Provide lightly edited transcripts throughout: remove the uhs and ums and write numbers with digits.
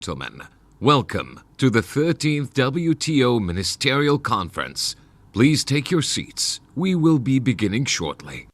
Gentlemen, welcome to the 13th WTO Ministerial Conference. Please take your seats. We will be beginning shortly.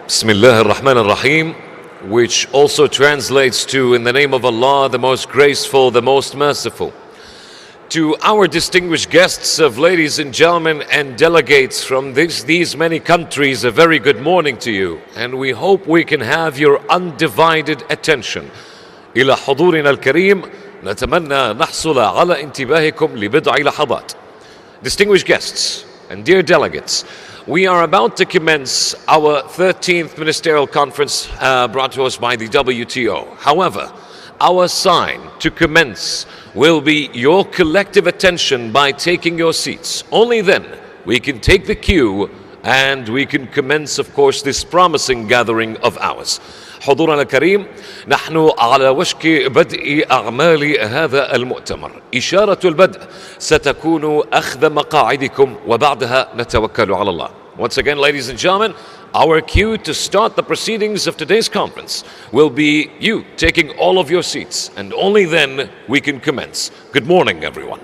Bismillah ar-Rahman ar-Rahim, which also translates to, in the name of Allah, the most graceful, the most merciful. To our distinguished guests of ladies and gentlemen and delegates from these many countries, a very good morning to you. And we hope we can have your undivided attention. إلى حضورنا الكريم نتمنى نحصل على انتباهكم لبضع لحظات. Distinguished guests and dear delegates, we are about to commence our 13th Ministerial Conference brought to us by the WTO. However, our sign to commence will be your collective attention by taking your seats. Only then we can take the cue and we can commence, of course, this promising gathering of ours. حضورنا الكريم، نحن على وشك بدء أعمال هذا المؤتمر. إشارة البدء ستكون أخذ مقاعدكم وبعدها نتوكل على الله. Once again, ladies and gentlemen, our cue to start the proceedings of today's conference will be you taking all of your seats, and only then we can commence. Good morning, everyone.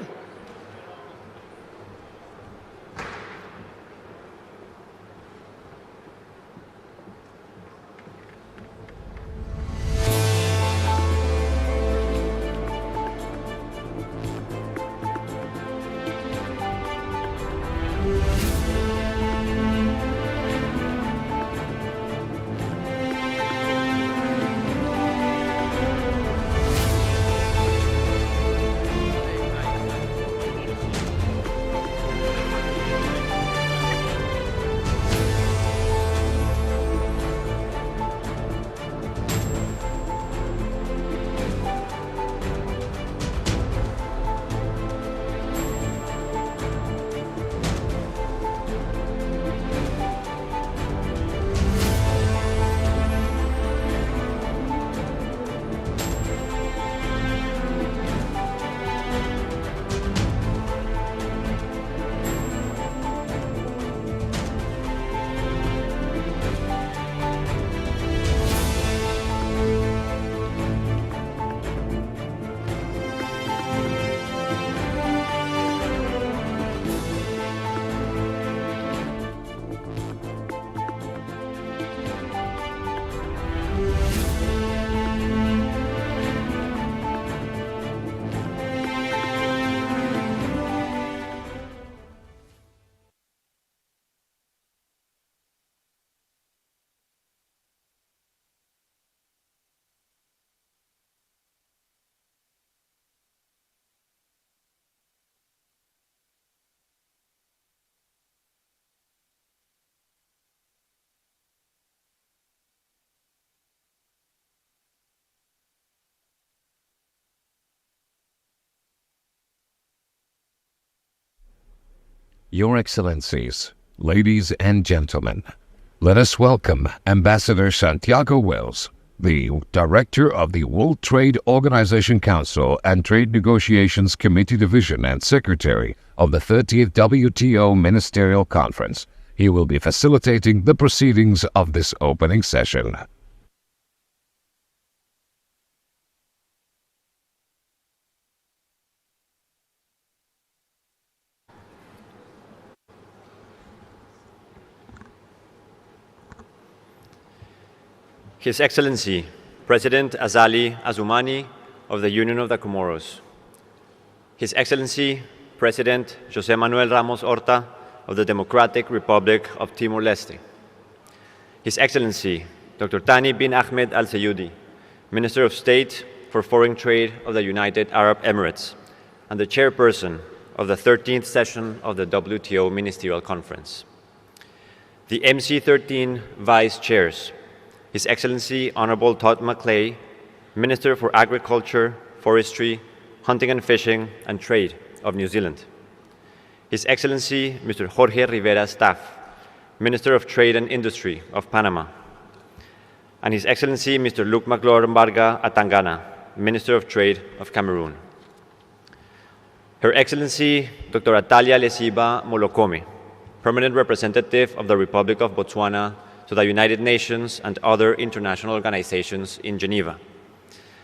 Your Excellencies, ladies and gentlemen, let us welcome Ambassador Santiago Wells, the Director of the World Trade Organization Council and Trade Negotiations Committee Division and Secretary of the 13th WTO Ministerial Conference. He will be facilitating the proceedings of this opening session. His Excellency, President Azali Assoumani of the Union of the Comoros. His Excellency, President José Manuel Ramos Horta of the Democratic Republic of Timor-Leste. His Excellency, Dr. Thani bin Ahmed Al Sayudi, Minister of State for Foreign Trade of the United Arab Emirates and the Chairperson of the 13th session of the WTO Ministerial Conference. The MC13 Vice Chairs, His Excellency Honorable Todd McClay, Minister for Agriculture, Forestry, Hunting and Fishing and Trade of New Zealand. His Excellency Mr. Jorge Rivera Staff, Minister of Trade and Industry of Panama. And His Excellency Mr. Luke McLaurin-Barga Atangana, Minister of Trade of Cameroon. Her Excellency Dr. Atalia Lesiba Molokome, Permanent Representative of the Republic of Botswana to the United Nations and other international organizations in Geneva,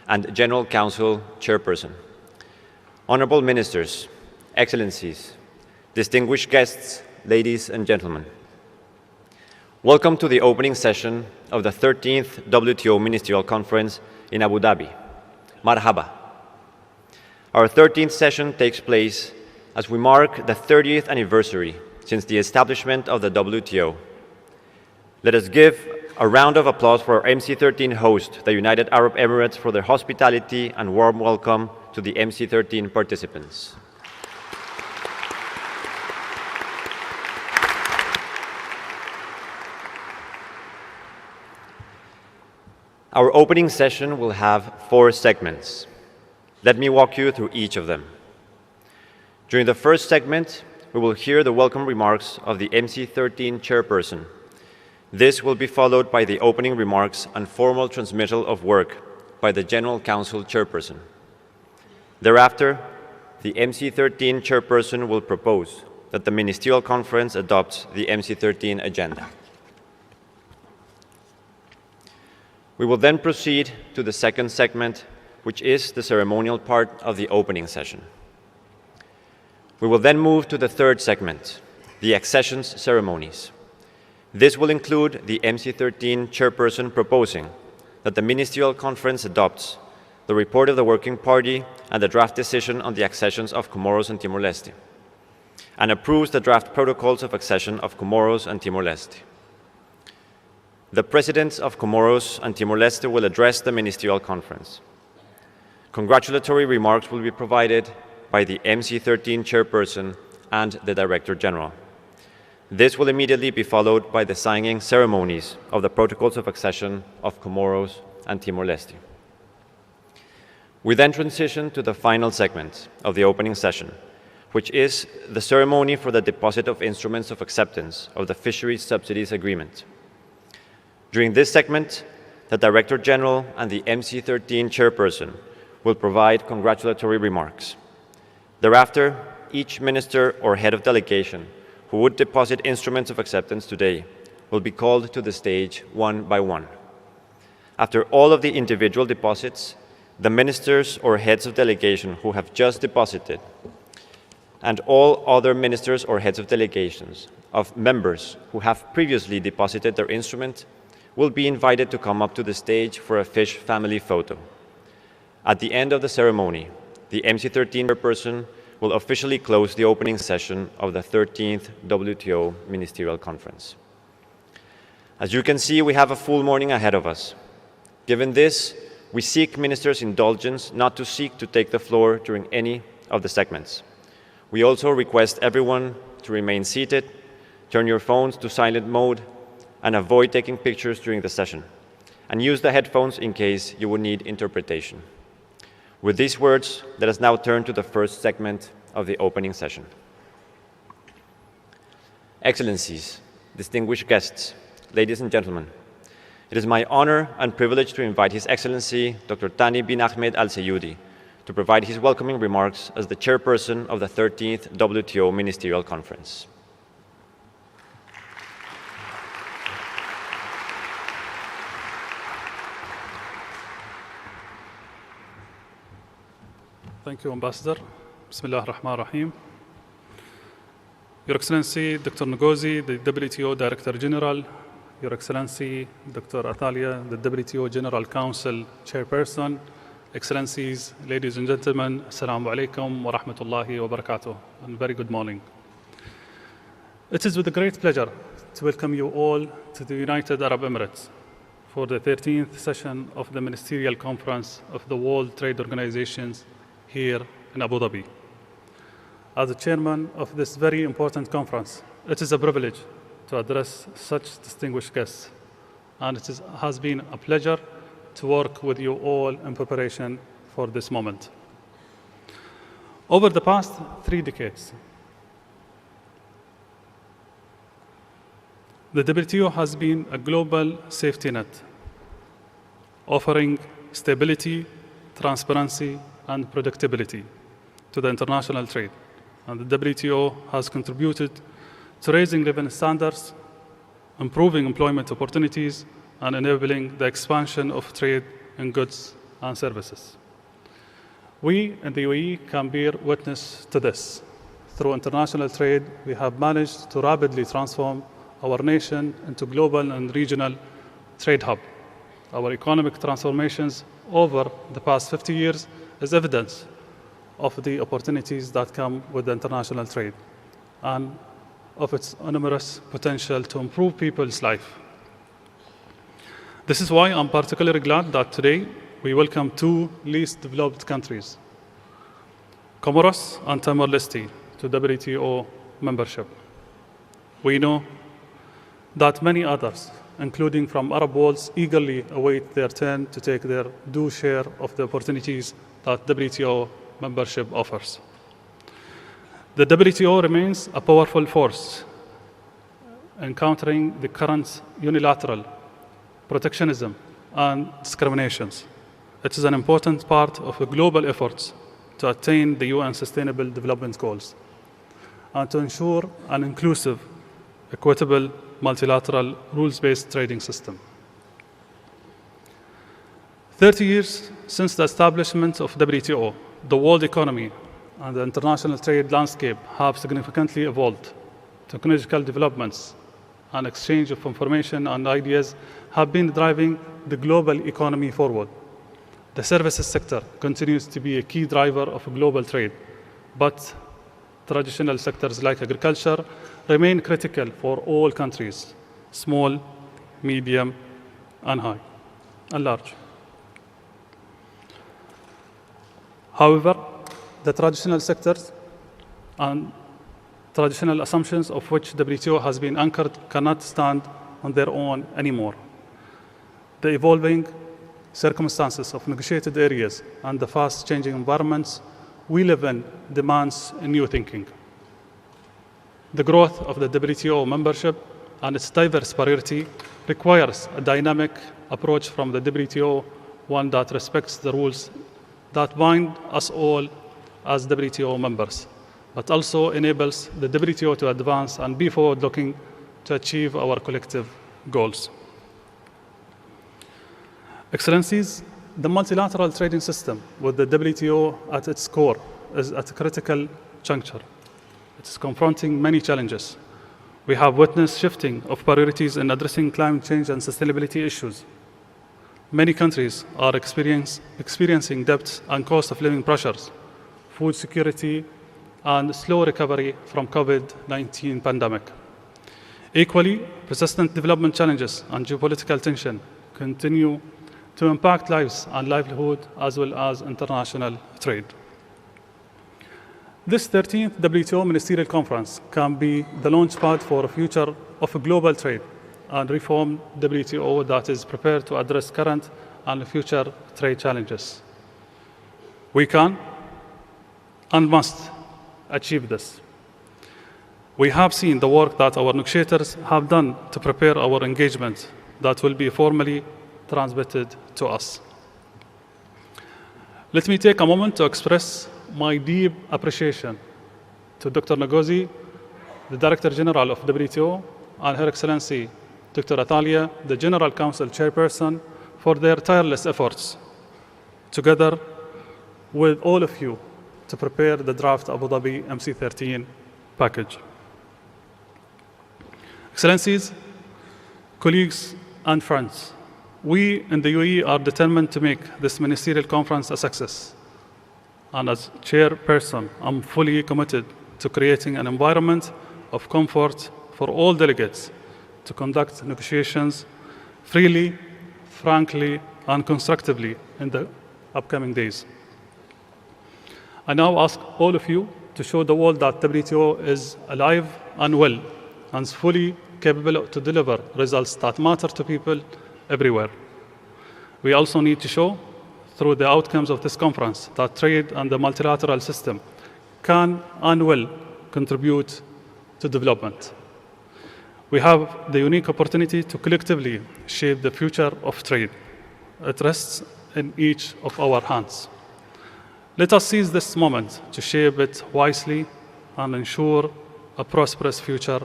and General Council Chairperson. Honorable Ministers, Excellencies, distinguished guests, ladies and gentlemen. Welcome to the opening session of the 13th WTO Ministerial Conference in Abu Dhabi. Marhaba. Our 13th session takes place as we mark the 30th anniversary since the establishment of the WTO. Let us give a round of applause for our MC13 host, the United Arab Emirates, for their hospitality and warm welcome to the MC13 participants. Our opening session will have 4 segments. Let me walk you through each of them. During the first segment, we will hear the welcome remarks of the MC13 chairperson, This will be followed by the opening remarks and formal transmittal of work by the General Council Chairperson. Thereafter, the MC13 Chairperson will propose that the Ministerial Conference adopts the MC13 agenda. We will then proceed to the second segment, which is the ceremonial part of the opening session. We will then move to the third segment, the accession ceremonies. This will include the MC13 Chairperson proposing that the Ministerial Conference adopts the report of the Working Party and the draft decision on the accessions of Comoros and Timor-Leste, and approves the draft protocols of accession of Comoros and Timor-Leste. The Presidents of Comoros and Timor-Leste will address the Ministerial Conference. Congratulatory remarks will be provided by the MC13 Chairperson and the Director General. This will immediately be followed by the signing ceremonies of the protocols of accession of Comoros and Timor-Leste. We then transition to the final segment of the opening session, which is the ceremony for the deposit of instruments of acceptance of the Fishery Subsidies Agreement. During this segment, the Director General and the MC13 Chairperson will provide congratulatory remarks. Thereafter, each minister or head of delegation who would deposit instruments of acceptance today will be called to the stage one by one. After all of the individual deposits, the ministers or heads of delegation who have just deposited, and all other ministers or heads of delegations of members who have previously deposited their instrument will be invited to come up to the stage for a fish family photo. At the end of the ceremony, the MC13 Chairperson will officially close the opening session of the 13th WTO Ministerial Conference. As you can see, we have a full morning ahead of us. Given this, we seek ministers' indulgence not to seek to take the floor during any of the segments. We also request everyone to remain seated, turn your phones to silent mode, and avoid taking pictures during the session, and use the headphones in case you will need interpretation. With these words, let us now turn to the first segment of the opening session. Excellencies, distinguished guests, ladies and gentlemen, it is my honor and privilege to invite His Excellency Dr. Thani bin Ahmed Al Seyudi to provide his welcoming remarks as the Chairperson of the 13th WTO Ministerial Conference. Thank you, Ambassador. Bismillah ar-Rahman ar-Rahim. Your Excellency, Dr. Ngozi, the WTO Director General, Your Excellency, Dr. Atalia, the WTO General Council Chairperson, Excellencies, ladies and gentlemen, Assalamu alaikum wa rahmatullahi wa barakatuh, and very good morning. It is with a great pleasure to welcome you all to the United Arab Emirates for the 13th session of the Ministerial Conference of the World Trade Organizations here in Abu Dhabi. As the chairman of this very important conference, it is a privilege to address such distinguished guests, and it has been a pleasure to work with you all in preparation for this moment. Over the past 3 decades, the WTO has been a global safety net, offering stability, transparency, and predictability to the international trade. And the WTO has contributed to raising living standards, improving employment opportunities, and enabling the expansion of trade in goods and services. We in the UAE can bear witness to this. Through international trade, we have managed to rapidly transform our nation into global and regional trade hub. Our economic transformations over the past 50 years is evidence of the opportunities that come with the international trade and of its enormous potential to improve people's life. This is why I'm particularly glad that today we welcome 2 least developed countries, Comoros and Timor-Leste, to WTO membership. We know that many others, including from Arab worlds, eagerly await their turn to take their due share of the opportunities that WTO membership offers. The WTO remains a powerful force in countering the current unilateral protectionism and discriminations. It is an important part of the global efforts to attain the UN Sustainable Development Goals and to ensure an inclusive, equitable, multilateral, rules-based trading system. 30 years since the establishment of WTO, the world economy and the international trade landscape have significantly evolved. Technological developments and exchange of information and ideas have been driving the global economy forward. The services sector continues to be a key driver of global trade, but traditional sectors like agriculture remain critical for all countries, small, medium, and high, and large. However, the traditional sectors and traditional assumptions of which WTO has been anchored cannot stand on their own anymore. The evolving circumstances of negotiated areas and the fast-changing environments we live in demands new thinking. The growth of the WTO membership and its diverse priority requires a dynamic approach from the WTO, one that respects the rules that bind us all as WTO members, but also enables the WTO to advance and be forward-looking to achieve our collective goals. Excellencies, the multilateral trading system with the WTO at its core is at a critical juncture. It is confronting many challenges. We have witnessed shifting of priorities in addressing climate change and sustainability issues. Many countries are experiencing debt and cost of living pressures, food security, and slow recovery from COVID-19 pandemic. Equally, persistent development challenges and geopolitical tension continue to impact lives and livelihood as well as international trade. This 13th WTO Ministerial Conference can be the launchpad for a future of a global trade and reformed WTO that is prepared to address current and future trade challenges. We can and must achieve this. We have seen the work that our negotiators have done to prepare our engagement that will be formally transmitted to us. Let me take a moment to express my deep appreciation to Dr. Ngozi, the Director General of WTO, and Her Excellency Dr. Atalia, the General Council Chairperson, for their tireless efforts, together with all of you, to prepare the draft Abu Dhabi MC13 package. Excellencies, colleagues, and friends, we in the UAE are determined to make this ministerial conference a success. And as chairperson, I'm fully committed to creating an environment of comfort for all delegates to conduct negotiations freely, frankly, and constructively in the upcoming days. I now ask all of you to show the world that WTO is alive and well and is fully capable to deliver results that matter to people everywhere. We also need to show through the outcomes of this conference that trade and the multilateral system can and will contribute to development. We have the unique opportunity to collectively shape the future of trade. It rests in each of our hands. Let us seize this moment to shape it wisely and ensure a prosperous future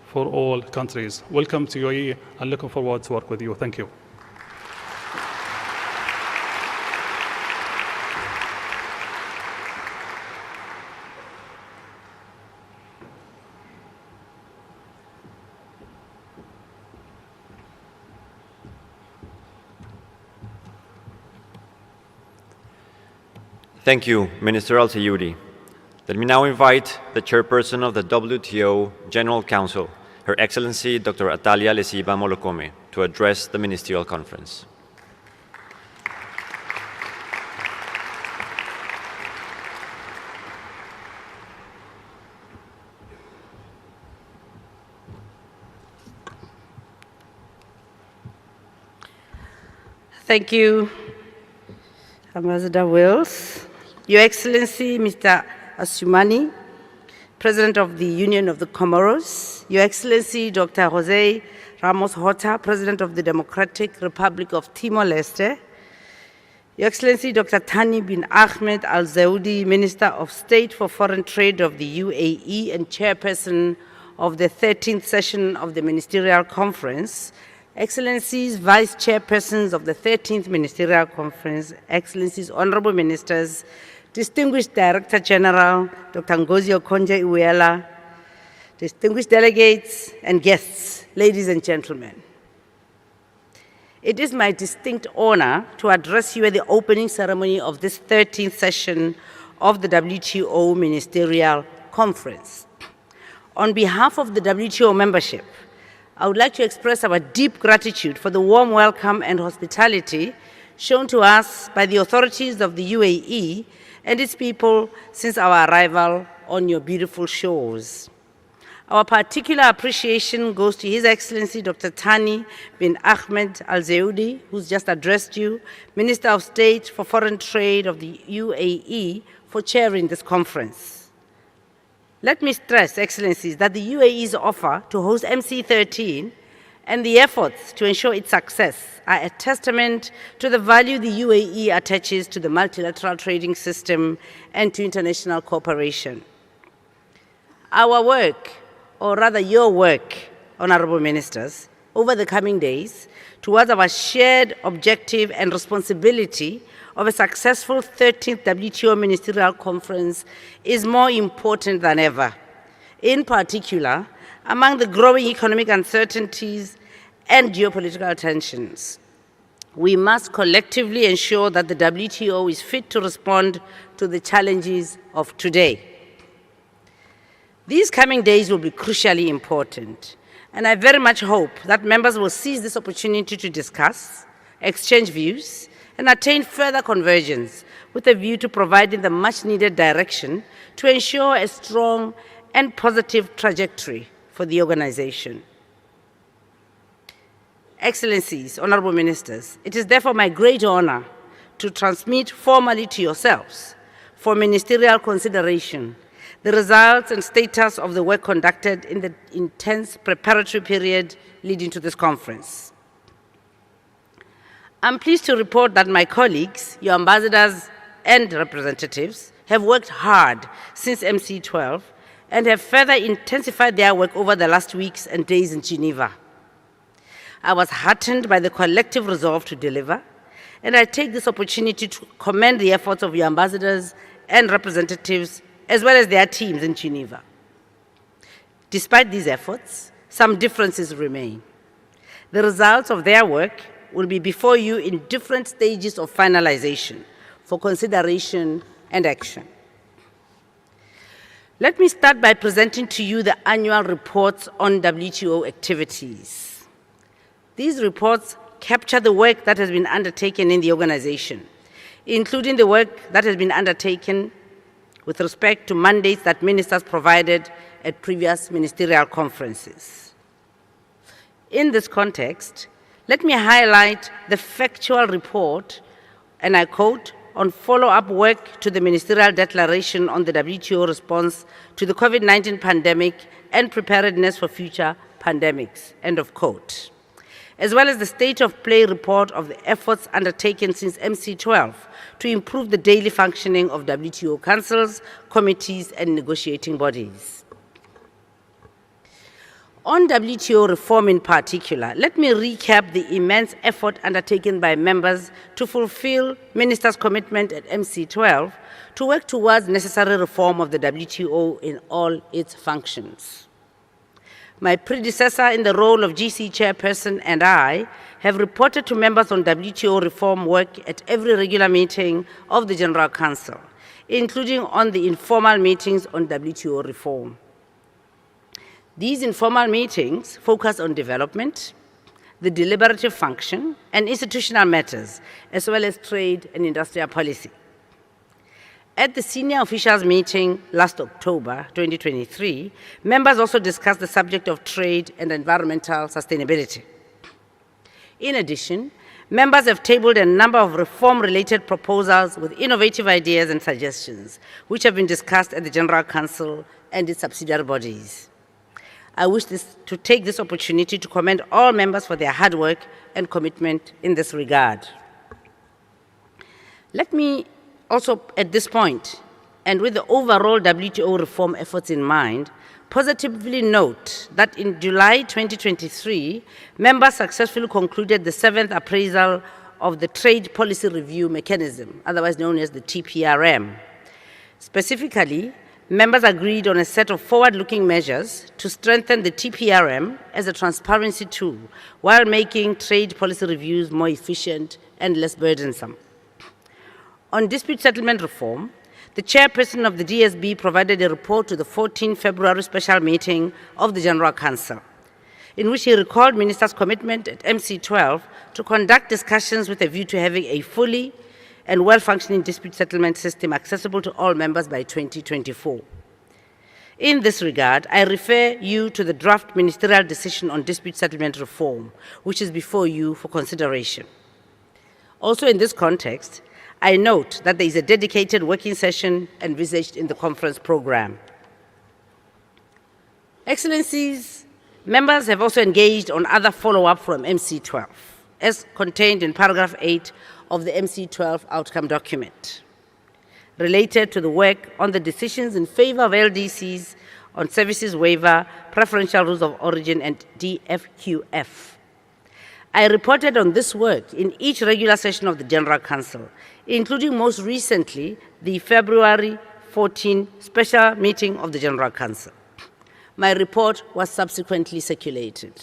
for all countries. Welcome to UAE and looking forward to work with you. Thank you. Thank you, Minister Al-Sayyoudi. Let me now invite the Chairperson of the WTO General Council, Her Excellency Dr. Atalia Lesiba Molokome, to address the Ministerial Conference. Thank you, Ambassador Wells. Your Excellency, Mr. Assoumani, President of the Union of the Comoros, Your Excellency Dr. Jose Ramos Horta, President of the Democratic Republic of Timor-Leste, Your Excellency Dr. Thani bin Ahmed Al Zaudi, Minister of State for Foreign Trade of the UAE and Chairperson of the 13th session of the Ministerial Conference, Excellencies, Vice Chairpersons of the 13th Ministerial Conference, Excellencies, Honorable Ministers, Distinguished Director General, Dr. Ngozi Okonjo-Iweala, distinguished delegates and guests, ladies and gentlemen. It is my distinct honor to address you at the opening ceremony of this 13th session of the WTO Ministerial Conference. On behalf of the WTO membership, I would like to express our deep gratitude for the warm welcome and hospitality shown to us by the authorities of the UAE and its people since our arrival on your beautiful shores. Our particular appreciation goes to His Excellency Dr. Thani bin Ahmed Al Zaudi, who's just addressed you, Minister of State for Foreign Trade of the UAE, for chairing this conference. Let me stress, Excellencies, that the UAE's offer to host MC13 and the efforts to ensure its success are a testament to the value the UAE attaches to the multilateral trading system and to international cooperation. Our work, or rather your work, Honorable Ministers, over the coming days towards our shared objective and responsibility of a successful 13th WTO Ministerial Conference is more important than ever. In particular, among the growing economic uncertainties and geopolitical tensions, we must collectively ensure that the WTO is fit to respond to the challenges of today. These coming days will be crucially important, and I very much hope that members will seize this opportunity to discuss, exchange views, and attain further convergence with a view to providing the much-needed direction to ensure a strong and positive trajectory for the organization. Excellencies, Honorable Ministers, it is therefore my great honor to transmit formally to yourselves for ministerial consideration the results and status of the work conducted in the intense preparatory period leading to this conference. I'm pleased to report that my colleagues, your ambassadors and representatives, have worked hard since MC12 and have further intensified their work over the last weeks and days in Geneva. I was heartened by the collective resolve to deliver, and I take this opportunity to commend the efforts of your ambassadors and representatives as well as their teams in Geneva. Despite these efforts, some differences remain. The results of their work will be before you in different stages of finalization for consideration and action. Let me start by presenting to you the annual reports on WTO activities. These reports capture the work that has been undertaken in the organization, including the work that has been undertaken with respect to mandates that ministers provided at previous ministerial conferences. In this context, let me highlight the factual report, and I quote, on follow-up work to the ministerial declaration on the WTO response to the COVID-19 pandemic and preparedness for future pandemics, end of quote, as well as the state of play report of the efforts undertaken since MC12 to improve the daily functioning of WTO councils, committees, and negotiating bodies. On WTO reform in particular, let me recap the immense effort undertaken by members to fulfill ministers' commitment at MC12 to work towards necessary reform of the WTO in all its functions. My predecessor in the role of GC chairperson and I have reported to members on WTO reform work at every regular meeting of the General Council, including on the informal meetings on WTO reform. These informal meetings focus on development, the deliberative function, and institutional matters, as well as trade and industrial policy. At the senior officials meeting last October 2023, members also discussed the subject of trade and environmental sustainability. In addition, Members have tabled a number of reform-related proposals with innovative ideas and suggestions, which have been discussed at the General Council and its subsidiary bodies. I wish to take this opportunity to commend all members for their hard work and commitment in this regard. Let me also, at this point, and with the overall WTO reform efforts in mind, positively note that in July 2023, members successfully concluded the 7th appraisal of the Trade Policy Review Mechanism, otherwise known as the TPRM. Specifically, members agreed on a set of forward-looking measures to strengthen the TPRM as a transparency tool while making trade policy reviews more efficient and less burdensome. On dispute settlement reform, the chairperson of the DSB provided a report to the 14 February special meeting of the General Council, in which he recalled ministers' commitment at MC12 to conduct discussions with a view to having a fully and well-functioning dispute settlement system accessible to all members by 2024. In this regard, I refer you to the draft ministerial decision on dispute settlement reform, which is before you for consideration. Also in this context, I note that there is a dedicated working session envisaged in the conference program. Excellencies, members have also engaged on other follow-up from MC12, as contained in paragraph 8 of the MC12 outcome document, related to the work on the decisions in favor of LDCs on services waiver, preferential rules of origin, and DFQF. I reported on this work in each regular session of the General Council, including most recently the February 14 special meeting of the General Council. My report was subsequently circulated.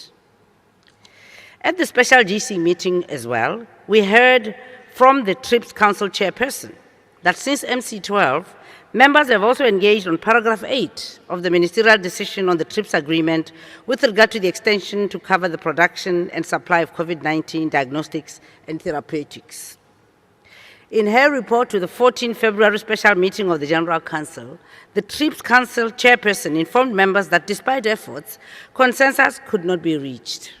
At the special GC meeting as well, we heard from the TRIPS Council chairperson that since MC12, members have also engaged on paragraph 8 of the ministerial decision on the TRIPS agreement with regard to the extension to cover the production and supply of COVID-19 diagnostics and therapeutics. In her report to the 14 February special meeting of the General Council, the TRIPS Council chairperson informed members that despite efforts, consensus could not be reached.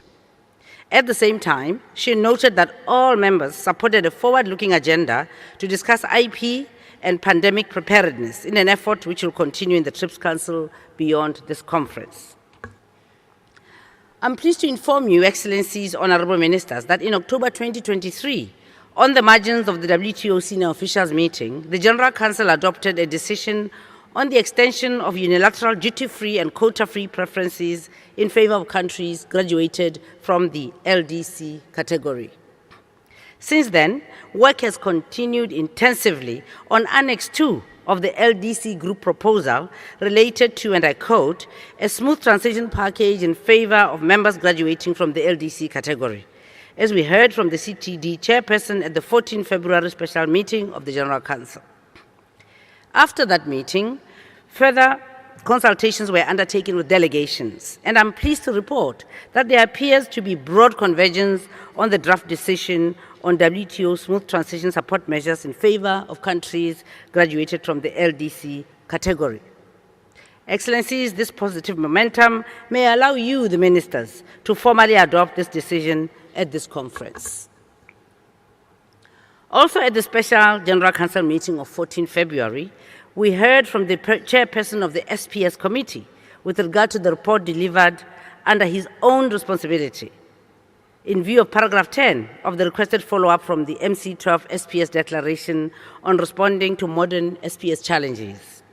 At the same time, she noted that all members supported a forward-looking agenda to discuss IP and pandemic preparedness in an effort which will continue in the TRIPS Council beyond this conference. I'm pleased to inform you, Excellencies, Honorable Ministers, that in October 2023, on the margins of the WTO senior officials meeting, the General Council adopted a decision on the extension of unilateral duty-free and quota-free preferences in favor of countries graduated from the LDC category. Since then, work has continued intensively on Annex 2 of the LDC group proposal related to, and I quote, a smooth transition package in favor of members graduating from the LDC category, as we heard from the CTD chairperson at the 14 February special meeting of the General Council. After that meeting, further consultations were undertaken with delegations, and I'm pleased to report that there appears to be broad convergence on the draft decision on WTO smooth transition support measures in favor of countries graduated from the LDC category. Excellencies, this positive momentum may allow you, the ministers, to formally adopt this decision at this conference. Also at the special General Council meeting of 14 February, we heard from the chairperson of the SPS committee with regard to the report delivered under his own responsibility in view of paragraph 10 of the requested follow-up from the MC12 SPS declaration on responding to modern SPS challenges.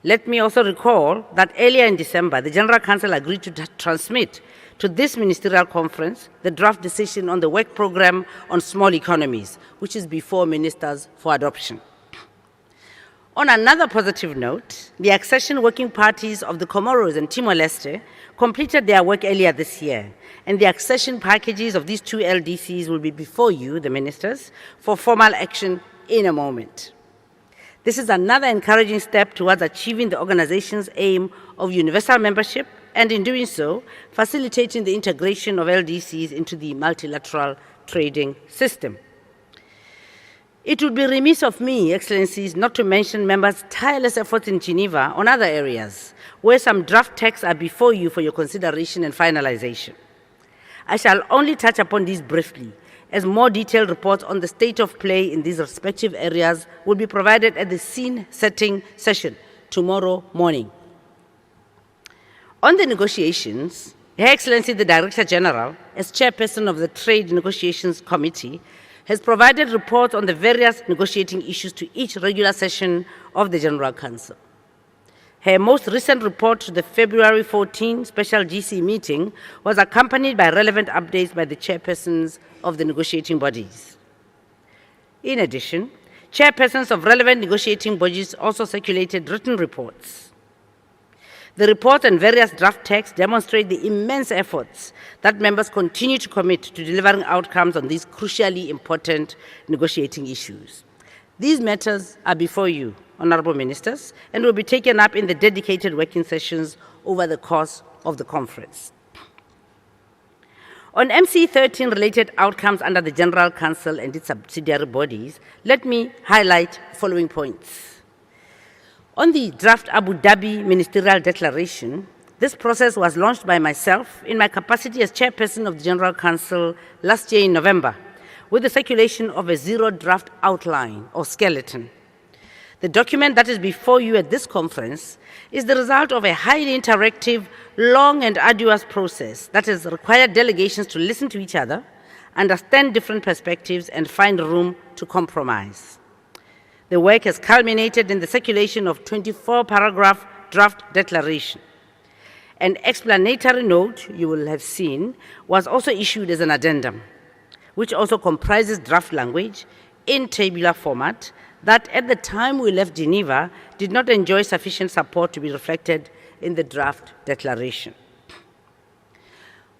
Let me also recall that earlier in December, the General Council agreed to transmit to this ministerial conference the draft decision on the work program on small economies, which is before ministers for adoption. On another positive note, the accession working parties of the Comoros and Timor-Leste completed their work earlier this year, and the accession packages of these two LDCs will be before you, the ministers, for formal action in a moment. This is another encouraging step towards achieving the organization's aim of universal membership, and in doing so, facilitating the integration of LDCs into the multilateral trading system. It would be remiss of me, Excellencies, not to mention members' tireless efforts in Geneva on other areas, where some draft texts are before you for your consideration and finalization. I shall only touch upon these briefly, as more detailed reports on the state of play in these respective areas will be provided at the scene-setting session tomorrow morning. On the negotiations, Her Excellency the Director General, as Chairperson of the Trade Negotiations Committee, has provided reports on the various negotiating issues to each regular session of the General Council. Her most recent report to the February 14 special GC meeting was accompanied by relevant updates by the chairpersons of the negotiating bodies. In addition, chairpersons of relevant negotiating bodies also circulated written reports. The report and various draft texts demonstrate the immense efforts that members continue to commit to delivering outcomes on these crucially important negotiating issues. These matters are before you, Honorable Ministers, and will be taken up in the dedicated working sessions over the course of the conference. On MC13 related outcomes under the General Council and its subsidiary bodies, let me highlight the following points. On the draft Abu Dhabi Ministerial Declaration, this process was launched by myself in my capacity as Chairperson of the General Council last year in November, with the circulation of a zero draft outline or skeleton. The document that is before you at this conference is the result of a highly interactive, long and arduous process that has required delegations to listen to each other, understand different perspectives, and find room to compromise. The work has culminated in the circulation of 24-paragraph draft declaration. An explanatory note, you will have seen, was also issued as an addendum, which also comprises draft language in tabular format that at the time we left Geneva did not enjoy sufficient support to be reflected in the draft declaration.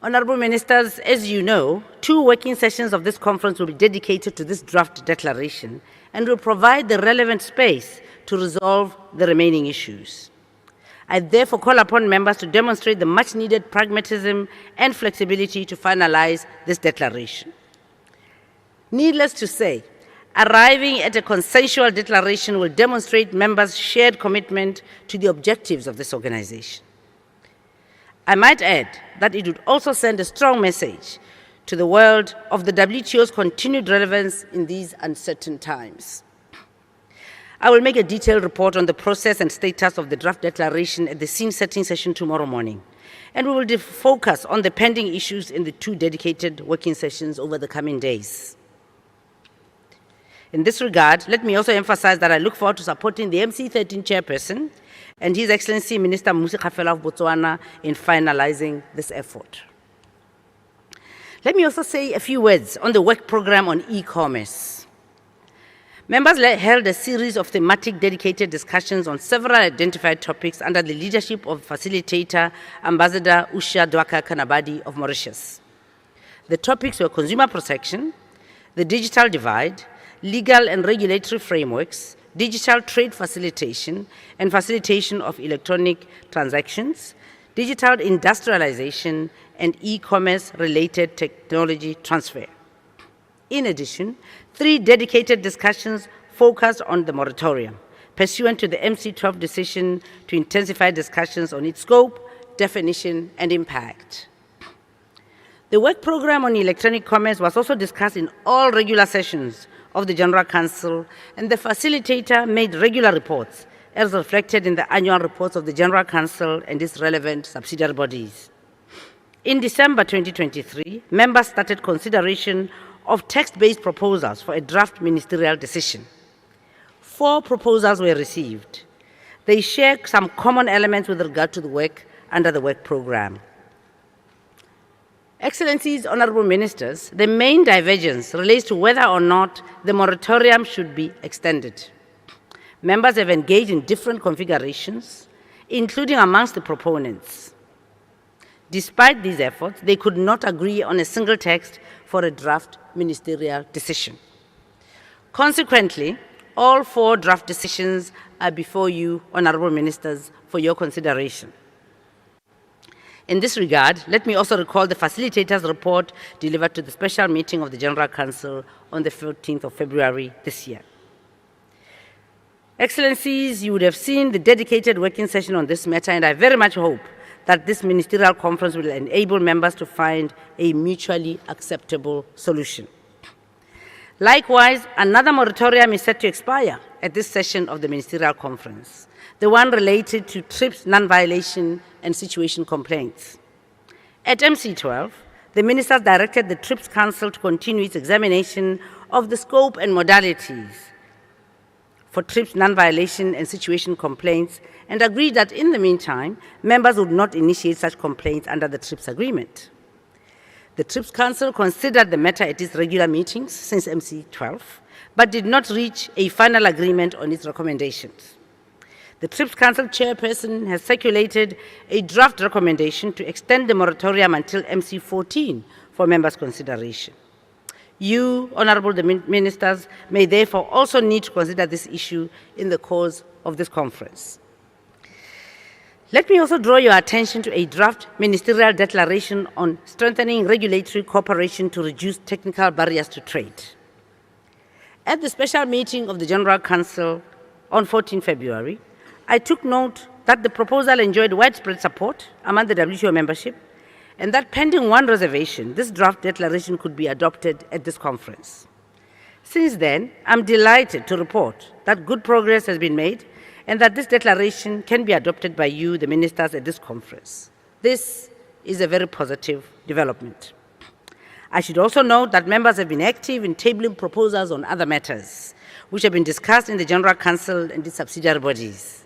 Honorable Ministers, as you know, 2 working sessions of this conference will be dedicated to this draft declaration and will provide the relevant space to resolve the remaining issues. I therefore call upon members to demonstrate the much-needed pragmatism and flexibility to finalize this declaration. Needless to say, arriving at a consensual declaration will demonstrate members' shared commitment to the objectives of this organization. I might add that it would also send a strong message to the world of the WTO's continued relevance in these uncertain times. I will make a detailed report on the process and status of the draft declaration at the scene-setting session tomorrow morning, and we will focus on the pending issues in the 2 dedicated working sessions over the coming days. In this regard, let me also emphasize that I look forward to supporting the MC13 chairperson and His Excellency Minister Mmusi Kgafela of Botswana in finalizing this effort. Let me also say a few words on the work program on e-commerce. Members held a series of thematic dedicated discussions on several identified topics under the leadership of facilitator Ambassador Usha Dwaka Kanabadi of Mauritius. The topics were consumer protection, the digital divide, legal and regulatory frameworks, digital trade facilitation and facilitation of electronic transactions, digital industrialization, and e-commerce related technology transfer. In addition, 3 dedicated discussions focused on the moratorium, pursuant to the MC12 decision to intensify discussions on its scope, definition, and impact. The work program on electronic commerce was also discussed in all regular sessions of the General Council, and the facilitator made regular reports as reflected in the annual reports of the General Council and its relevant subsidiary bodies. In December 2023, members started consideration of text-based proposals for a draft ministerial decision. 4 proposals were received. They share some common elements with regard to the work under the work program. Excellencies, Honorable Ministers, the main divergence relates to whether or not the moratorium should be extended. Members have engaged in different configurations, including amongst the proponents. Despite these efforts, they could not agree on a single text for a draft ministerial decision. Consequently, all 4 draft decisions are before you, Honorable Ministers, for your consideration. In this regard, let me also recall the facilitator's report delivered to the special meeting of the General Council on the 14th of February this year. Excellencies, you would have seen the dedicated working session on this matter, and I very much hope that this ministerial conference will enable members to find a mutually acceptable solution. Likewise, another moratorium is set to expire at this session of the Ministerial Conference, the one related to TRIPS non-violation and situation complaints. At MC12, the ministers directed the TRIPS Council to continue its examination of the scope and modalities for TRIPS non-violation and situation complaints and agreed that in the meantime, members would not initiate such complaints under the TRIPS agreement. The TRIPS Council considered the matter at its regular meetings since MC12, but did not reach a final agreement on its recommendations. The TRIPS Council chairperson has circulated a draft recommendation to extend the moratorium until MC14 for members' consideration. You, honorable ministers, may therefore also need to consider this issue in the course of this conference. Let me also draw your attention to a draft ministerial declaration on strengthening regulatory cooperation to reduce technical barriers to trade. At the special meeting of the General Council on 14 February, I took note that the proposal enjoyed widespread support among the WTO membership, and that pending one reservation, this draft declaration could be adopted at this conference. Since then, I'm delighted to report that good progress has been made and that this declaration can be adopted by you, the ministers, at this conference. This is a very positive development. I should also note that members have been active in tabling proposals on other matters, which have been discussed in the General Council and its subsidiary bodies.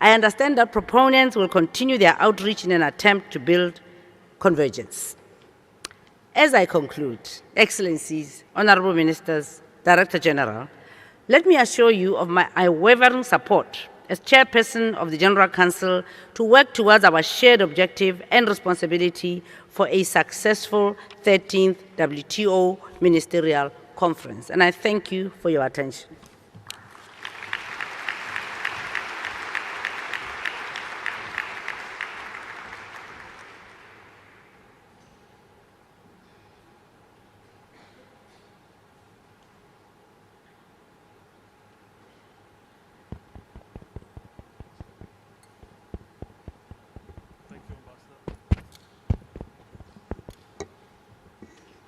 I understand that proponents will continue their outreach in an attempt to build convergence. As I conclude, Excellencies, Honorable Ministers, Director General, let me assure you of my unwavering support as Chairperson of the General Council to work towards our shared objective and responsibility for a successful 13th WTO Ministerial Conference. And I thank you for your attention.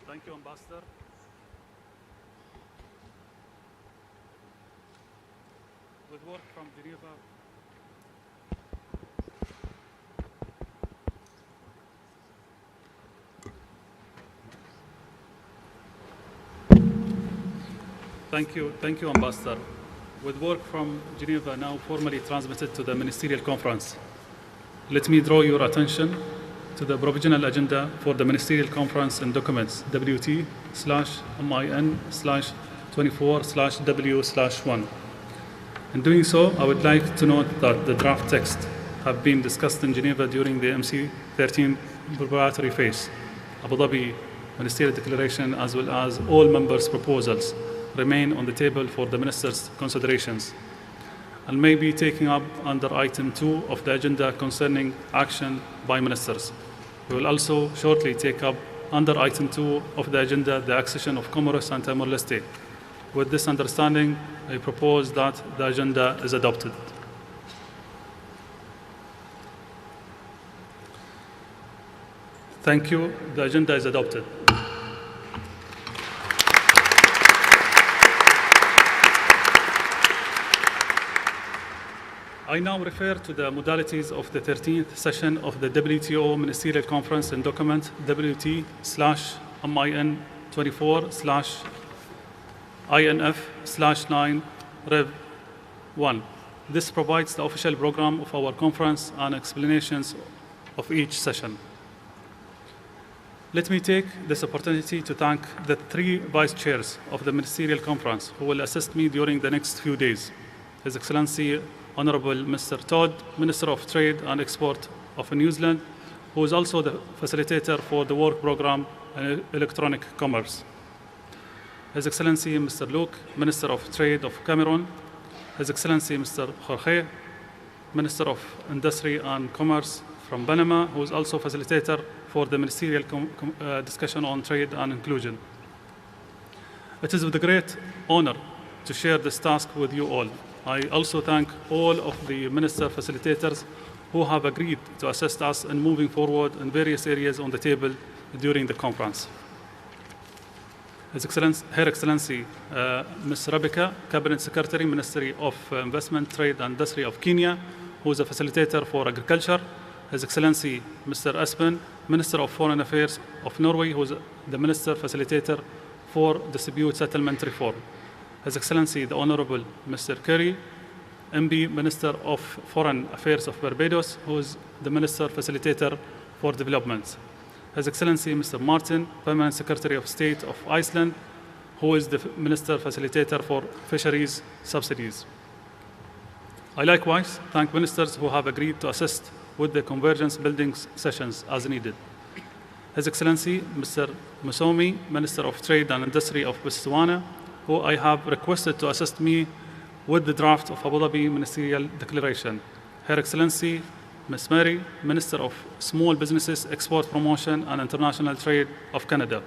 Thank you, Ambassador. With work from Geneva. Thank you, Ambassador. With work from Geneva now formally transmitted to the Ministerial Conference, let me draw your attention to the provisional agenda for the Ministerial Conference and documents WT/MIN/24/W/1. In doing so, I would like to note that the draft text have been discussed in Geneva during the MC13 preparatory phase. Abu Dhabi Ministerial Declaration, as well as all members' proposals, remain on the table for the Ministers' considerations and may be taken up under Item 2 of the agenda concerning action by Ministers. We will also shortly take up under Item 2 of the agenda the Accession of Comoros and Timor-Leste. With this understanding, I propose that the agenda is adopted. Thank you. The agenda is adopted. I now refer to the modalities of the 13th session of the WTO Ministerial Conference and document WT/MIN24/INF/9 Rev 1. This provides the official program of our conference and explanations of each session. Let me take this opportunity to thank the 3 vice chairs of the Ministerial Conference who will assist me during the next few days. His Excellency Honorable Mr. Todd, Minister of Trade and Export of New Zealand, who is also the facilitator for the work program on electronic commerce. His Excellency Mr. Luke, Minister of Trade of Cameroon. His Excellency Mr. Jorge, Minister of Industry and Commerce from Panama, who is also facilitator for the ministerial discussion on trade and inclusion. It is with a great honor to share this task with you all. I also thank all of the minister facilitators who have agreed to assist us in moving forward in various areas on the table during the conference. Her Excellency Ms. Rabika, Cabinet Secretary, Ministry of Investment, Trade and Industry of Kenya, who is a facilitator for agriculture. His Excellency Mr. Espen, Minister of Foreign Affairs of Norway, who is the Minister Facilitator for Dispute Settlement Reform. His Excellency the Honorable Mr. Kerry, MB, Minister of Foreign Affairs of Barbados, who is the Minister Facilitator for Development. His Excellency Mr. Martin, Permanent Secretary of State of Iceland, who is the Minister Facilitator for Fisheries Subsidies. I likewise thank ministers who have agreed to assist with the convergence building sessions as needed. His Excellency Mr. Musomi, Minister of Trade and Industry of Botswana, who I have requested to assist me with the draft of Abu Dhabi Ministerial Declaration. Her Excellency Ms. Mary, Minister of Small Businesses, Export Promotion and International Trade of Canada.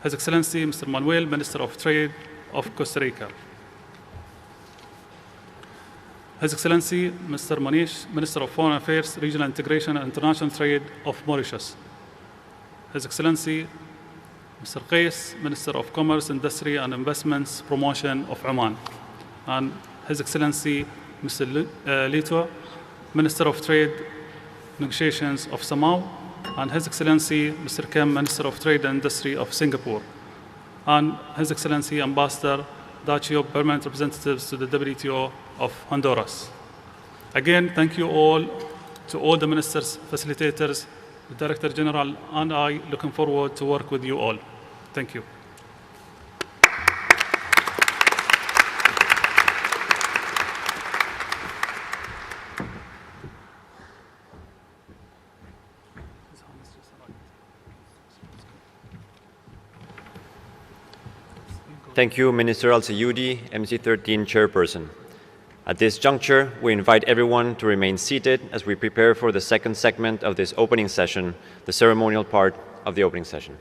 His Excellency Mr. Manuel, Minister of Trade of Costa Rica. His Excellency Mr. Manish, Minister of Foreign Affairs, Regional Integration and International Trade of Mauritius. His Excellency Mr. Qais, Minister of Commerce, Industry and Investments Promotion of Oman. And His Excellency Mr. Lito, Minister of Trade Negotiations of Samoa, and His Excellency Mr. Kim, Minister of Trade and Industry of Singapore, and His Excellency Ambassador Dacio, Permanent Representatives to the WTO of Honduras. Again, thank you all to all the ministers, facilitators, the Director General, and I looking forward to work with you all. Thank you. Thank you, Minister Al-Sayudi, MC13 Chairperson. At this juncture, we invite everyone to remain seated as we prepare for the second segment of this opening session, the ceremonial part of the opening session.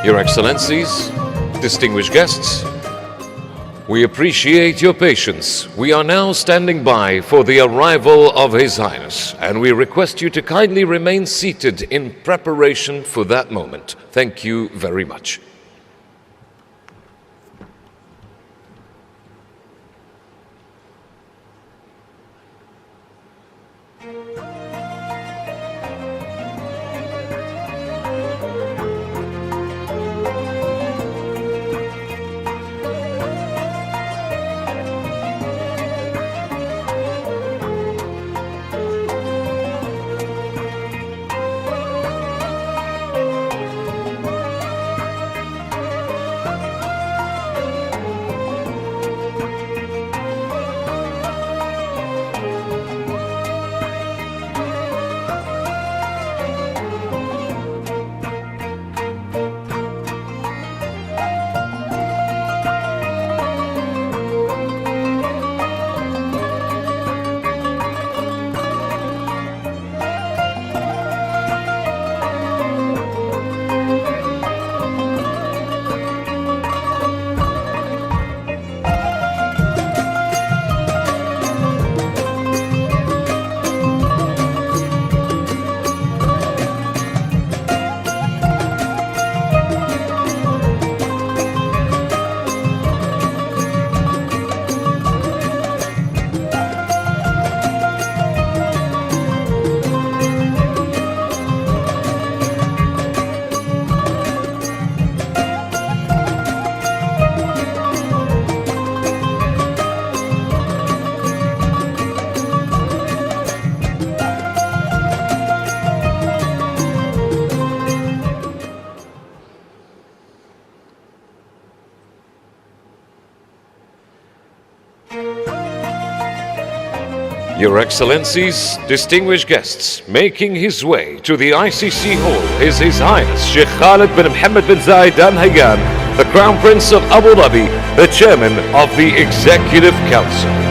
Your Excellencies, distinguished guests, we appreciate your patience. We are now standing by for the arrival of His Highness, and we request you to kindly remain seated in preparation for that moment. Thank you very much. Your Excellencies, distinguished guests, making his way to the ICC Hall is His Highness Sheikh Khalid bin Mohammed bin Zayed Al Nahyan, the Crown Prince of Abu Dhabi, the Chairman of the Executive Council.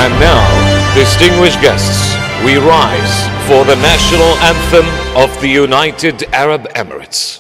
And now, distinguished guests, we rise for the national anthem of the United Arab Emirates.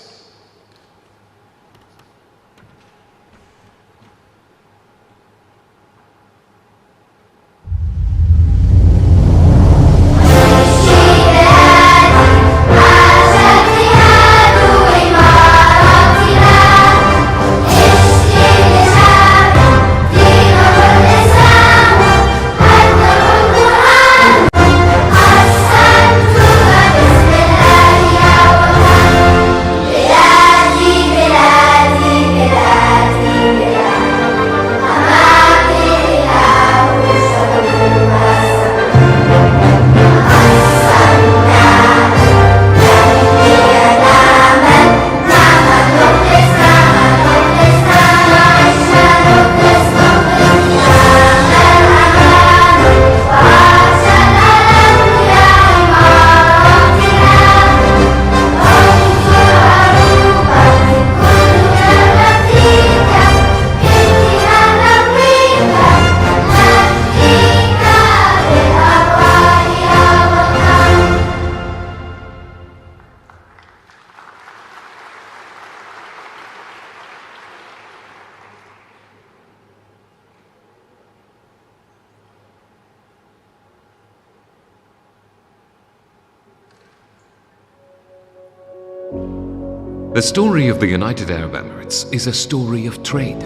The story of the United Arab Emirates is a story of trade.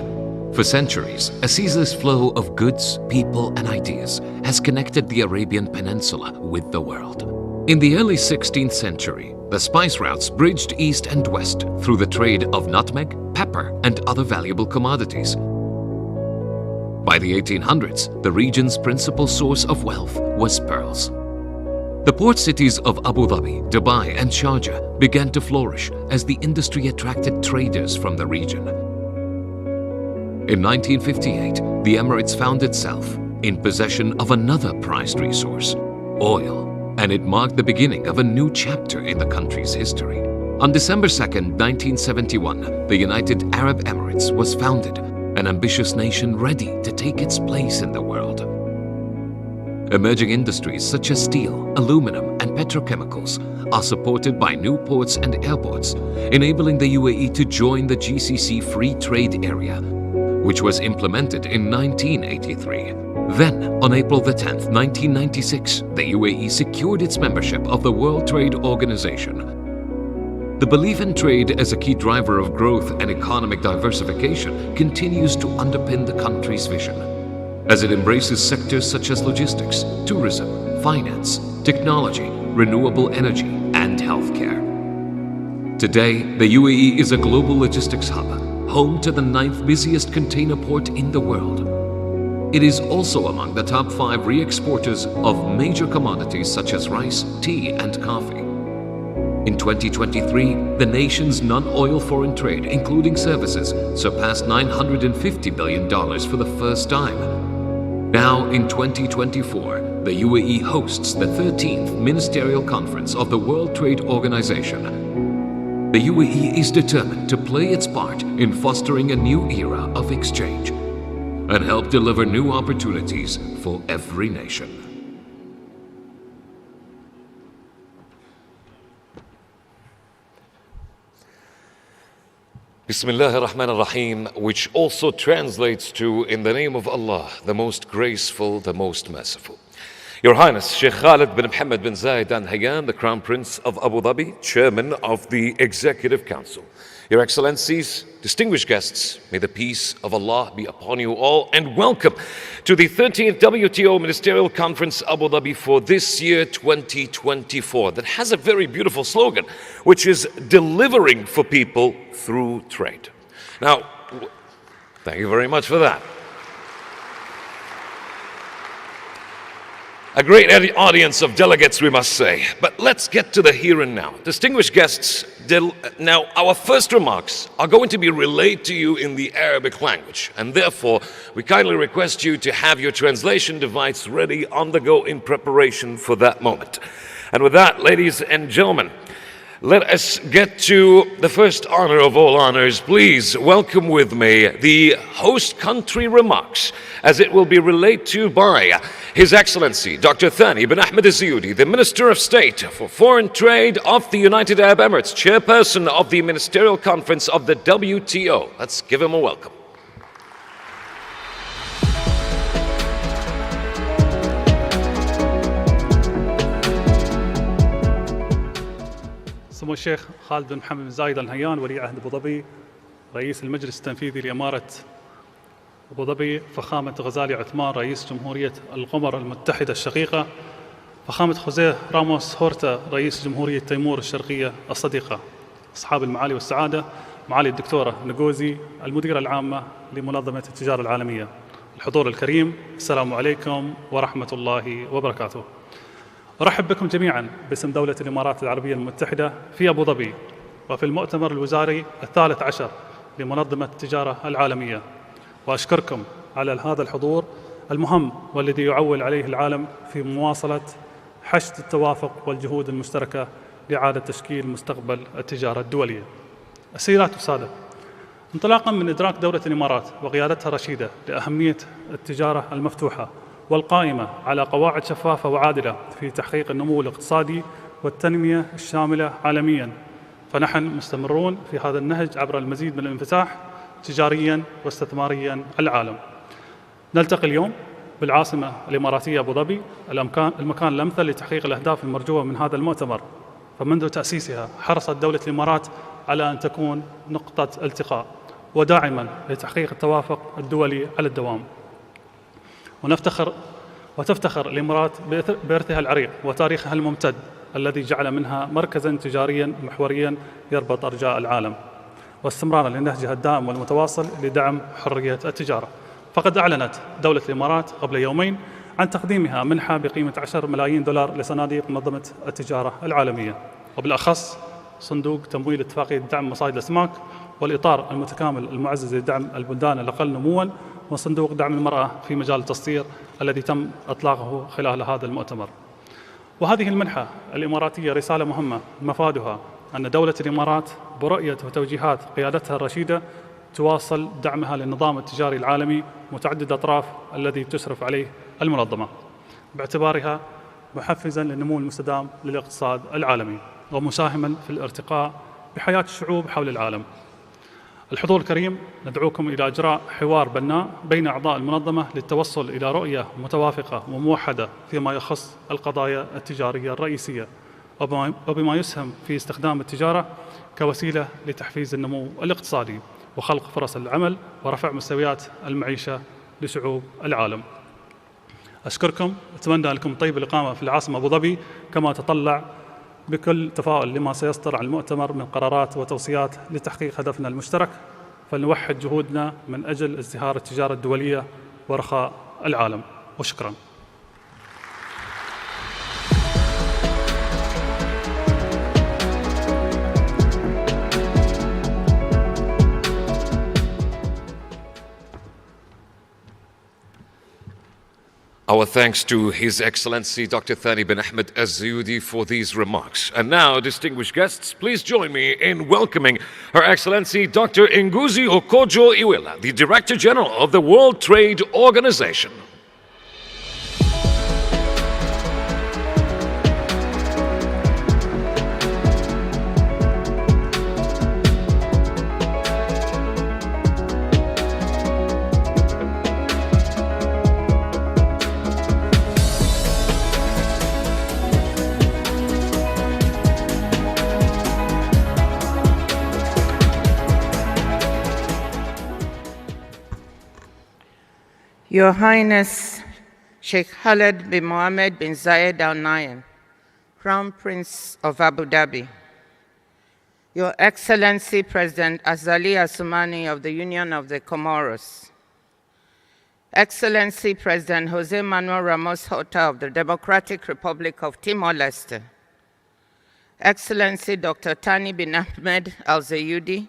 For centuries, a ceaseless flow of goods, people, and ideas has connected the Arabian Peninsula with the world. In the early 16th century, the spice routes bridged east and west through the trade of nutmeg, pepper, and other valuable commodities. By the 1800s, the region's principal source of wealth was pearls. The port cities of Abu Dhabi, Dubai, and Sharjah began to flourish as the industry attracted traders from the region. In 1958, the Emirates found itself in possession of another prized resource, oil, and it marked the beginning of a new chapter in the country's history. On December 2nd, 1971, the United Arab Emirates was founded, an ambitious nation ready to take its place in the world. Emerging industries such as steel, aluminum, and petrochemicals are supported by new ports and airports, enabling the UAE to join the GCC Free Trade Area, which was implemented in 1983. Then, on April 10th, 1996, the UAE secured its membership of the World Trade Organization. The belief in trade as a key driver of growth and economic diversification continues to underpin the country's vision, as it embraces sectors such as logistics, tourism, finance, technology, renewable energy, and healthcare. Today, the UAE is a global logistics hub, home to the 9th busiest container port in the world. It is also among the top 5 re-exporters of major commodities such as rice, tea, and coffee. In 2023, the nation's non-oil foreign trade, including services, surpassed $950 billion for the first time. Now, in 2024, the UAE hosts the 13th Ministerial Conference of the World Trade Organization. The UAE is determined to play its part in fostering a new era of exchange and help deliver new opportunities for every nation. Bismillah ar-Rahman ar-Rahim, which also translates to, in the name of Allah, the most graceful, the most merciful. Your Highness, Sheikh Khalid bin Mohammed bin Zayed Al Nahyan, the Crown Prince of Abu Dhabi, Chairman of the Executive Council. Your Excellencies, distinguished guests, may the peace of Allah be upon you all, and welcome to the 13th WTO Ministerial Conference Abu Dhabi for this year 2024 that has a very beautiful slogan, which is delivering for people through trade. Now, thank you very much for that. A great audience of delegates, we must say. But let's get to the here and now. Distinguished guests, now our first remarks are going to be relayed to you in the Arabic language, and therefore we kindly request you to have your translation device ready on the go in preparation for that moment. And with that, ladies and gentlemen, let us get to the first honor of all honors. Please welcome with me the host country remarks, as it will be relayed to by His Excellency Dr. Thani bin Ahmed Al-Ziyudi, the Minister of State for Foreign Trade of the United Arab Emirates, Chairperson of the Ministerial Conference of the WTO. Let's give him a welcome. سمو الشيخ خالد بن محمد بن زايد آل نهيان ولي عهد أبو ظبي، رئيس المجلس التنفيذي لإمارة أبو ظبي، فخامة غزالي عثمان رئيس جمهورية القمر المتحدة الشقيقة، فخامة خوزيه راموس هورتا رئيس جمهورية تيمور الشرقية الصديقة، أصحاب المعالي والسعادة، معالي الدكتورة نغوزي المديرة العامة لمنظمة التجارة العالمية، الحضور الكريم، السلام عليكم ورحمة الله وبركاته. أرحب بكم جميعاً باسم دولة الإمارات العربية المتحدة في أبو ظبي وفي المؤتمر الوزاري ال13 لمنظمة التجارة العالمية، وأشكركم على هذا الحضور المهم والذي يعول عليه العالم في مواصلة حشد التوافق والجهود المشتركة لإعادة تشكيل مستقبل التجارة الدولية. السيدات والسادة، انطلاقاً من إدراك دولة الإمارات وقيادتها الرشيدة لأهمية التجارة المفتوحة والقائمة على قواعد شفافة وعادلة في تحقيق النمو الاقتصادي والتنمية الشاملة عالمياً، فنحن مستمرون في هذا النهج عبر المزيد من الانفتاح تجارياً واستثمارياً على العالم. نلتقي اليوم بالعاصمة الإماراتية أبو ظبي، المكان الأمثل لتحقيق الأهداف المرجوة من هذا المؤتمر، فمنذ تأسيسها حرصت دولة الإمارات على أن تكون نقطة التقاء وداعما لتحقيق التوافق الدولي على الدوام. وتفتخر الإمارات بإرثها العريق وتاريخها الممتد الذي جعل منها مركزاً تجارياً محورياً يربط أرجاء العالم، واستمرارا لنهجها الدائم والمتواصل لدعم حرية التجارة. فقد أعلنت دولة الإمارات قبل يومين عن تقديمها منحة بقيمة 10 ملايين دولار لصناديق منظمة التجارة العالمية، وبالأخص صندوق تمويل اتفاقية دعم مصايد الأسماك، والإطار المتكامل المعزز لدعم البلدان الأقل نمواً، وصندوق دعم المرأة في مجال التصدير الذي تم إطلاقه خلال هذا المؤتمر. وهذه المنحة الإماراتية رسالة مهمة مفادها أن دولة الإمارات برؤية وتوجيهات قيادتها الرشيدة تواصل دعمها للنظام التجاري العالمي متعدد الأطراف الذي تشرف عليه المنظمة، باعتبارها محفزاً للنمو المستدام للاقتصاد العالمي ومساهماً في الارتقاء بحياة الشعوب حول العالم. الحضور الكريم، ندعوكم إلى إجراء حوار بناء بين أعضاء المنظمة للتوصل إلى رؤية متوافقة وموحدة فيما يخص القضايا التجارية الرئيسية، وبما يسهم في استخدام التجارة كوسيلة لتحفيز النمو الاقتصادي وخلق فرص العمل ورفع مستويات المعيشة لشعوب العالم. أشكركم، أتمنى لكم طيب الإقامة في العاصمة أبو ظبي، كما أتطلع بكل تفاؤل لما سيصدر عن المؤتمر من قرارات وتوصيات لتحقيق هدفنا المشترك، فلنوحد جهودنا من أجل ازدهار التجارة الدولية ورخاء العالم. وشكرا. Our thanks to His Excellency Dr. Thani bin Ahmed Az-Ziyudi for these remarks. And now, distinguished guests, please join me in welcoming Her Excellency Dr. Nguzi Okojo-Iweala, the Director General of the World Trade Organization. Your Highness Sheikh Khaled bin Mohammed bin Zayed Al Nahyan, Crown Prince of Abu Dhabi, Your Excellency President Azali Assoumani of the Union of the Comoros, Excellency President Jose Manuel Ramos Horta of the Democratic Republic of Timor-Leste, Excellency Dr. Thani bin Ahmed Al-Zayudi,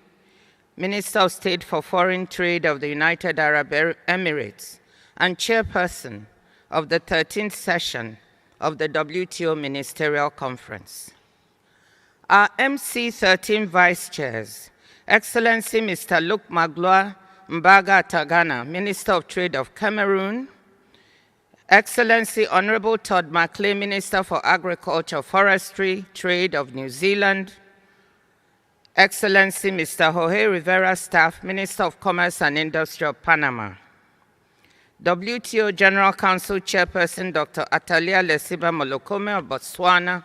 Minister of State for Foreign Trade of the United Arab Emirates, and Chairperson of the 13th session of the WTO Ministerial Conference. Our MC13 Vice Chairs, Excellency Mr. Luke Magloire Mbaga Tagana, Minister of Trade of Cameroon, Excellency Honorable Todd Macleay, Minister for Agriculture, Forestry, Trade of New Zealand, Excellency Mr. Jorge Rivera Staff, Minister of Commerce and Industry of Panama, WTO General Council Chairperson Dr. Atalia Lesiba Molokome of Botswana,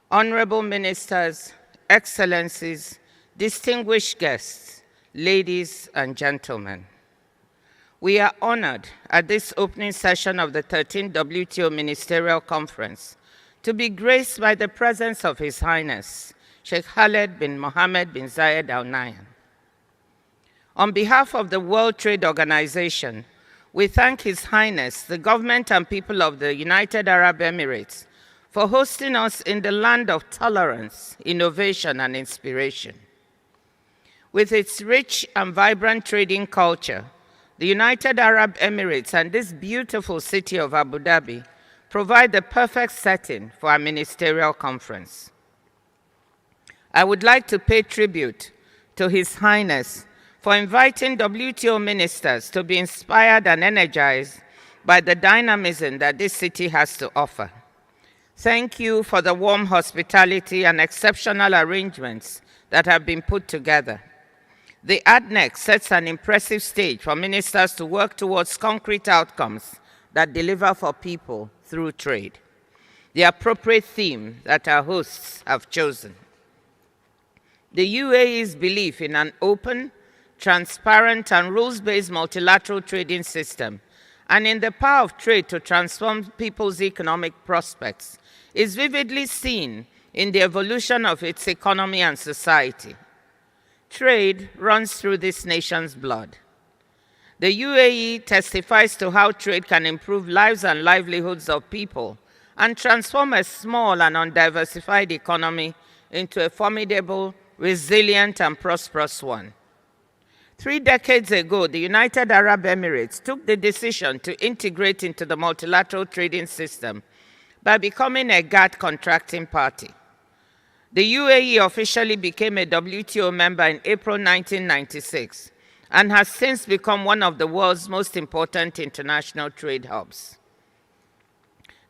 Honorable Ministers, Excellencies, distinguished guests, ladies and gentlemen. We are honored at this opening session of the 13th WTO Ministerial Conference to be graced by the presence of His Highness Sheikh Khaled bin Mohammed bin Zayed Al Nahyan. On behalf of the World Trade Organization, we thank His Highness, the government and people of the United Arab Emirates, for hosting us in the land of tolerance, innovation, and inspiration. With its rich and vibrant trading culture, the United Arab Emirates and this beautiful city of Abu Dhabi provide the perfect setting for our ministerial conference. I would like to pay tribute to His Highness for inviting WTO ministers to be inspired and energized by the dynamism that this city has to offer. Thank you for the warm hospitality and exceptional arrangements that have been put together. The ADNEC sets an impressive stage for ministers to work towards concrete outcomes that deliver for people through trade. The appropriate theme that our hosts have chosen. The UAE's belief in an open, transparent, and rules-based multilateral trading system, and in the power of trade to transform people's economic prospects, is vividly seen in the evolution of its economy and society. Trade runs through this nation's blood. The UAE testifies to how trade can improve lives and livelihoods of people and transform a small and undiversified economy into a formidable, resilient, and prosperous one. 3 decades ago, the United Arab Emirates took the decision to integrate into the multilateral trading system by becoming a GATT contracting party. The UAE officially became a WTO member in April 1996 and has since become one of the world's most important international trade hubs.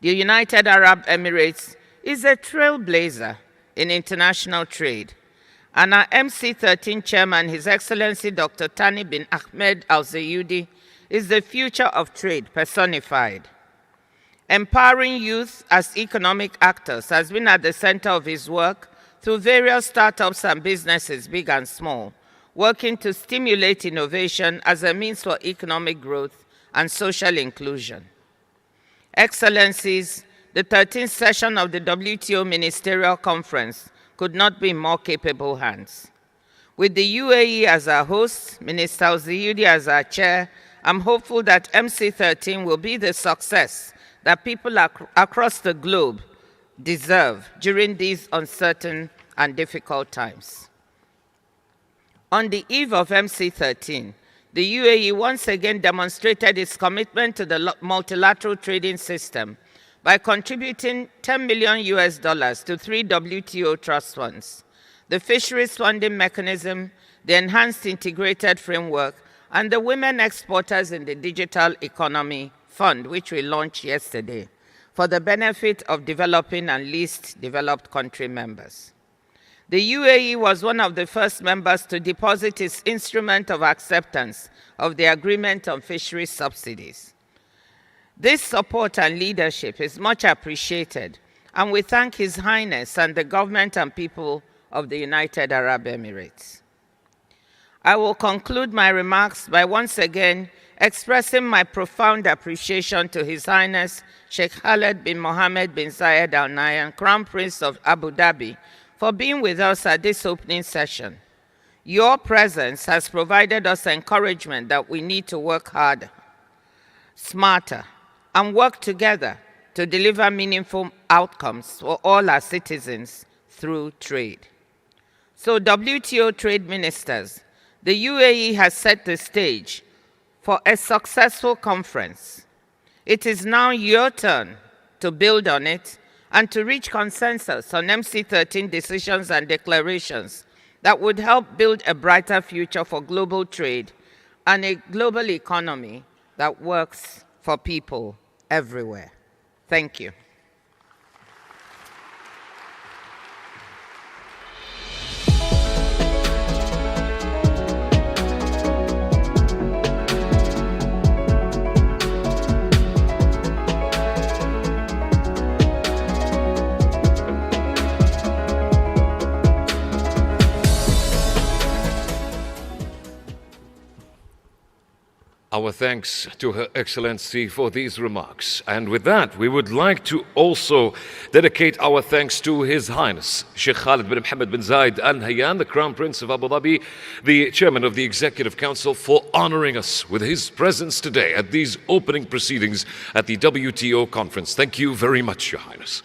The United Arab Emirates is a trailblazer in international trade, and our MC13 chairman, His Excellency Dr. Thani bin Ahmed Al Zayudi, is the future of trade personified. Empowering youth as economic actors has been at the center of his work through various startups and businesses, big and small, working to stimulate innovation as a means for economic growth and social inclusion. Excellencies, the 13th session of the WTO Ministerial Conference could not be in more capable hands. With the UAE as our host, Minister Al-Zayudi as our chair, I'm hopeful that MC13 will be the success that people across the globe deserve during these uncertain and difficult times. On the eve of MC13, the UAE once again demonstrated its commitment to the multilateral trading system by contributing $10 million to 3 WTO trust funds, the Fisheries Funding Mechanism, the Enhanced Integrated Framework, and the Women Exporters in the Digital Economy Fund, which we launched yesterday, for the benefit of developing and least developed country members. The UAE was one of the first members to deposit its instrument of acceptance of the Agreement on Fisheries Subsidies. This support and leadership is much appreciated, and we thank His Highness and the government and people of the United Arab Emirates. I will conclude my remarks by once again expressing my profound appreciation to His Highness Sheikh Khaled bin Mohammed bin Zayed Al Nahyan, Crown Prince of Abu Dhabi, for being with us at this opening session. Your presence has provided us encouragement that we need to work harder, smarter, and work together to deliver meaningful outcomes for all our citizens through trade. So, WTO trade ministers, the UAE has set the stage for a successful conference. It is now your turn to build on it and to reach consensus on MC13 decisions and declarations that would help build a brighter future for global trade and a global economy that works for people everywhere. Thank you. Our thanks to Her Excellency for these remarks. And with that, we would like to also dedicate our thanks to His Highness Sheikh Khaled bin Mohammed bin Zayed Al Nahyan, the Crown Prince of Abu Dhabi, the Chairman of the Executive Council, for honoring us with his presence today at these opening proceedings at the WTO conference. Thank you very much, Your Highness.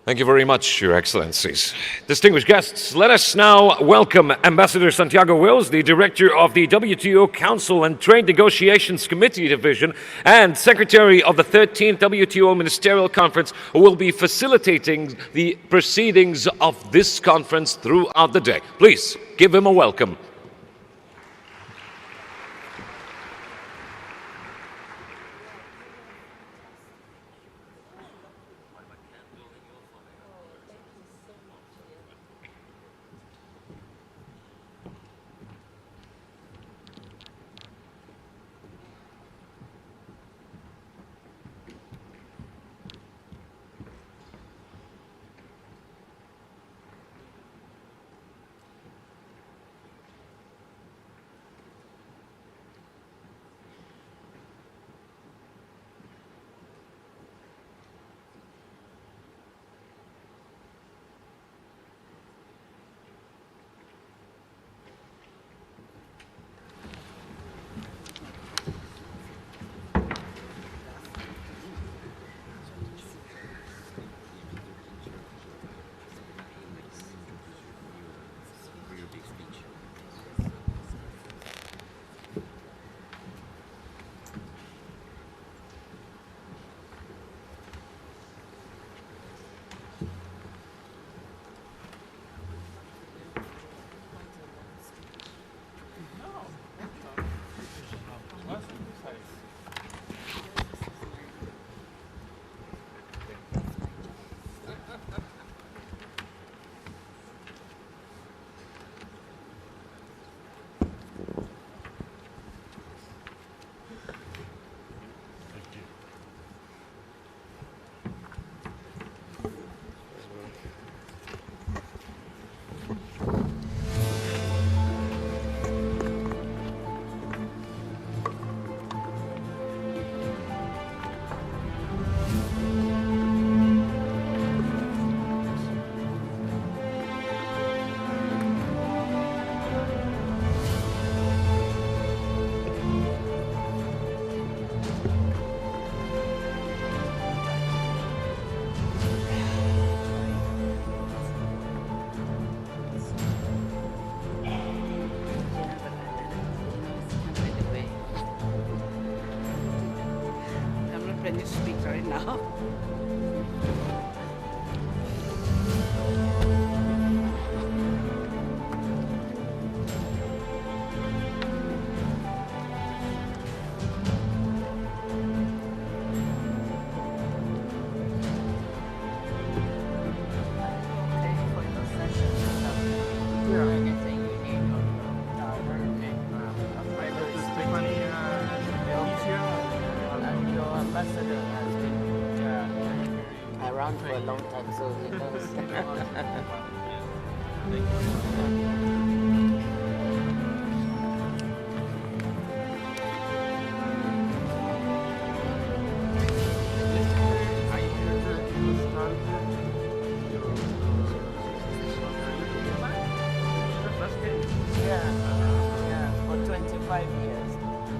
Thank you very much, Your Excellencies. Distinguished guests, let us now welcome Ambassador Santiago Wills, the Director of the WTO Council and Trade Negotiations Committee Division and Secretary of the 13th WTO Ministerial Conference, who will be facilitating the proceedings of this conference throughout the day. Please give him a welcome. Can you speak right now? Around for a long time, so he Yeah, for 25 years.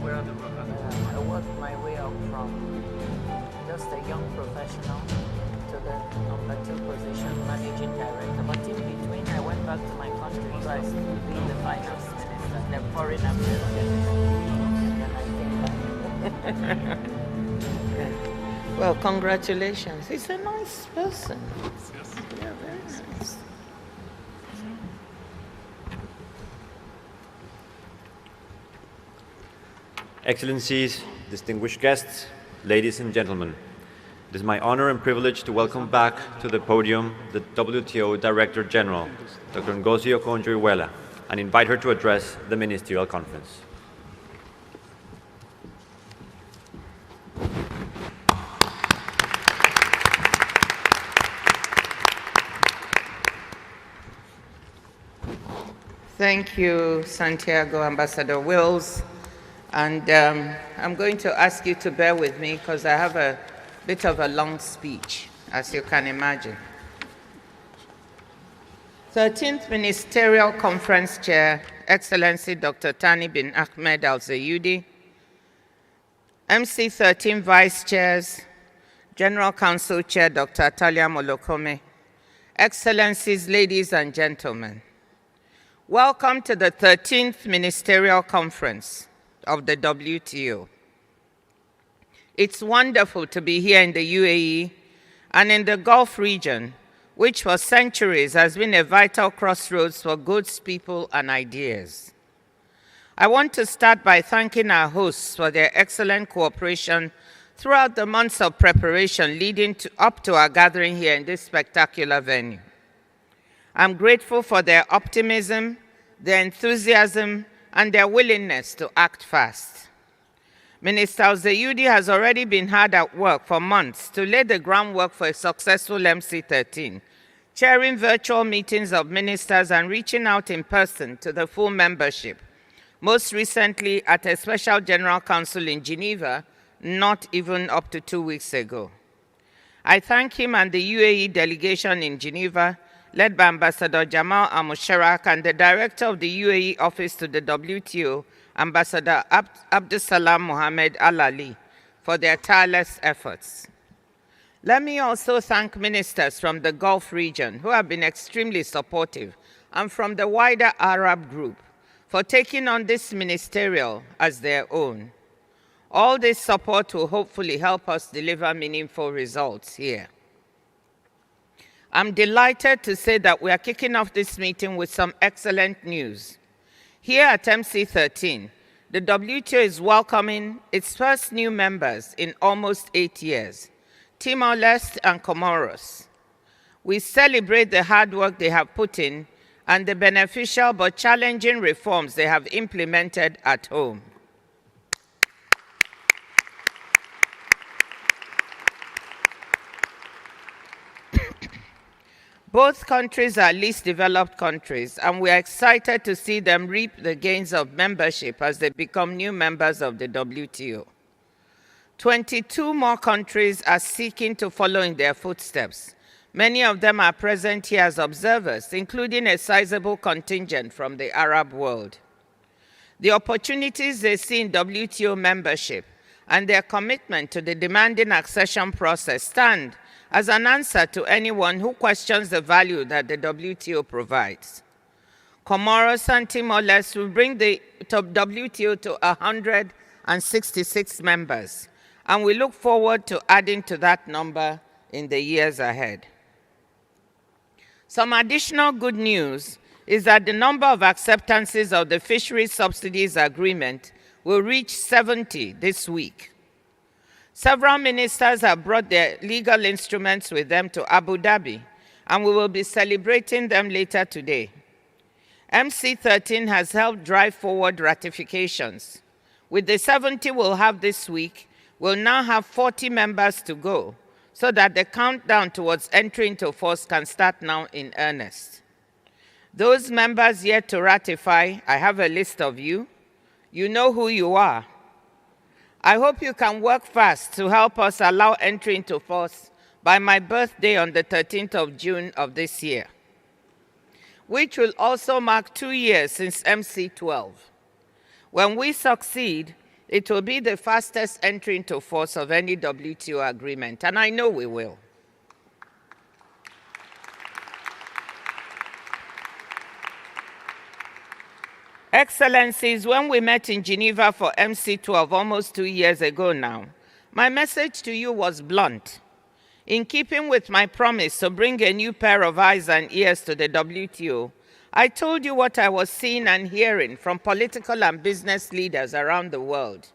Where are the I worked my way up from just a young professional to the number 2 position, managing director. But in between, I went back to my country twice to be the finance minister, the foreign affairs minister, and then I came back. Well, congratulations. He's a nice person. Yeah, very nice. Excellencies, distinguished guests, ladies and gentlemen, it is my honor and privilege to welcome back to the podium the WTO Director General, Dr. Ngozi Okonjo-Iweala, and invite her to address the Ministerial Conference. Thank you, Santiago, Ambassador Wills. And I'm going to ask you to bear with me because I have a bit of a long speech, as you can imagine. 13th Ministerial Conference Chair, Excellency Dr. Thani bin Ahmed Al Zayudi, MC 13 Vice Chairs, General Council Chair Dr. Atalia Molokome, Excellencies, ladies and gentlemen, welcome to the 13th Ministerial Conference of the WTO. It's wonderful to be here in the UAE and in the Gulf region, which for centuries has been a vital crossroads for goods, people, and ideas. I want to start by thanking our hosts for their excellent cooperation throughout the months of preparation leading up to our gathering here in this spectacular venue. I'm grateful for their optimism, their enthusiasm, and their willingness to act fast. Minister Al-Zayudi has already been hard at work for months to lay the groundwork for a successful MC13, chairing virtual meetings of ministers and reaching out in person to the full membership, most recently at a special general council in Geneva, not even up to 2 weeks ago. I thank him and the UAE delegation in Geneva, led by Ambassador Jamal Al-Musharak and the director of the UAE office to the WTO, Ambassador Abdusalam Mohamed Al-Ali, for their tireless efforts. Let me also thank ministers from the Gulf region who have been extremely supportive, and from the wider Arab group for taking on this ministerial as their own. All this support will hopefully help us deliver meaningful results here. I'm delighted to say that we are kicking off this meeting with some excellent news. Here at MC13, the WTO is welcoming its first new members in almost 8 years, Timor-Leste and Comoros. We celebrate the hard work they have put in and the beneficial but challenging reforms they have implemented at home. Both countries are least developed countries, and we are excited to see them reap the gains of membership as they become new members of the WTO. 22 more countries are seeking to follow in their footsteps. Many of them are present here as observers, including a sizable contingent from the Arab world. The opportunities they see in WTO membership and their commitment to the demanding accession process stand as an answer to anyone who questions the value that the WTO provides. Comoros and Timor-Leste will bring the WTO to 166 members, and we look forward to adding to that number in the years ahead. Some additional good news is that the number of acceptances of the Fishery Subsidies Agreement will reach 70 this week. Several ministers have brought their legal instruments with them to Abu Dhabi, and we will be celebrating them later today. MC13 has helped drive forward ratifications. With the 70 we'll have this week, we'll now have 40 members to go, so that the countdown towards entry into force can start now in earnest. Those members yet to ratify, I have a list of you. You know who you are. I hope you can work fast to help us allow entry into force by my birthday on the 13th of June of this year, which will also mark 2 years since MC12. When we succeed, it will be the fastest entry into force of any WTO agreement, and I know we will. Excellencies, when we met in Geneva for MC12 almost 2 years ago now, my message to you was blunt. In keeping with my promise to bring a new pair of eyes and ears to the WTO, I told you what I was seeing and hearing from political and business leaders around the world,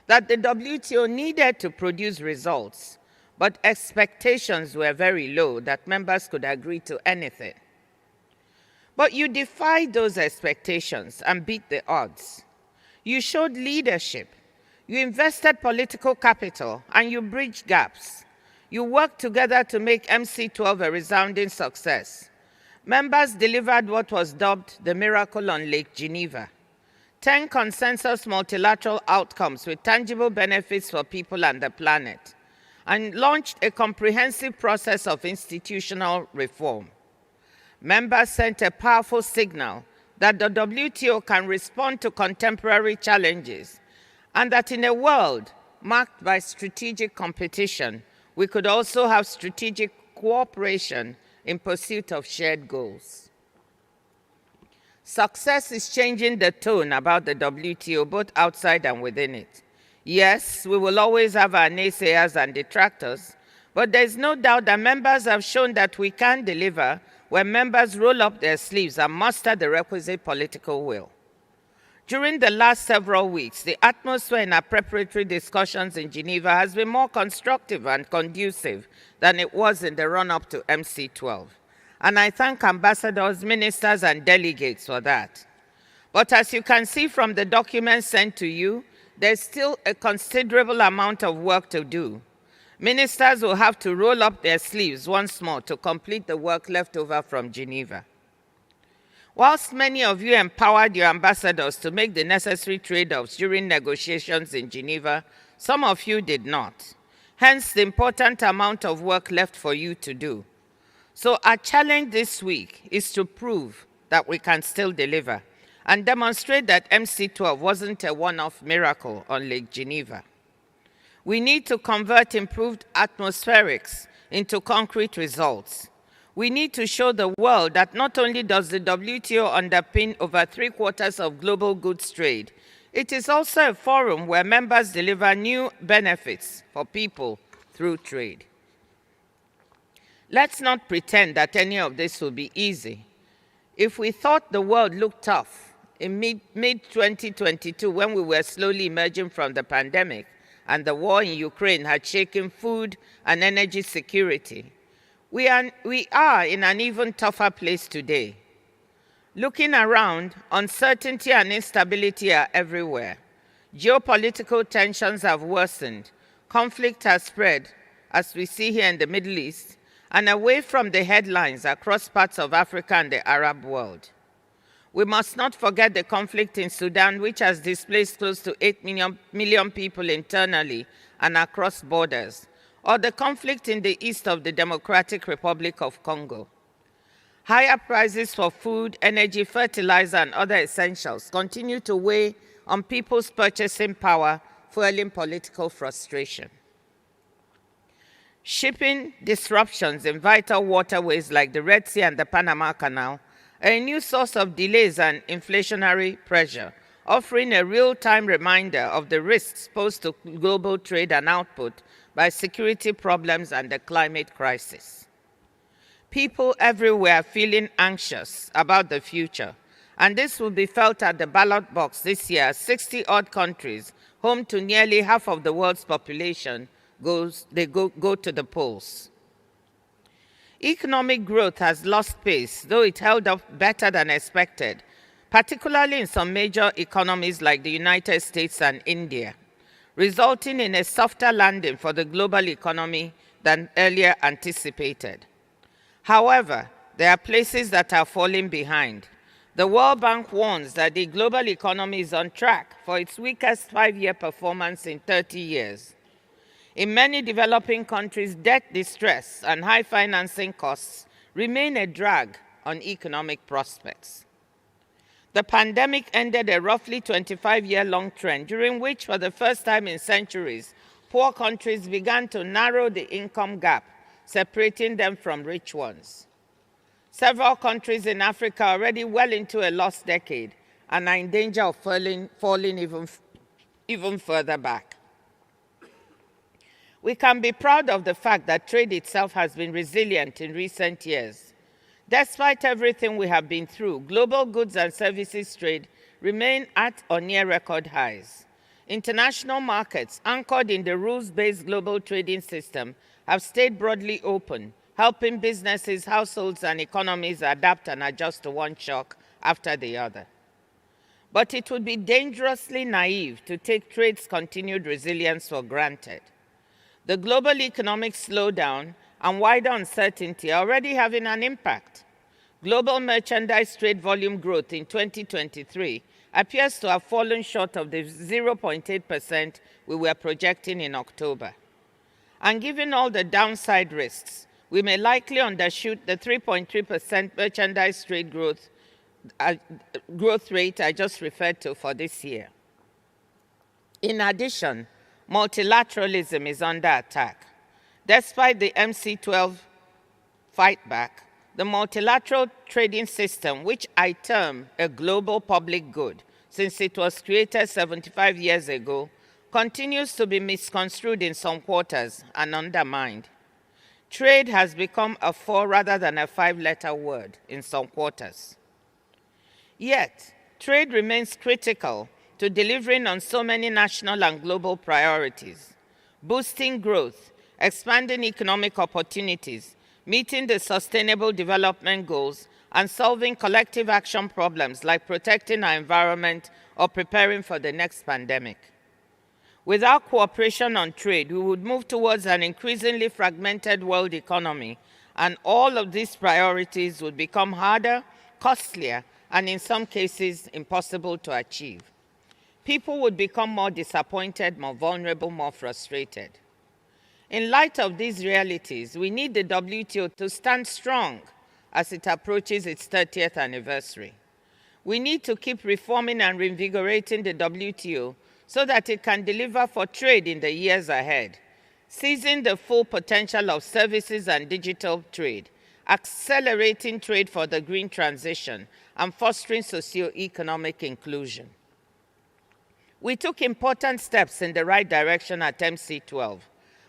that the WTO needed to produce results, but expectations were very low that members could agree to anything. But you defied those expectations and beat the odds. You showed leadership. You invested political capital and you bridged gaps. You worked together to make MC12 a resounding success. Members delivered what was dubbed the miracle on Lake Geneva. 10 consensus multilateral outcomes with tangible benefits for people and the planet, and launched a comprehensive process of institutional reform. Members sent a powerful signal that the WTO can respond to contemporary challenges, and that in a world marked by strategic competition, we could also have strategic cooperation in pursuit of shared goals. Success is changing the tone about the WTO, both outside and within it. Yes, we will always have our naysayers and detractors, but there is no doubt that members have shown that we can deliver when members roll up their sleeves and muster the requisite political will. During the last several weeks, the atmosphere in our preparatory discussions in Geneva has been more constructive and conducive than it was in the run-up to MC12. And I thank ambassadors, ministers, and delegates for that. But as you can see from the documents sent to you, there's still a considerable amount of work to do. Ministers will have to roll up their sleeves once more to complete the work left over from Geneva. Whilst many of you empowered your ambassadors to make the necessary trade-offs during negotiations in Geneva, some of you did not. Hence, the important amount of work left for you to do. So our challenge this week is to prove that we can still deliver and demonstrate that MC12 wasn't a one-off miracle on Lake Geneva. We need to convert improved atmospherics into concrete results. We need to show the world that not only does the WTO underpin over 3/4 of global goods trade, it is also a forum where members deliver new benefits for people through trade. Let's not pretend that any of this will be easy. If we thought the world looked tough in mid-2022 when we were slowly emerging from the pandemic and the war in Ukraine had shaken food and energy security, we are in an even tougher place today. Looking around, uncertainty and instability are everywhere. Geopolitical tensions have worsened. Conflict has spread, as we see here in the Middle East, and away from the headlines across parts of Africa and the Arab world. We must not forget the conflict in Sudan, which has displaced close to 8 million people internally and across borders, or the conflict in the east of the Democratic Republic of Congo. Higher prices for food, energy, fertilizer, and other essentials continue to weigh on people's purchasing power, fueling political frustration. Shipping disruptions in vital waterways like the Red Sea and the Panama Canal are a new source of delays and inflationary pressure, offering a real-time reminder of the risks posed to global trade and output by security problems and the climate crisis. People everywhere are feeling anxious about the future, and this will be felt at the ballot box this year as 60-odd countries, home to nearly half of the world's population, go to the polls. Economic growth has lost pace, though it held up better than expected, particularly in some major economies like the United States and India, resulting in a softer landing for the global economy than earlier anticipated. However, there are places that are falling behind. The World Bank warns that the global economy is on track for its weakest 5-year performance in 30 years. In many developing countries, debt distress and high financing costs remain a drag on economic prospects. The pandemic ended a roughly 25-year-long trend during which, for the first time in centuries, poor countries began to narrow the income gap, separating them from rich ones. Several countries in Africa are already well into a lost decade and are in danger of falling even further back. We can be proud of the fact that trade itself has been resilient in recent years. Despite everything we have been through, global goods and services trade remain at or near record highs. International markets, anchored in the rules-based global trading system, have stayed broadly open, helping businesses, households, and economies adapt and adjust to one shock after the other. But it would be dangerously naive to take trade's continued resilience for granted. The global economic slowdown and wider uncertainty are already having an impact. Global merchandise trade volume growth in 2023 appears to have fallen short of the 0.8% we were projecting in October. And given all the downside risks, we may likely undershoot the 3.3% merchandise trade growth rate I just referred to for this year. In addition, multilateralism is under attack. Despite the MC12 fight back, the multilateral trading system, which I term a global public good since it was created 75 years ago, continues to be misconstrued in some quarters and undermined. Trade has become a 4 rather than a 5-letter word in some quarters. Yet, trade remains critical to delivering on so many national and global priorities, boosting growth, expanding economic opportunities, meeting the Sustainable Development Goals, and solving collective action problems like protecting our environment or preparing for the next pandemic. Without cooperation on trade, we would move towards an increasingly fragmented world economy, and all of these priorities would become harder, costlier, and in some cases, impossible to achieve. People would become more disappointed, more vulnerable, more frustrated. In light of these realities, we need the WTO to stand strong as it approaches its 30th anniversary. We need to keep reforming and reinvigorating the WTO so that it can deliver for trade in the years ahead, seizing the full potential of services and digital trade, accelerating trade for the green transition, and fostering socio-economic inclusion. We took important steps in the right direction at MC12.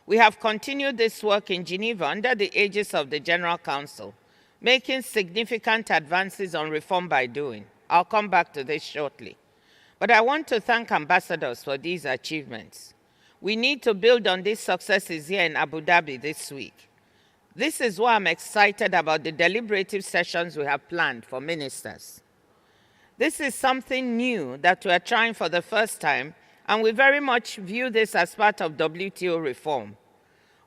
We have continued this work in Geneva under the aegis of the General Council, making significant advances on reform by doing. I'll come back to this shortly. But I want to thank ambassadors for these achievements. We need to build on these successes here in Abu Dhabi this week. This is why I'm excited about the deliberative sessions we have planned for ministers. This is something new that we are trying for the first time, and we very much view this as part of WTO reform.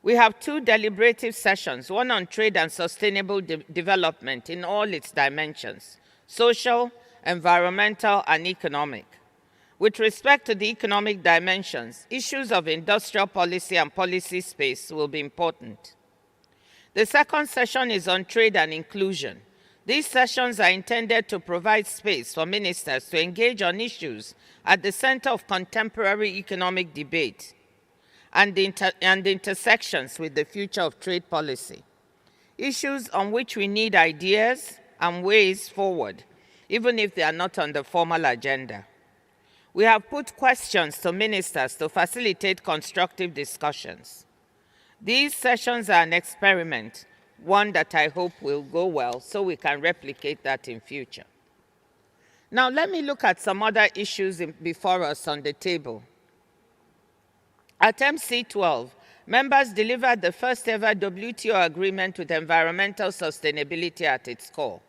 We have 2 deliberative sessions, one on trade and sustainable development in all its dimensions, social, environmental, and economic. With respect to the economic dimensions, issues of industrial policy and policy space will be important. The second session is on trade and inclusion. These sessions are intended to provide space for ministers to engage on issues at the center of contemporary economic debate and the intersections with the future of trade policy. Issues on which we need ideas and ways forward, even if they are not on the formal agenda. We have put questions to ministers to facilitate constructive discussions. These sessions are an experiment, one that I hope will go well so we can replicate that in future. Now let me look at some other issues before us on the table. At MC12, members delivered the first ever WTO agreement with environmental sustainability at its core.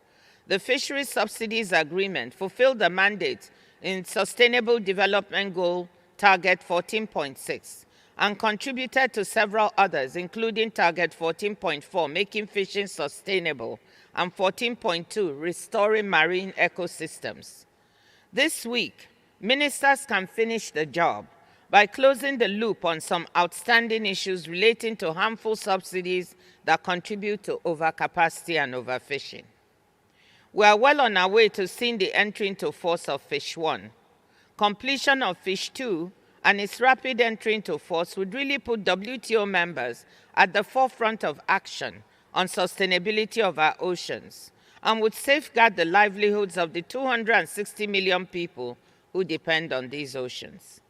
The Fishery Subsidies Agreement fulfilled the mandate in Sustainable Development Goal Target 14.6 and contributed to several others, including Target 14.4, making fishing sustainable, and 14.2, restoring marine ecosystems. This week, ministers can finish the job by closing the loop on some outstanding issues relating to harmful subsidies that contribute to overcapacity and overfishing. We are well on our way to seeing the entry into force of Fish 1. Completion of Fish 2 and its rapid entry into force would really put WTO members at the forefront of action on sustainability of our oceans and would safeguard the livelihoods of the 260 million people who depend on these oceans.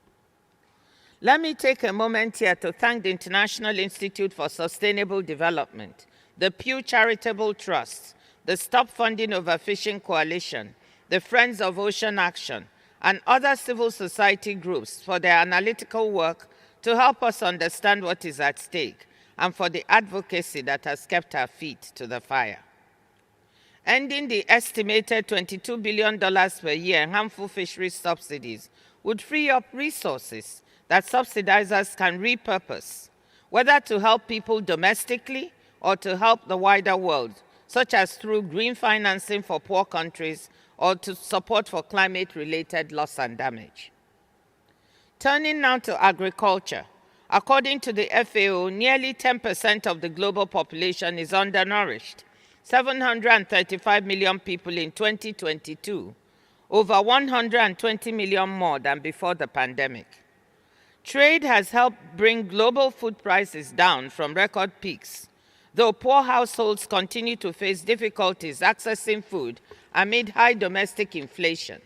Let me take a moment here to thank the International Institute for Sustainable Development, the Pew Charitable Trust, the Stop Funding Overfishing Coalition, the Friends of Ocean Action, and other civil society groups for their analytical work to help us understand what is at stake and for the advocacy that has kept our feet to the fire. Ending the estimated $22 billion per year in harmful fisheries subsidies would free up resources that subsidizers can repurpose, whether to help people domestically or to help the wider world, such as through green financing for poor countries or to support for climate-related loss and damage. Turning now to agriculture. According to the FAO, nearly 10% of the global population is undernourished, 735 million people in 2022, over 120 million more than before the pandemic. Trade has helped bring global food prices down from record peaks. though poor households continue to face difficulties accessing food amid high domestic inflation.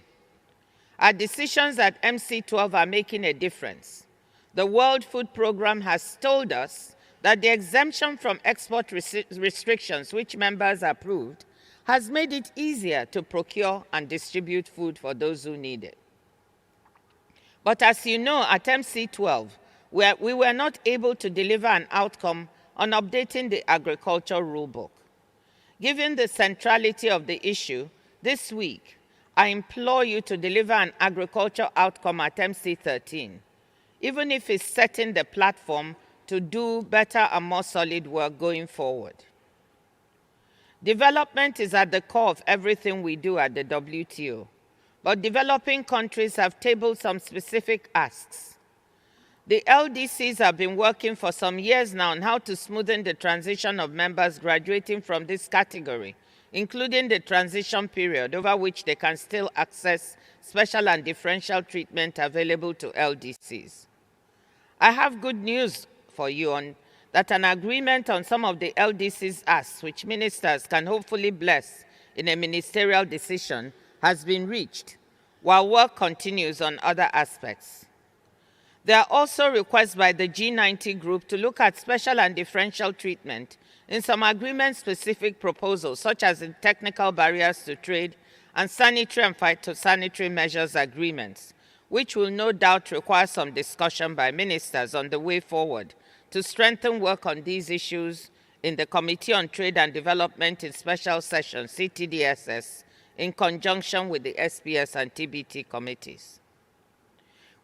Our decisions at MC12 are making a difference. The World Food Programme has told us that the exemption from export restrictions which members approved has made it easier to procure and distribute food for those who need it. But as you know, at MC12, we were not able to deliver an outcome on updating the agriculture rulebook. Given the centrality of the issue, this week, I implore you to deliver an agriculture outcome at MC13, even if it's setting the platform to do better and more solid work going forward. Development is at the core of everything we do at the WTO, but developing countries have tabled some specific asks. The LDCs have been working for some years now on how to smoothen the transition of members graduating from this category, including the transition period over which they can still access special and differential treatment available to LDCs. I have good news for you on that an agreement on some of the LDC's asks, which ministers can hopefully bless in a ministerial decision, has been reached, while work continues on other aspects. There are also requests by the G90 group to look at special and differential treatment in some agreement-specific proposals, such as in technical barriers to trade and sanitary and phytosanitary measures agreements, which will no doubt require some discussion by ministers on the way forward to strengthen work on these issues in the Committee on Trade and Development in Special Session, CTDSS, in conjunction with the SPS and TBT committees.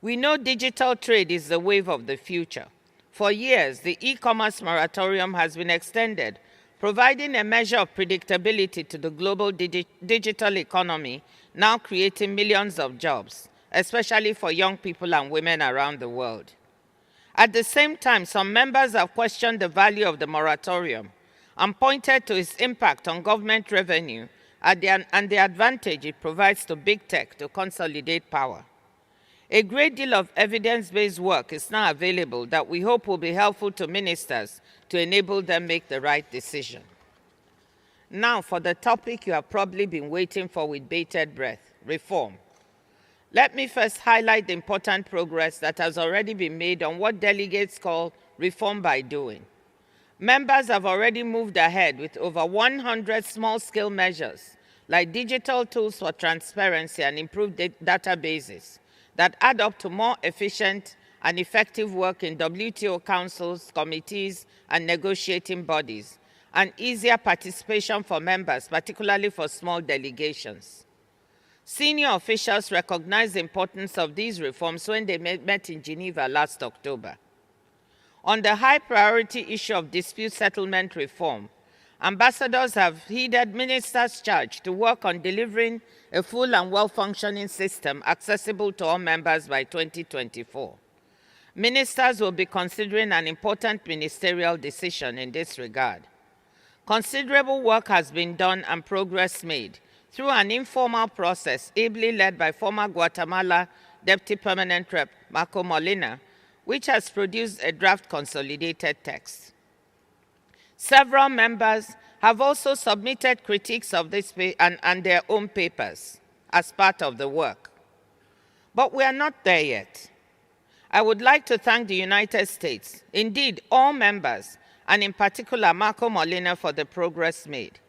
We know digital trade is the wave of the future. For years, the e-commerce moratorium has been extended, providing a measure of predictability to the global digital economy, now creating millions of jobs, especially for young people and women around the world. At the same time, some members have questioned the value of the moratorium and pointed to its impact on government revenue and the advantage it provides to big tech to consolidate power. A great deal of evidence-based work is now available that we hope will be helpful to ministers to enable them make the right decision. Now, for the topic you have probably been waiting for with bated breath, reform. Let me first highlight the important progress that has already been made on what delegates call reform by doing. Members have already moved ahead with over 100 small-scale measures, like digital tools for transparency and improved databases, that add up to more efficient and effective work in WTO councils, committees, and negotiating bodies, and easier participation for members, particularly for small delegations. Senior officials recognized the importance of these reforms when they met in Geneva last October. On the high priority issue of dispute settlement reform, ambassadors have heeded ministers' charge to work on delivering a full and well-functioning system accessible to all members by 2024. Ministers will be considering an important ministerial decision in this regard. Considerable work has been done and progress made through an informal process ably led by former Guatemala Deputy Permanent Rep Marco Molina, which has produced a draft consolidated text. Several members have also submitted critiques of this and their own papers as part of the work. But we are not there yet. I would like to thank the United States, indeed all members, and in particular Marco Molina for the progress made.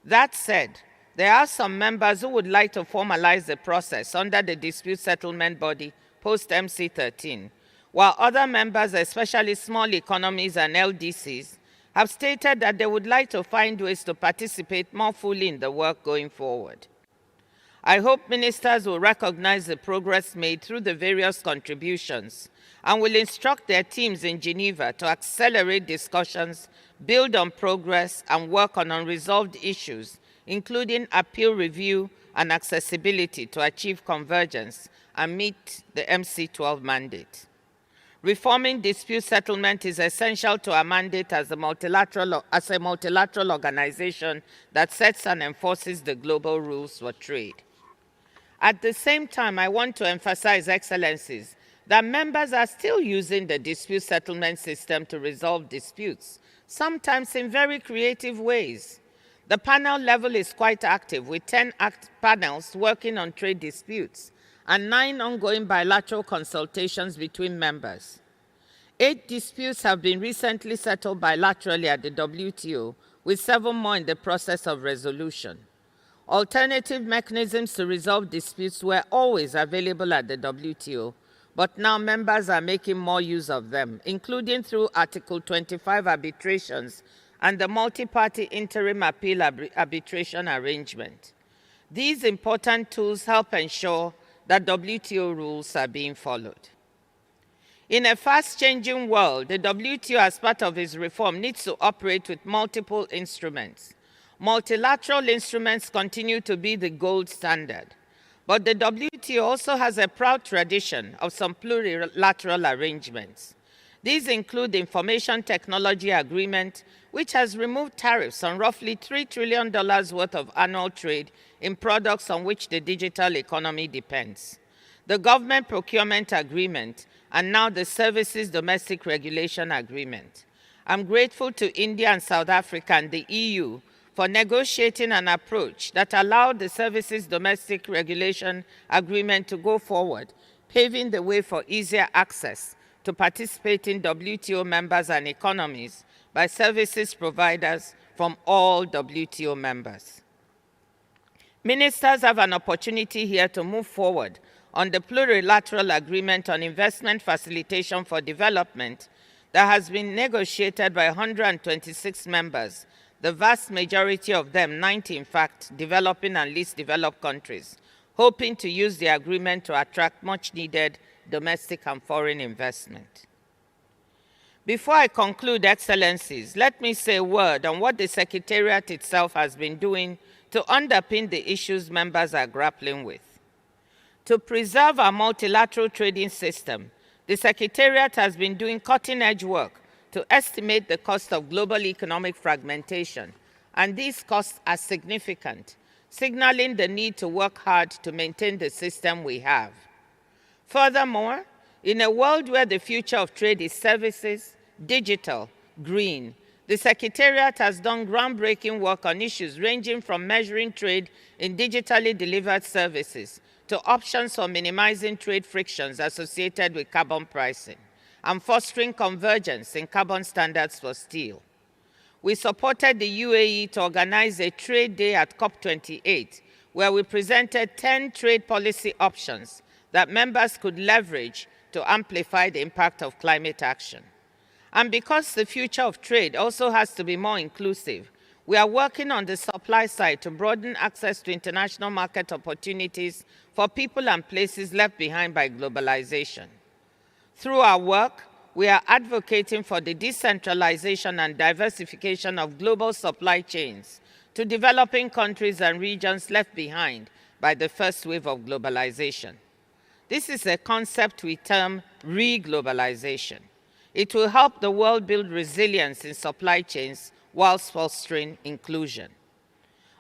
That said, there are some members who would like to formalize the process under the dispute settlement body post-MC13, while other members, especially small economies and LDCs, have stated that they would like to find ways to participate more fully in the work going forward. I hope ministers will recognize the progress made through the various contributions and will instruct their teams in Geneva to accelerate discussions, build on progress, and work on unresolved issues, including appeal review and accessibility to achieve convergence and meet the MC12 mandate. Reforming dispute settlement is essential to our mandate as a multilateral organization that sets and enforces the global rules for trade. At the same time, I want to emphasize, Excellencies, that members are still using the dispute settlement system to resolve disputes, sometimes in very creative ways. The panel level is quite active, with 10 panels working on trade disputes and 9 ongoing bilateral consultations between members. 8 disputes have been recently settled bilaterally at the WTO, with 7 more in the process of resolution. Alternative mechanisms to resolve disputes were always available at the WTO, but now members are making more use of them, including through Article 25 arbitrations and the multi-party interim appeal arbitration arrangement. These important tools help ensure that WTO rules are being followed. In a fast-changing world, the WTO, as part of its reform, needs to operate with multiple instruments. Multilateral instruments continue to be the gold standard, but the WTO also has a proud tradition of some plurilateral arrangements. These include the Information Technology Agreement, which has removed tariffs on roughly $3 trillion worth of annual trade in products on which the digital economy depends, the Government Procurement Agreement, and now the Services Domestic Regulation Agreement. I'm grateful to India and South Africa and the EU for negotiating an approach that allowed the Services Domestic Regulation Agreement to go forward, paving the way for easier access to participating WTO members and economies by services providers from all WTO members. Ministers have an opportunity here to move forward on the plurilateral agreement on investment facilitation for development that has been negotiated by 126 members, the vast majority of them, 90 in fact, developing and least developed countries, hoping to use the agreement to attract much needed domestic and foreign investment. Before I conclude, Excellencies, let me say a word on what the Secretariat itself has been doing to underpin the issues members are grappling with. To preserve our multilateral trading system, the Secretariat has been doing cutting-edge work to estimate the cost of global economic fragmentation, and these costs are significant, signaling the need to work hard to maintain the system we have. Furthermore, in a world where the future of trade is services, digital, green, the Secretariat has done groundbreaking work on issues ranging from measuring trade in digitally delivered services to options for minimizing trade frictions associated with carbon pricing and fostering convergence in carbon standards for steel. We supported the UAE to organize a trade day at COP28, where we presented 10 trade policy options that members could leverage to amplify the impact of climate action. And because the future of trade also has to be more inclusive, we are working on the supply side to broaden access to international market opportunities for people and places left behind by globalization. Through our work, we are advocating for the decentralization and diversification of global supply chains to developing countries and regions left behind by the first wave of globalization. This is a concept we term re-globalization. It will help the world build resilience in supply chains whilst fostering inclusion.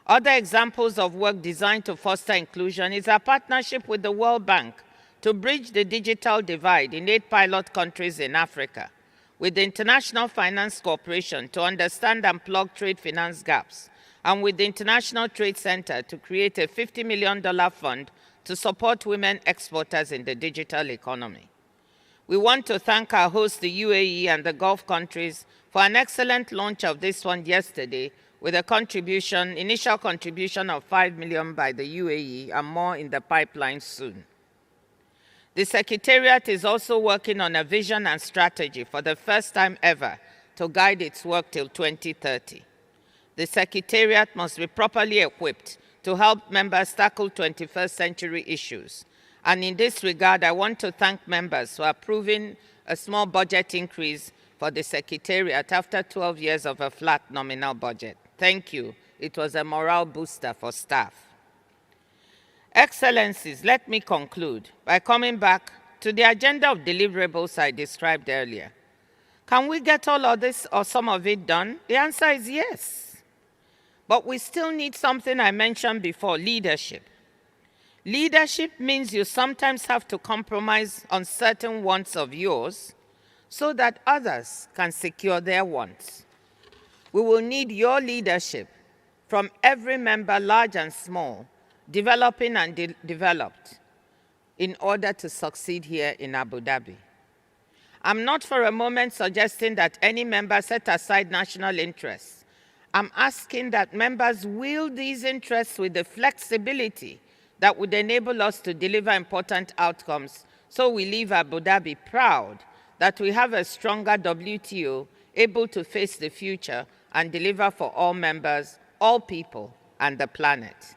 Other examples of work designed to foster inclusion is our partnership with the World Bank to bridge the digital divide in 8 pilot countries in Africa, with the International Finance Corporation to understand and plug trade finance gaps, and with the International Trade Center to create a $50 million fund to support women exporters in the digital economy. We want to thank our host, the UAE, and the Gulf countries for an excellent launch of this fund yesterday, with a initial contribution of $5 million by the UAE and more in the pipeline soon. The Secretariat is also working on a vision and strategy for the first time ever to guide its work till 2030. The Secretariat must be properly equipped to help members tackle 21st century issues. And in this regard, I want to thank members for approving a small budget increase for the Secretariat after 12 years of a flat nominal budget. Thank you. It was a morale booster for staff. Excellencies, let me conclude by coming back to the agenda of deliverables I described earlier. Can we get all of this or some of it done? The answer is yes. But we still need something I mentioned before, leadership. Leadership means you sometimes have to compromise on certain wants of yours so that others can secure their wants. We will need your leadership from every member, large and small, developing and developed, in order to succeed here in Abu Dhabi. I'm not for a moment suggesting that any member set aside national interests. I'm asking that members wield these interests with the flexibility that would enable us to deliver important outcomes, so we leave Abu Dhabi proud that we have a stronger WTO able to face the future and deliver for all members, all people, and the planet.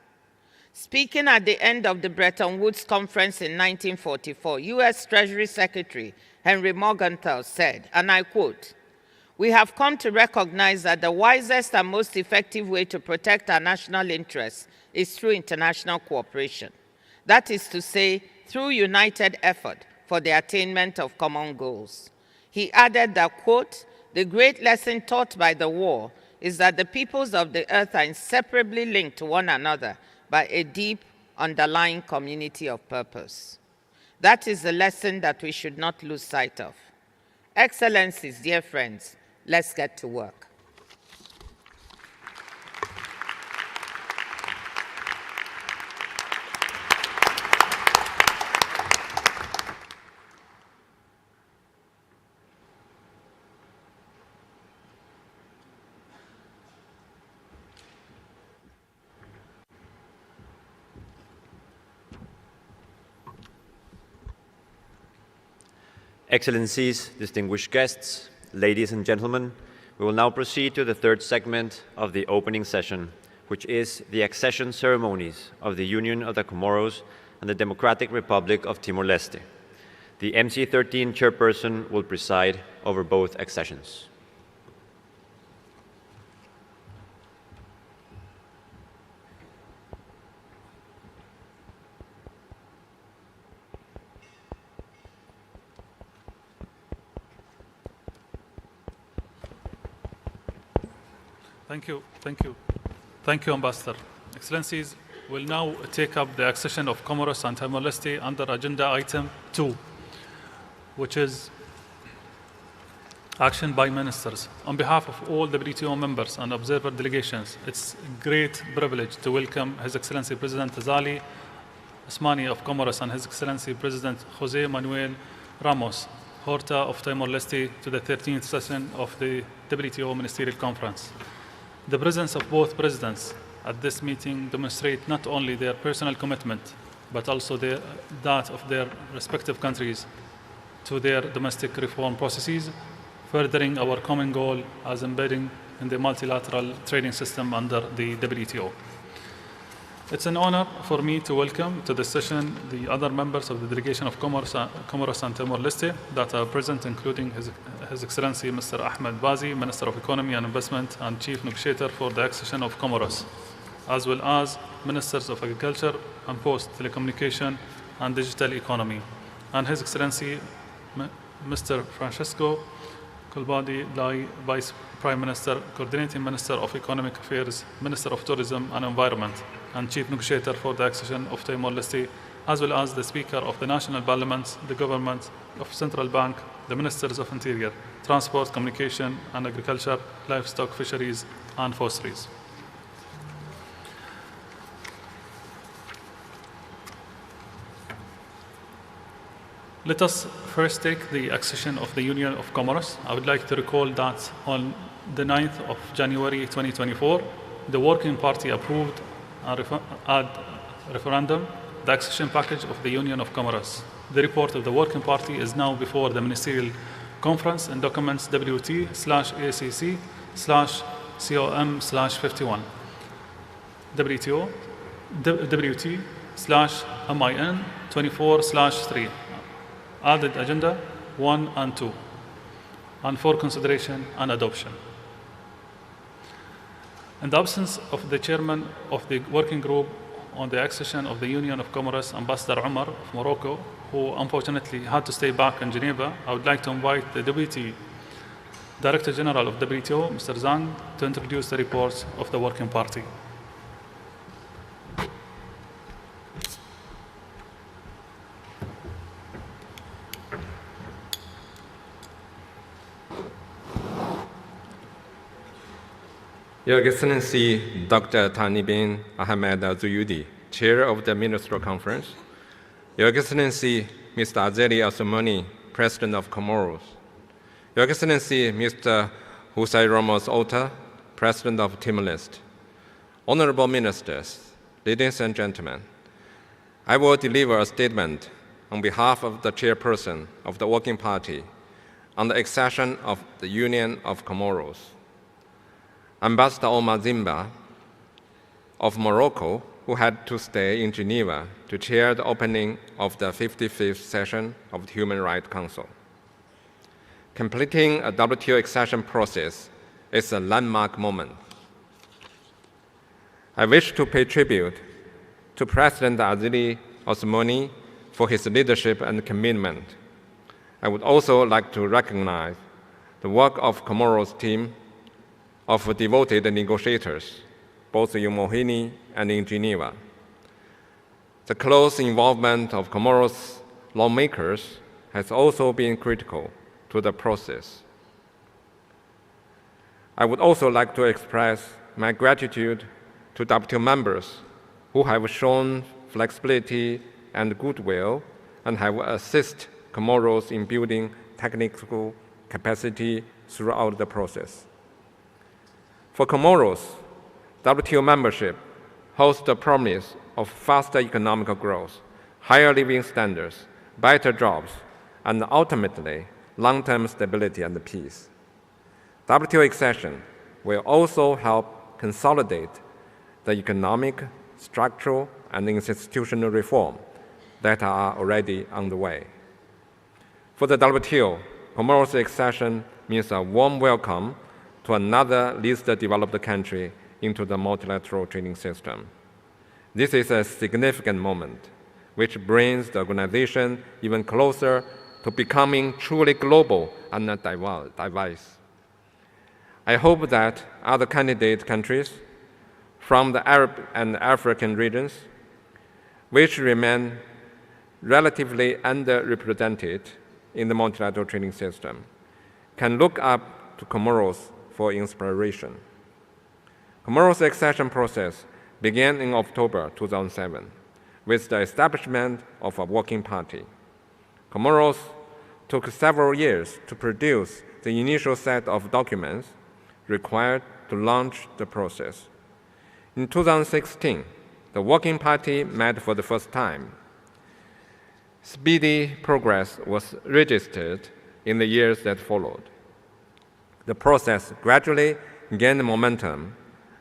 Speaking at the end of the Bretton Woods Conference in 1944, U.S. Treasury Secretary Henry Morgenthau said, and I quote, "We have come to recognize that the wisest and most effective way to protect our national interests is through international cooperation. That is to say, through united effort for the attainment of common goals." He added that, quote, "The great lesson taught by the war is that the peoples of the earth are inseparably linked to one another by a deep underlying community of purpose." That is the lesson that we should not lose sight of. Excellencies, dear friends, let's get to work. Excellencies, distinguished guests, ladies and gentlemen, we will now proceed to the third segment of the opening session, which is the accession ceremonies of the Union of the Comoros and the Democratic Republic of Timor-Leste. The MC13 chairperson will preside over both accessions. Thank you, Ambassador. Excellencies, we'll now take up the accession of Comoros and Timor-Leste under agenda item 2, which is action by ministers. On behalf of all WTO members and observer delegations, it's a great privilege to welcome His Excellency President Azali Asmani of Comoros and His Excellency President Jose Manuel Ramos Horta of Timor-Leste to the 13th session of the WTO Ministerial Conference. The presence of both presidents at this meeting demonstrate not only their personal commitment, but also that of their respective countries to their domestic reform processes, furthering our common goal as embedding in the multilateral trading system under the WTO. It's an honor for me to welcome to this session the other members of the delegation of Comoros and Timor-Leste that are present, including His Excellency Mr. Ahmed Bazi, Minister of Economy and Investment and Chief Negotiator for the Accession of Comoros, as well as Ministers of Agriculture and Post, Telecommunication and Digital Economy, and His Excellency Mr. Francesco Colbadi Lai, Vice Prime Minister, Coordinating Minister of Economic Affairs, Minister of Tourism and Environment, and Chief Negotiator for the Accession of Timor-Leste, as well as the Speaker of the National Parliament, the Government of Central Bank, the Ministers of Interior, Transport, Communication and Agriculture, Livestock, Fisheries and Forestries. Let us first take the accession of the Union of Comoros. I would like to recall that on the 9th of January 2024, the Working Party approved at referendum the accession package of the Union of Comoros. The report of the Working Party is now before the Ministerial Conference in documents WT/ACC/COM/51, WT/MIN 24/3, added agenda 1 and 2, and for consideration and adoption. In the absence of the chairman of the working group on the accession of the Union of Comoros, Ambassador Omar of Morocco, who unfortunately had to stay back in Geneva, I would like to invite the Deputy Director General of WTO, Mr. Zhang, to introduce the reports of the Working Party. Your Excellency Dr. Thani bin Ahmed Al-Zuyudi, Chair of the Ministerial Conference, Your Excellency Mr. Azali Assoumani, President of Comoros, Your Excellency Mr. José Ramos Horta, President of Timor-Leste, Honorable Ministers, ladies and gentlemen, I will deliver a statement on behalf of the Chairperson of the Working Party on the accession of the Union of Comoros. Ambassador Omar Zimba of Morocco, who had to stay in Geneva to chair the opening of the 55th session of the Human Rights Council. Completing a WTO accession process is a landmark moment. I wish to pay tribute to President Azali Assoumani for his leadership and commitment. I would also like to recognize the work of Comoros team of devoted negotiators, both in Mohini and in Geneva. The close involvement of Comoros lawmakers has also been critical to the process. I would also like to express my gratitude to WTO members who have shown flexibility and goodwill and have assisted Comoros in building technical capacity throughout the process. For Comoros, WTO membership holds the promise of faster economic growth, higher living standards, better jobs, and ultimately, long-term stability and peace. WTO accession will also help consolidate the economic, structural, and institutional reform that are already underway. For the WTO, Comoros accession means a warm welcome to another least developed country into the multilateral trading system. This is a significant moment, which brings the organization even closer to becoming truly global and diverse. I hope that other candidate countries from the Arab and African regions, which remain relatively underrepresented in the multilateral trading system, can look up to Comoros for inspiration. Comoros' accession process began in October 2007 with the establishment of a working party. Comoros took several years to produce the initial set of documents required to launch the process. In 2016, the working party met for the first time. Speedy progress was registered in the years that followed. The process gradually gained momentum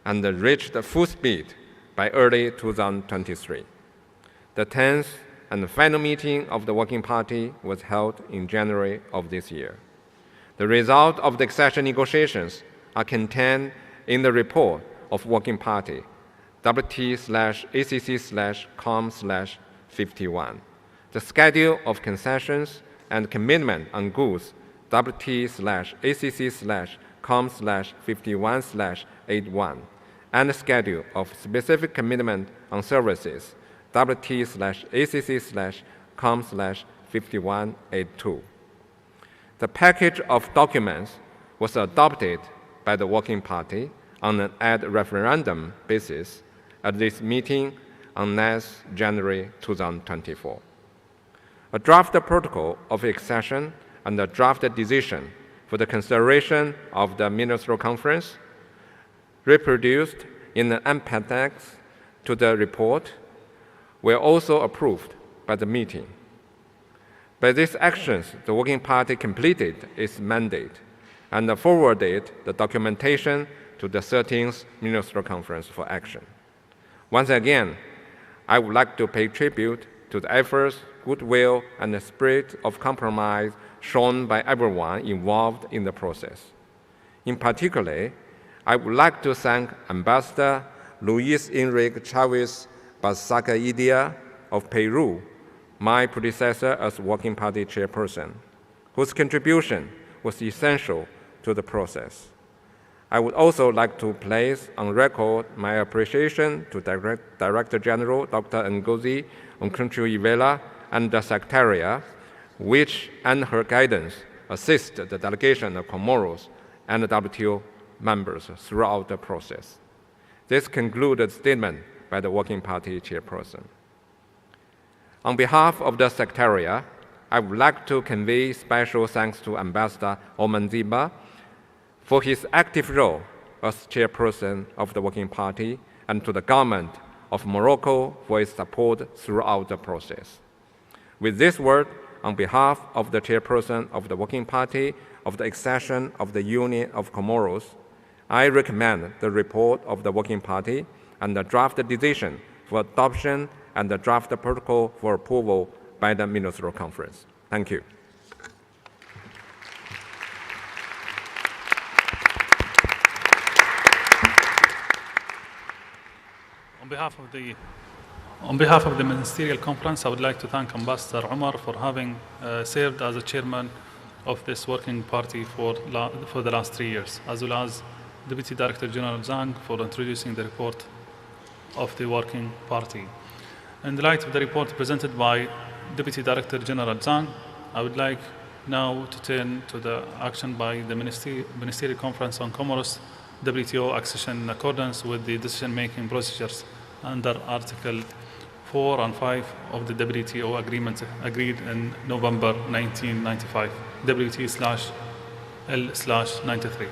and reached full speed by early 2023. The 10th and final meeting of the Working Party was held in January of this year. The result of the accession negotiations are contained in the report of Working Party, WT/ACC/COM/51. The schedule of concessions and commitment on goods, WT/ACC/COM/51/81, and the schedule of specific commitment on services, WT/ACC/COM/51/82. The package of documents was adopted by the Working Party on an ad referendum basis at this meeting on 9th January 2024. A draft protocol of accession and a draft decision for the consideration of the Ministerial Conference, reproduced in an appendix to the report, were also approved by the meeting. By these actions, the Working Party completed its mandate and forwarded the documentation to the 13th Ministerial Conference for action. Once again, I would like to pay tribute to the efforts, goodwill, and the spirit of compromise shown by everyone involved in the process. In particular, I would like to thank Ambassador Luis Enrique Chavez Basacaidia of Peru, my predecessor as Working Party Chairperson, whose contribution was essential to the process. I would also like to place on record my appreciation to Director General Dr. Ngozi Okonjo-Iweala and the Secretariat, which, and her guidance, assist the delegation of Comoros and the WTO members throughout the process. This concludes the statement by the Working Party Chairperson. On behalf of the Secretariat, I would like to convey special thanks to Ambassador Oman Ziba for his active role as Chairperson of the Working Party and to the government of Morocco for its support throughout the process. With this word, on behalf of the Chairperson of the Working Party of the Accession of the Union of Comoros, I recommend the report of the Working Party and the draft decision for adoption and the draft protocol for approval by the Ministerial Conference. Thank you. On behalf of the Ministerial Conference, I would like to thank Ambassador Omar for having served as a chairman of this working party for the last 3 years, as well as Deputy Director General Zhang for introducing the report of the working party. In the light of the report presented by Deputy Director General Zhang, I would like now to turn to the action by the Ministerial Conference on Comoros WTO accession in accordance with the decision-making procedures under Article 4 and 5 of the WTO agreement agreed in November 1995, WT/L/93.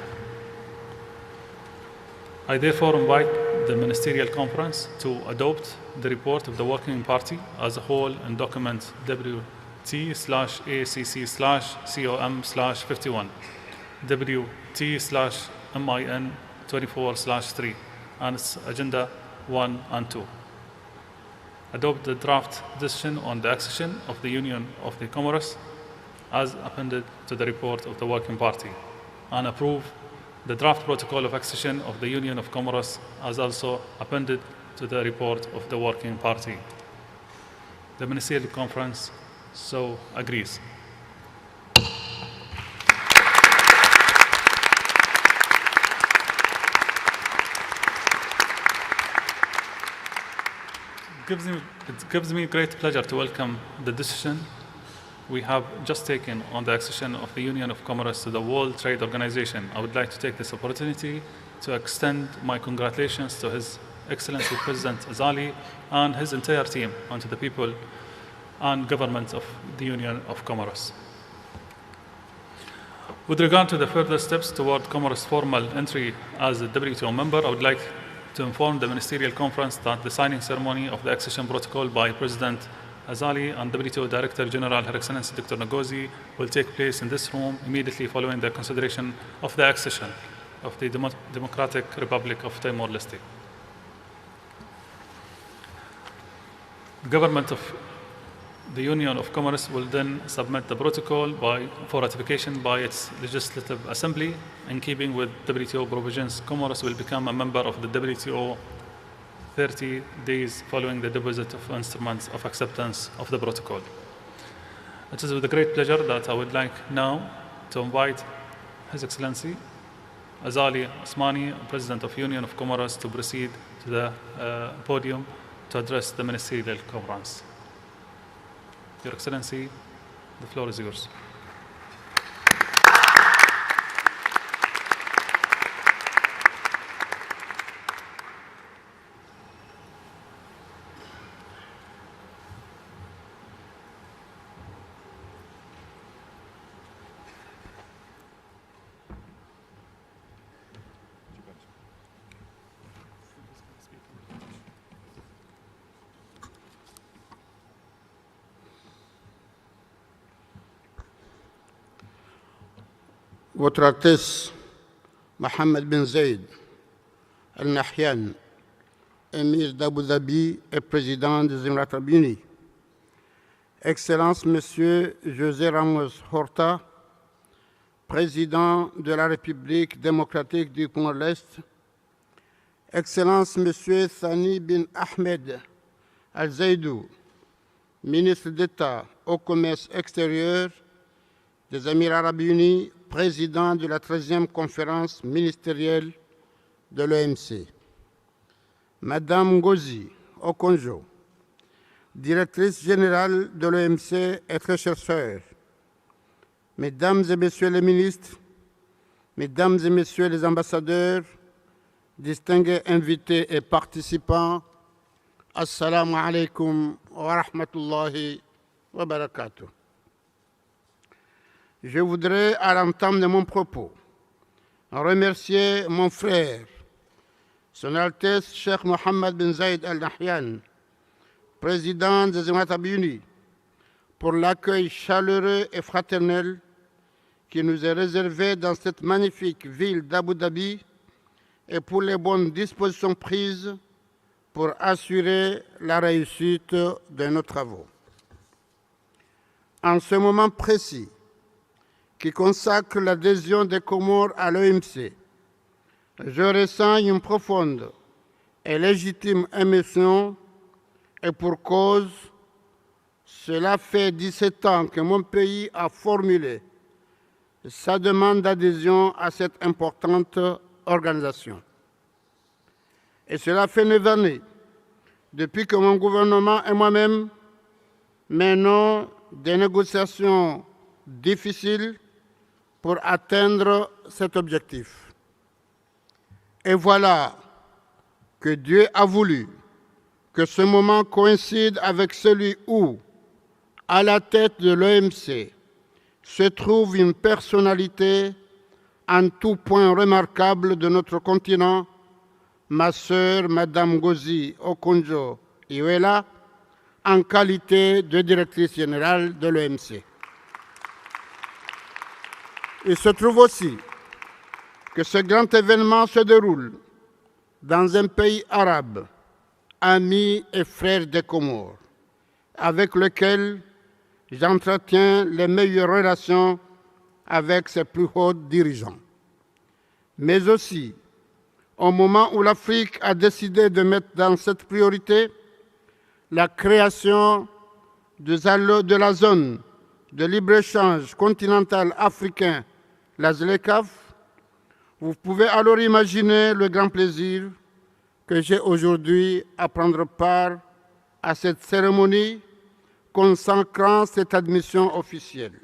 I therefore invite the Ministerial Conference to adopt the report of the Working Party as a whole in document WT/ACC/COM/51, WT/MIN 24/3, and its Agenda 1 and 2. Adopt the draft decision on the accession of the Union of the Comoros as appended to the report of the Working Party, and approve the draft protocol of accession of the Union of Comoros as also appended to the report of the Working Party. The Ministerial Conference so agrees. It gives me great pleasure to welcome the decision we have just taken on the accession of the Union of Comoros to the World Trade Organization. I would like to take this opportunity to extend my congratulations to His Excellency President Azali and his entire team, and to the people and government of the Union of Comoros. With regard to the further steps toward Comoros' formal entry as a WTO member, I would like to inform the Ministerial Conference that the signing ceremony of the accession protocol by President Azali and WTO Director General Her Excellency Dr. Ngozi will take place in this room immediately following the consideration of the accession of the Democratic Republic of Timor-Leste. The government of the Union of Comoros will then submit the protocol for ratification by its Legislative Assembly. In keeping with WTO provisions, Comoros will become a member of the WTO 30 days following the deposit of instruments of acceptance of the protocol. It is with great pleasure that I would like now to invite His Excellency Azali Osmani, President of Union of Comoros, to proceed to the podium to address the Ministerial Conference. Your Excellency, the floor is yours. Votre Altesse Mohammed bin Zayed Al Nahyan, émir d'Abu Dhabi et président des Émirats arabes unis, Excellence Monsieur José Ramos Horta, président de la République démocratique du Timor-Leste, Excellence Monsieur Thani bin Ahmed Al Zaidou, ministre d'État au commerce extérieur des Émirats arabes unis, président de la 13e conférence ministérielle de l'OMC, Madame Ngozi Okonjo, directrice générale de l'OMC et très chère sœur, Mesdames et Messieurs les ministres, Mesdames et Messieurs les ambassadeurs, distingués invités et participants, Assalamu alaikum wa rahmatullahi wa barakatuh. Je voudrais, à l'entame de mon propos, remercier mon frère, Son Altesse Cheikh Mohammed bin Zayed Al Nahyan, président des Émirats arabes unis, pour l'accueil chaleureux et fraternel qui nous est réservé dans cette magnifique ville d'Abu Dhabi et pour les bonnes dispositions prises pour assurer la réussite de nos travaux. En ce moment précis qui consacre l'adhésion des Comores à l'OMC, je ressens une profonde et légitime émotion et pour cause, cela fait 17 ans que mon pays a formulé sa demande d'adhésion à cette importante organisation. Et cela fait 9 années depuis que mon gouvernement et moi-même menons des négociations difficiles pour atteindre cet objectif. Et voilà que Dieu a voulu que ce moment coïncide avec celui où, à la tête de l'OMC, se trouve une personnalité en tout point remarquable de notre continent, ma sœur, Madame Ngozi Okonjo-Iweala, en qualité de directrice générale de l'OMC. Il se trouve aussi que ce grand événement se déroule dans un pays arabe, ami et frère des Comores, avec lequel j'entretiens les meilleures relations avec ses plus hauts dirigeants. Mais aussi, au moment où l'Afrique a décidé de mettre dans cette priorité la création de la zone de libre-échange continental africain, la ZLECAf, vous pouvez alors imaginer le grand plaisir que j'ai aujourd'hui à prendre part à cette cérémonie consacrant cette admission officielle.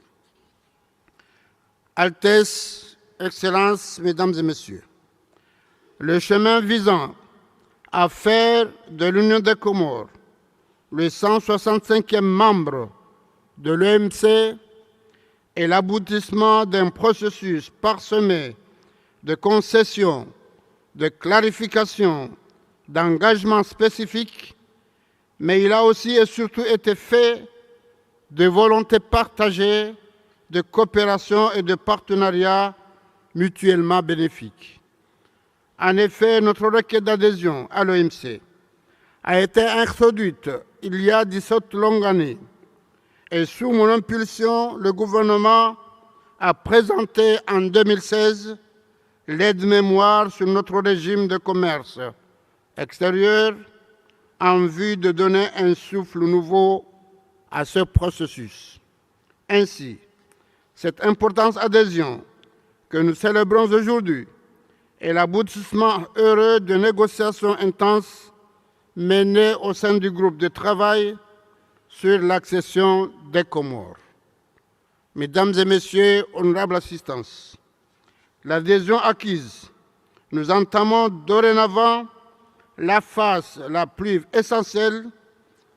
Altesse, Excellences, Mesdames et Messieurs, le chemin visant à faire de l'Union des Comores le 165e membre de l'OMC est l'aboutissement d'un processus parsemé de concessions, de clarifications, d'engagements spécifiques, mais il a aussi et surtout été fait de volontés partagées, de coopération et de partenariats mutuellement bénéfiques. En effet, notre requête d'adhésion à l'OMC a été introduite il y a 17 longues années et sous mon impulsion, le gouvernement a présenté en 2016 l'aide-mémoire sur notre régime de commerce extérieur en vue de donner un souffle nouveau à ce processus. Ainsi, cette importante adhésion que nous célébrons aujourd'hui est l'aboutissement heureux de négociations intenses menées au sein du groupe de travail sur l'accession des Comores. Mesdames et Messieurs, honorables assistants, l'adhésion acquise, nous entamons dorénavant la phase la plus essentielle,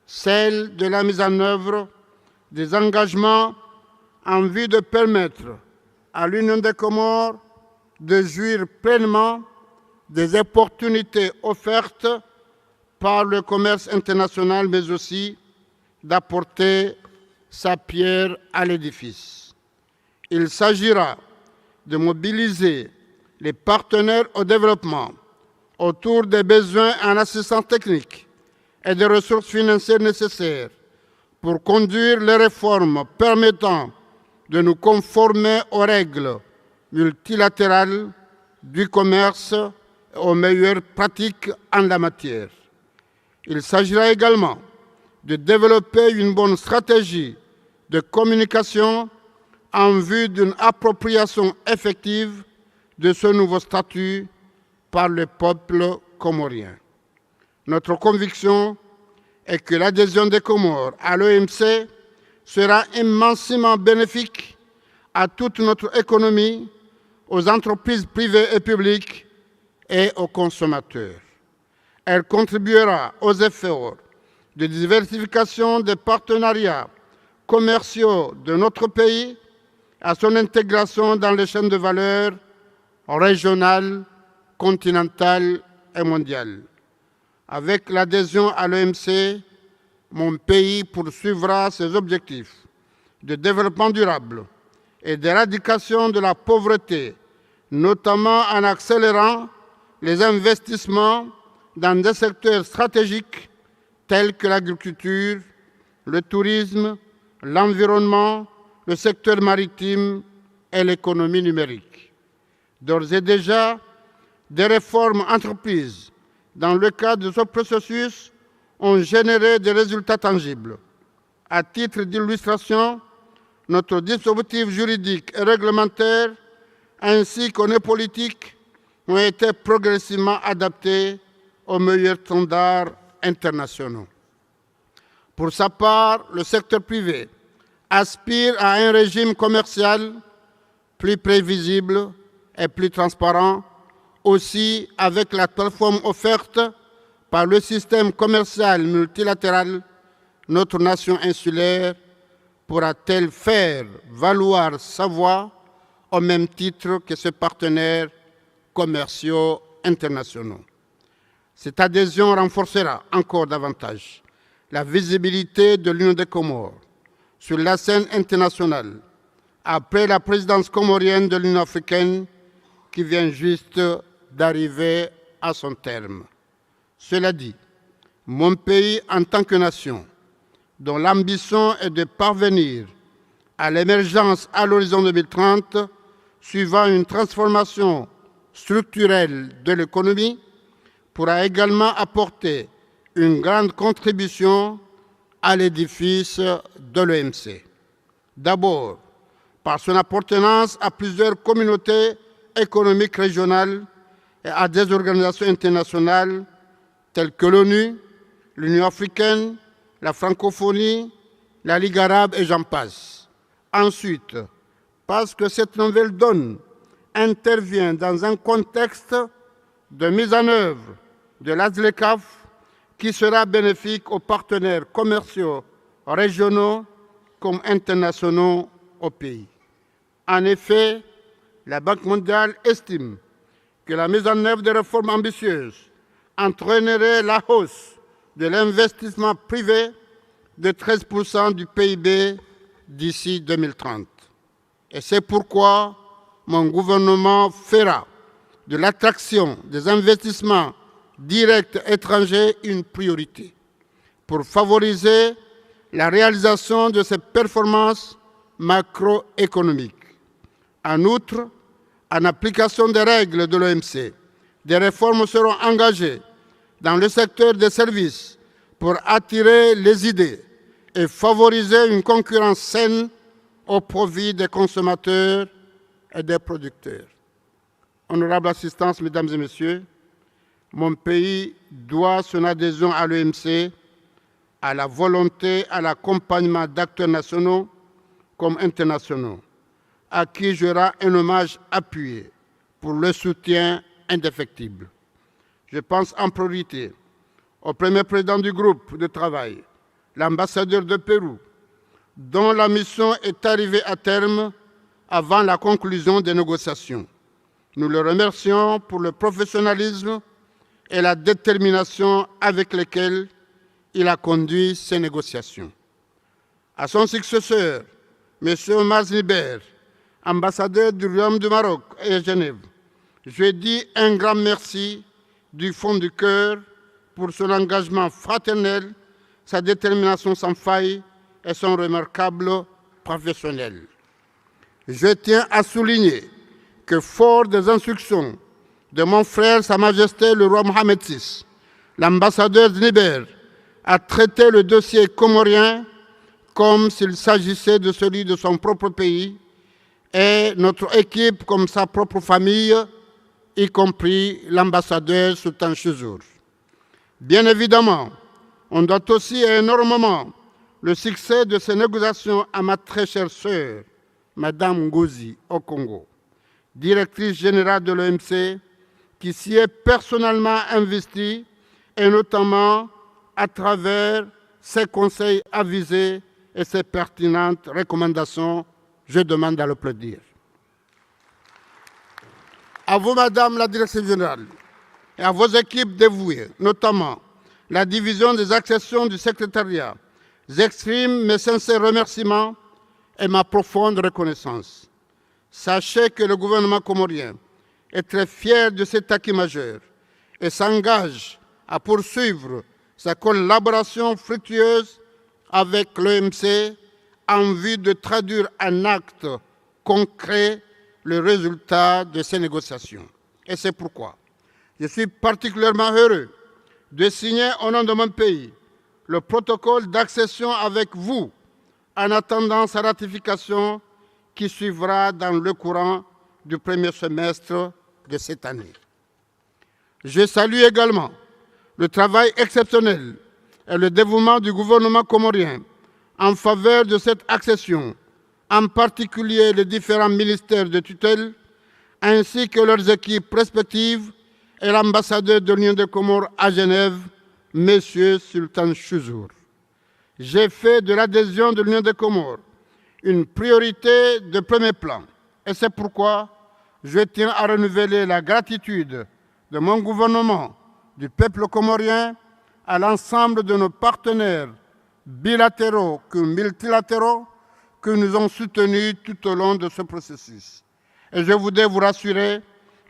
celle de la mise en œuvre des engagements en vue de permettre à l'Union des Comores de jouir pleinement des opportunités offertes par le commerce international, mais aussi d'apporter sa pierre à l'édifice. Il s'agira de mobiliser les partenaires au développement autour des besoins en assistance technique et des ressources financières nécessaires pour conduire les réformes permettant de nous conformer aux règles multilatérales du commerce et aux meilleures pratiques en la matière. Il s'agira également de développer une bonne stratégie de communication en vue d'une appropriation effective de ce nouveau statut par le peuple comorien. Notre conviction est que l'adhésion des Comores à l'OMC sera immensément bénéfique à toute notre économie aux entreprises privées et publiques et aux consommateurs. Elle contribuera aux efforts de diversification des partenariats commerciaux de notre pays, à son intégration dans les chaînes de valeur régionales, continentales et mondiales. Avec l'adhésion à l'OMC, mon pays poursuivra ses objectifs de développement durable et d'éradication de la pauvreté, notamment en accélérant les investissements dans des secteurs stratégiques tels que l'agriculture, le tourisme, l'environnement, le secteur maritime et l'économie numérique. D'ores et déjà, des réformes entreprises dans le cadre de ce processus ont généré des résultats tangibles. À titre d'illustration, notre dispositif juridique et réglementaire ainsi que nos politiques ont été progressivement adaptés aux meilleurs standards internationaux. Pour sa part, le secteur privé aspire à un régime commercial plus prévisible et plus transparent, aussi avec la plateforme offerte par le système commercial multilatéral. Notre nation insulaire pourra-t-elle faire valoir sa voix au même titre que ses partenaires commerciaux internationaux? Cette adhésion renforcera encore davantage la visibilité de l'Union des Comores sur la scène internationale après la présidence comorienne de l'Union africaine qui vient juste d'arriver à son terme. Cela dit, mon pays en tant que nation, dont l'ambition est de parvenir à l'émergence à l'horizon 2030, suivant une transformation structurelle de l'économie, pourra également apporter une grande contribution à l'édifice de l'OMC. D'abord, par son appartenance à plusieurs communautés économiques régionales et à des organisations internationales telles que l'ONU, l'Union africaine, la francophonie, la Ligue arabe et j'en passe. Ensuite, parce que cette nouvelle donne intervient dans un contexte de mise en œuvre de l'ASLECAF qui sera bénéfique aux partenaires commerciaux régionaux comme internationaux au pays. En effet, la Banque mondiale estime que la mise en œuvre des réformes ambitieuses entraînerait la hausse de l'investissement privé de 13% du PIB d'ici 2030. Et c'est pourquoi mon gouvernement fera de l'attraction des investissements directs étrangers une priorité pour favoriser la réalisation de ces performances macroéconomiques. En outre, en application des règles de l'OMC, des réformes seront engagées dans le secteur des services pour attirer les idées et favoriser une concurrence saine au profit des consommateurs et des producteurs. Honorable assistance, Mesdames et Messieurs, mon pays doit son adhésion à l'OMC à la volonté, à l'accompagnement d'acteurs nationaux comme internationaux, à qui je rends un hommage appuyé pour le soutien indéfectible. Je pense en priorité au premier président du groupe de travail, l'ambassadeur de Pérou, dont la mission est arrivée à terme avant la conclusion des négociations. Nous le remercions pour le professionnalisme et la détermination avec lesquels il a conduit ces négociations. À son successeur, M. Omar Zniber, ambassadeur du Royaume du Maroc et à Genève, je dis un grand merci du fond du cœur pour son engagement fraternel, sa détermination sans faille et son remarquable professionnel. Je tiens à souligner que, fort des instructions de mon frère, Sa Majesté le roi Mohamed VI, l'ambassadeur Zniber a traité le dossier comorien comme s'il s'agissait de celui de son propre pays et notre équipe comme sa propre famille, y compris l'ambassadeur Sultan Chouzour. Bien évidemment, on doit aussi énormément le succès de ces négociations à ma très chère sœur, Madame Ngozi, au Congo, directrice générale de l'OMC, qui s'y est personnellement investie, et notamment à travers ses conseils avisés et ses pertinentes recommandations. Je demande à l'applaudir. À vous, Madame la Directrice générale, et à vos équipes dévouées, notamment la division des accessions du secrétariat, j'exprime mes sincères remerciements et ma profonde reconnaissance. Sachez que le gouvernement comorien est très fier de cet acquis majeur et s'engage à poursuivre sa collaboration fructueuse avec l'OMC en vue de traduire en actes concrets le résultat de ces négociations. Et c'est pourquoi je suis particulièrement heureux de signer au nom de mon pays le protocole d'accession avec vous en attendant sa ratification qui suivra dans le courant du premier semestre de cette année. Je salue également le travail exceptionnel et le dévouement du gouvernement comorien en faveur de cette accession, en particulier les différents ministères de tutelle, ainsi que leurs équipes respectives et l'ambassadeur de l'Union des Comores à Genève, M. Sultan Chouzour. J'ai fait de l'adhésion de l'Union des Comores une priorité de premier plan, et c'est pourquoi je tiens à renouveler la gratitude de mon gouvernement, du peuple comorien, à l'ensemble de nos partenaires bilatéraux que multilatéraux que nous ont soutenus tout au long de ce processus. Et je voudrais vous rassurer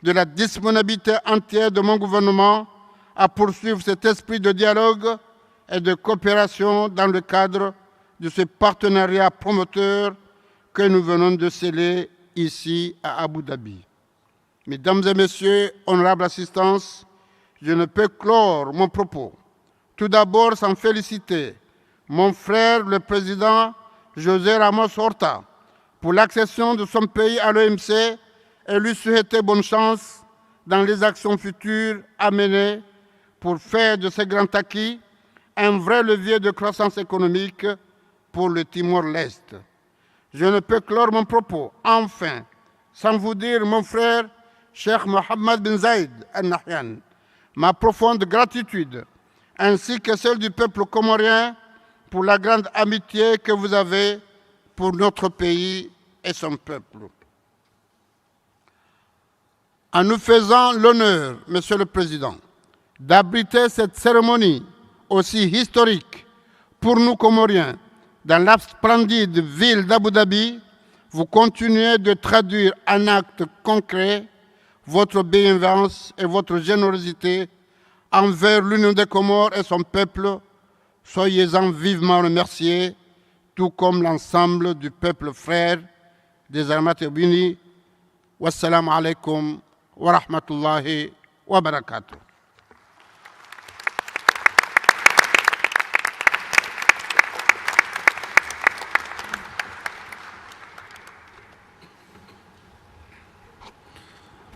de la disponibilité entière de mon gouvernement à poursuivre cet esprit de dialogue et de coopération dans le cadre de ce partenariat promoteur que nous venons de sceller ici à Abu Dhabi. Mesdames et Messieurs, honorables assistances, je ne peux clore mon propos tout d'abord sans féliciter mon frère, le président José Ramos Horta, pour l'accession de son pays à l'OMC et lui souhaiter bonne chance dans les actions futures à mener pour faire de ce grand acquis un vrai levier de croissance économique pour le Timor-Leste. Je ne peux clore mon propos, enfin, sans vous dire, mon frère, Cheikh Mohammed bin Zayed Al Nahyan, ma profonde gratitude, ainsi que celle du peuple comorien pour la grande amitié que vous avez pour notre pays et son peuple. En nous faisant l'honneur, Monsieur le Président, d'abriter cette cérémonie aussi historique pour nous Comoriens dans la splendide ville d'Abu Dhabi, vous continuez de traduire en actes concrets votre bienveillance et votre générosité envers l'Union des Comores et son peuple. Soyez-en vivement remerciés, tout comme l'ensemble du peuple frère des Armates unis. Wassalamu alaikum wa rahmatullahi wa barakatuh.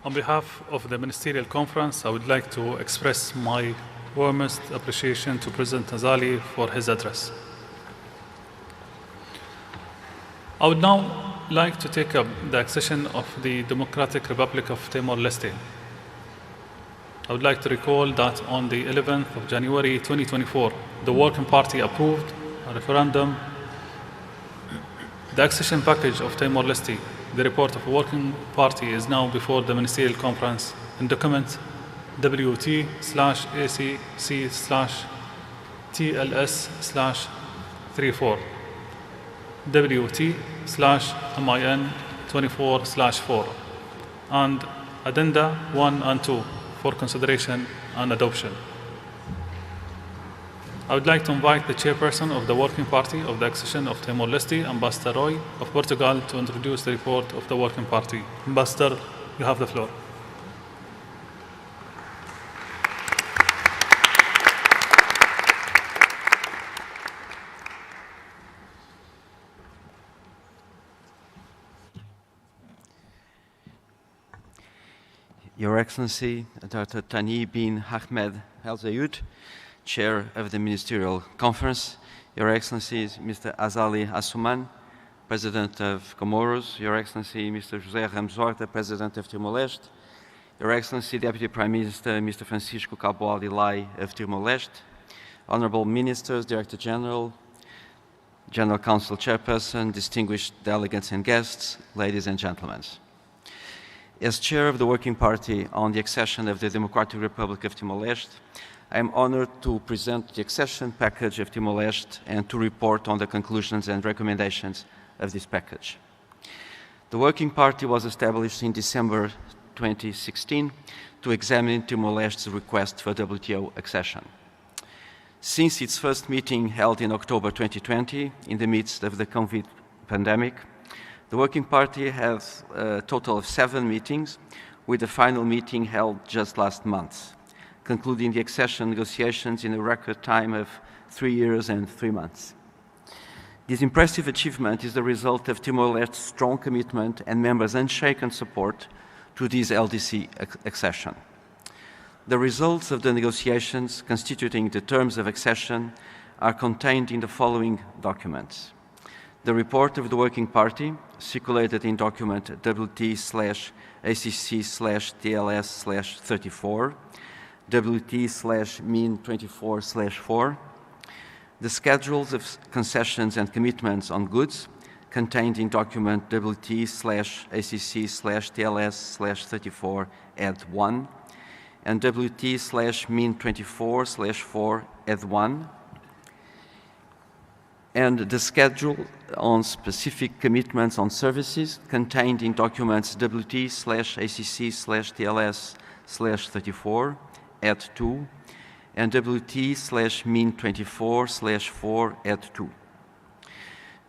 On behalf of the Ministerial Conference, I would like to express my warmest appreciation to President Azali for his address. I would now like to take up the accession of the Democratic Republic of Timor-Leste. I would like to recall that on the 11th of January 2024, the Working Party approved a referendum the accession package of Timor-Leste. The report of a working party is now before the Ministerial Conference in document WT/AC/TLS/34 WT/MIN24/4 and Addenda 1 and 2 for consideration and adoption. I would like to invite the Chairperson of the Working Party of the Accession of Timor-Leste, Ambassador Roy of Portugal, to introduce the report of the Working Party. Ambassador, you have the floor. Your Excellency, Dr. Thani bin Ahmed Al Zayed, Chair of the Ministerial Conference, Your Excellencies, Mr. Azali Asuman, President of Comoros, Your Excellency Mr. José Ramos Horta, President of Timor-Leste, Your Excellency Deputy Prime Minister Mr. Francisco Cabo Lai of Timor-Leste, Honorable Ministers, Director General, General Council Chairperson, distinguished delegates and guests, ladies and gentlemen. As Chair of the Working Party on the accession of the Democratic Republic of Timor-Leste, I am honored to present the accession package of Timor-Leste and to report on the conclusions and recommendations of this package. The Working Party was established in December 2016 to examine Timor-Leste's request for WTO accession. Since its first meeting held in October 2020, in the midst of the COVID pandemic, the Working Party has a total of 7 meetings, with the final meeting held just last month, concluding the accession negotiations in a record time of 3 years and 3 months. This impressive achievement is the result of Timor-Leste's strong commitment and members' unshaken support to this LDC accession. The results of the negotiations constituting the terms of accession are contained in the following documents. The report of the Working Party, circulated in document WT/ACC/TLS/34, WT/MIN24/4, the schedules of concessions and commitments on goods, contained in document WT/ACC/TLS/34 Add 1, and WT/MIN24/4 Add 1, and the schedule on specific commitments on services contained in documents WT/ACC/TLS/34 Add 2, and WT/MIN24/4 Add 2.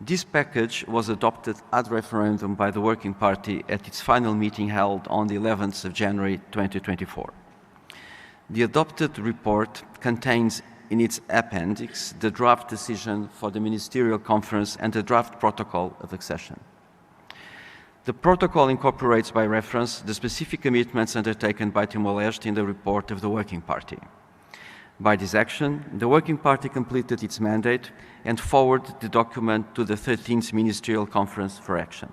This package was adopted ad referendum by the Working Party at its final meeting held on the 11th of January 2024. The adopted report contains in its appendix the draft decision for the Ministerial Conference and the draft protocol of accession. The protocol incorporates by reference the specific commitments undertaken by Timor-Leste in the report of the Working Party. By this action, the Working Party completed its mandate and forwarded the document to the 13th Ministerial Conference for action.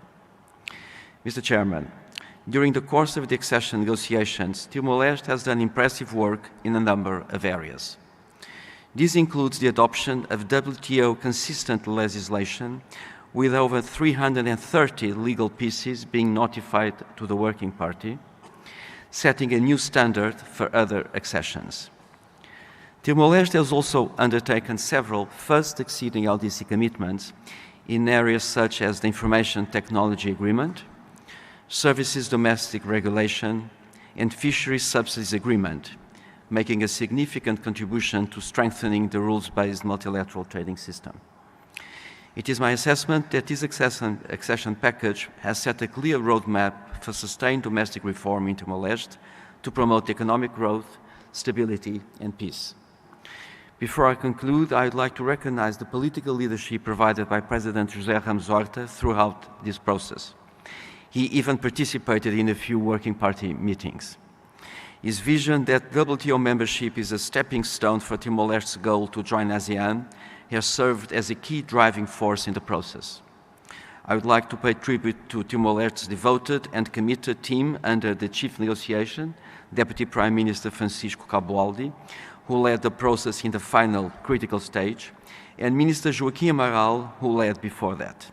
Mr. Chairman, during the course of the accession negotiations, Timor-Leste has done impressive work in a number of areas. This includes the adoption of WTO-consistent legislation, with over 330 legal pieces being notified to the Working Party, setting a new standard for other accessions. Timor-Leste has also undertaken several first-exceeding LDC commitments in areas such as the Information Technology Agreement, Services Domestic Regulation, and Fishery Subsidies Agreement, making a significant contribution to strengthening the rules-based multilateral trading system. It is my assessment that this accession package has set a clear roadmap for sustained domestic reform in Timor-Leste to promote economic growth, stability, and peace. Before I conclude, I would like to recognize the political leadership provided by President José Ramos Horta throughout this process. He even participated in a few Working Party meetings. His vision that WTO membership is a stepping stone for Timor-Leste's goal to join ASEAN has served as a key driving force in the process. I would like to pay tribute to Timor-Leste's devoted and committed team under the chief negotiation, Deputy Prime Minister Francisco Cabo, who led the process in the final critical stage, and Minister Joaquim Amaral, who led before that.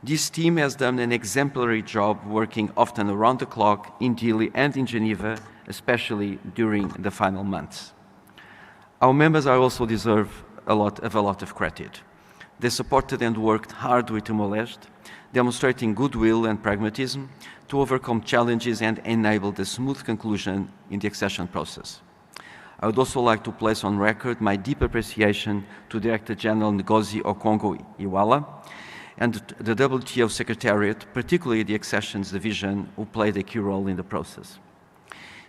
This team has done an exemplary job, working often around the clock in Dili and in Geneva, especially during the final months. Our members also deserve a lot of credit. They supported and worked hard with Timor-Leste, demonstrating goodwill and pragmatism to overcome challenges and enable the smooth conclusion in the accession process. I would also like to place on record my deep appreciation to Director General Ngozi Okonjo-Iweala and the WTO Secretariat, particularly the Accessions Division, who played a key role in the process.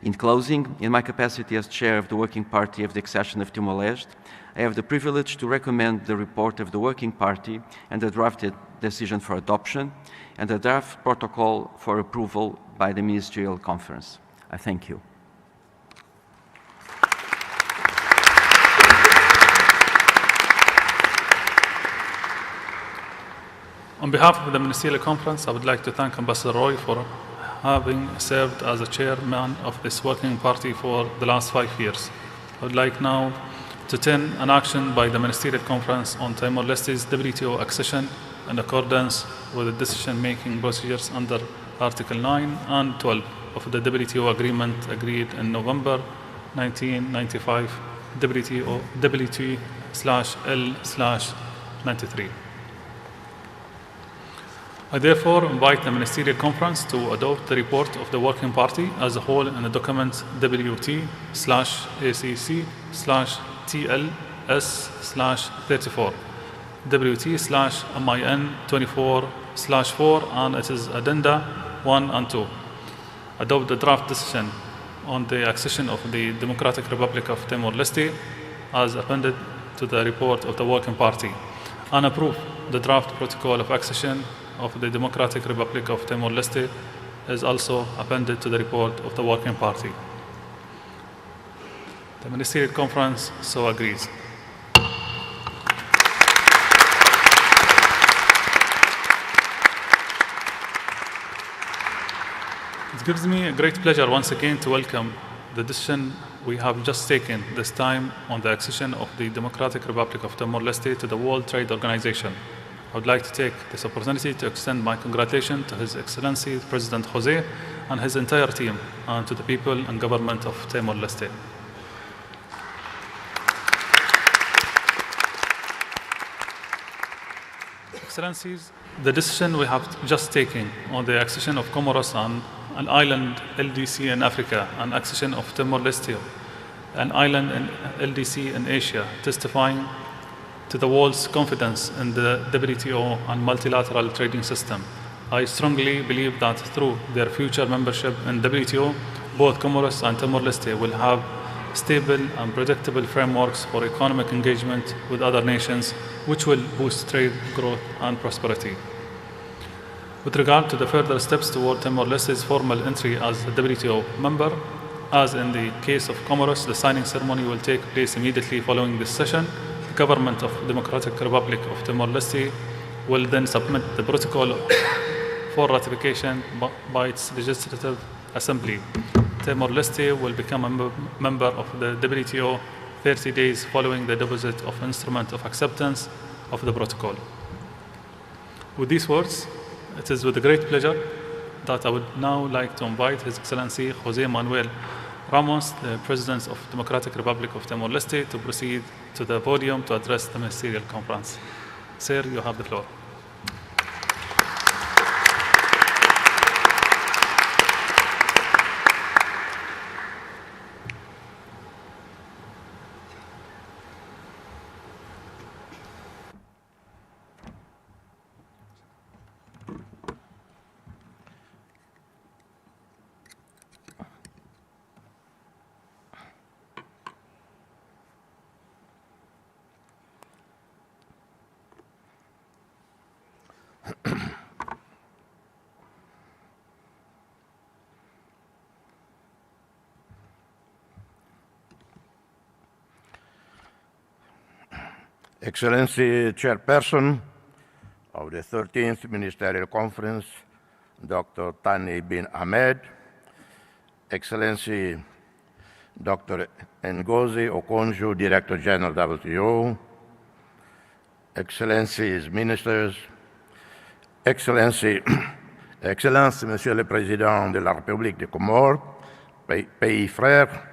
In closing, in my capacity as Chair of the Working Party of the Accession of Timor-Leste, I have the privilege to recommend the report of the Working Party and the drafted decision for adoption and the draft protocol for approval by the Ministerial Conference. I thank you. On behalf of the Ministerial Conference, I would like to thank Ambassador Roy for having served as a chairman of this working party for the last 5 years. I would like now to turn an action by the Ministerial Conference on Timor-Leste's WTO accession in accordance with the decision-making procedures under Article 9 and 12 of the WTO agreement agreed in November 1995, WT/L/93. I therefore invite the Ministerial Conference to adopt the report of the Working Party as a whole in the document WT/ACC/TLS/34, WT/MIN24/4 and its addenda 1 and 2. Adopt the draft decision on the accession of the Democratic Republic of Timor-Leste as appended to the report of the Working Party, and approve the draft protocol of accession of the Democratic Republic of Timor-Leste is also appended to the report of the Working Party. The Ministerial Conference so agrees. It gives me a great pleasure once again to welcome the decision we have just taken, this time on the accession of the Democratic Republic of Timor-Leste to the World Trade Organization. I would like to take this opportunity to extend my congratulations to His Excellency President Jose and his entire team, and to the people and government of Timor-Leste. Excellencies, the decision we have just taken on the accession of Comoros and an island LDC in Africa and accession of Timor-Leste, an island and LDC in Asia, testifying to the world's confidence in the WTO and multilateral trading system. I strongly believe that through their future membership in WTO, both Comoros and Timor-Leste will have stable and predictable frameworks for economic engagement with other nations, which will boost trade, growth, and prosperity. With regard to the further steps toward Timor-Leste's formal entry as a WTO member, as in the case of Comoros, the signing ceremony will take place immediately following this session. The government of the Democratic Republic of Timor-Leste will then submit the protocol for ratification by its legislative assembly. Timor-Leste will become a member of the WTO 30 days following the deposit of instrument of acceptance of the protocol. With these words, it is with great pleasure that I would now like to invite His Excellency Jose Manuel Ramos, the President of the Democratic Republic of Timor-Leste, to proceed to the podium to address the Ministerial Conference. Sir, you have the floor. Excellency Chairperson of the 13th Ministerial Conference, Dr. Thani bin Ahmed, Excellency Dr. Ngozi Okonjo, Director General WTO, Excellencies Ministers, Excellency, Monsieur le Président de la République des Comores, pays frère.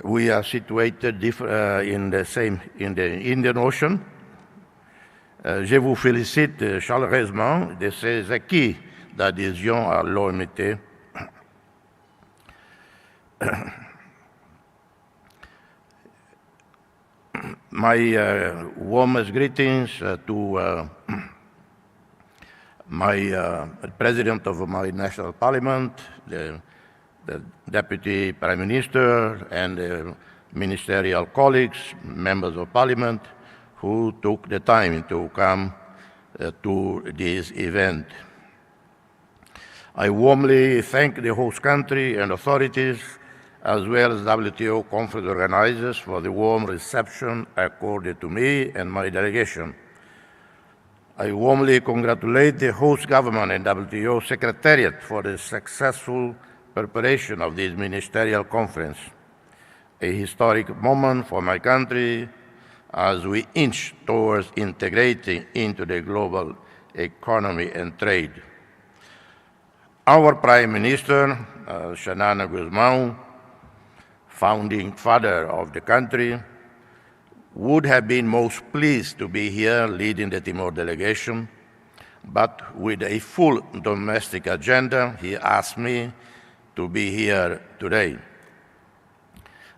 We are situated in the Indian Ocean. Je vous félicite chaleureusement de ces acquis d'adhésion à l'OMT. My warmest greetings to my President of my national parliament, the Deputy Prime Minister, and ministerial colleagues, members of parliament, who took the time to come to this event. I warmly thank the host country and authorities, as well as WTO conference organizers, for the warm reception accorded to me and my delegation. I warmly congratulate the host government and WTO Secretariat for the successful preparation of this ministerial conference, a historic moment for my country as we inch towards integrating into the global economy and trade. Our Prime Minister, Xanana Guzmão, founding father of the country, would have been most pleased to be here leading the Timor delegation, but with a full domestic agenda, he asked me to be here today.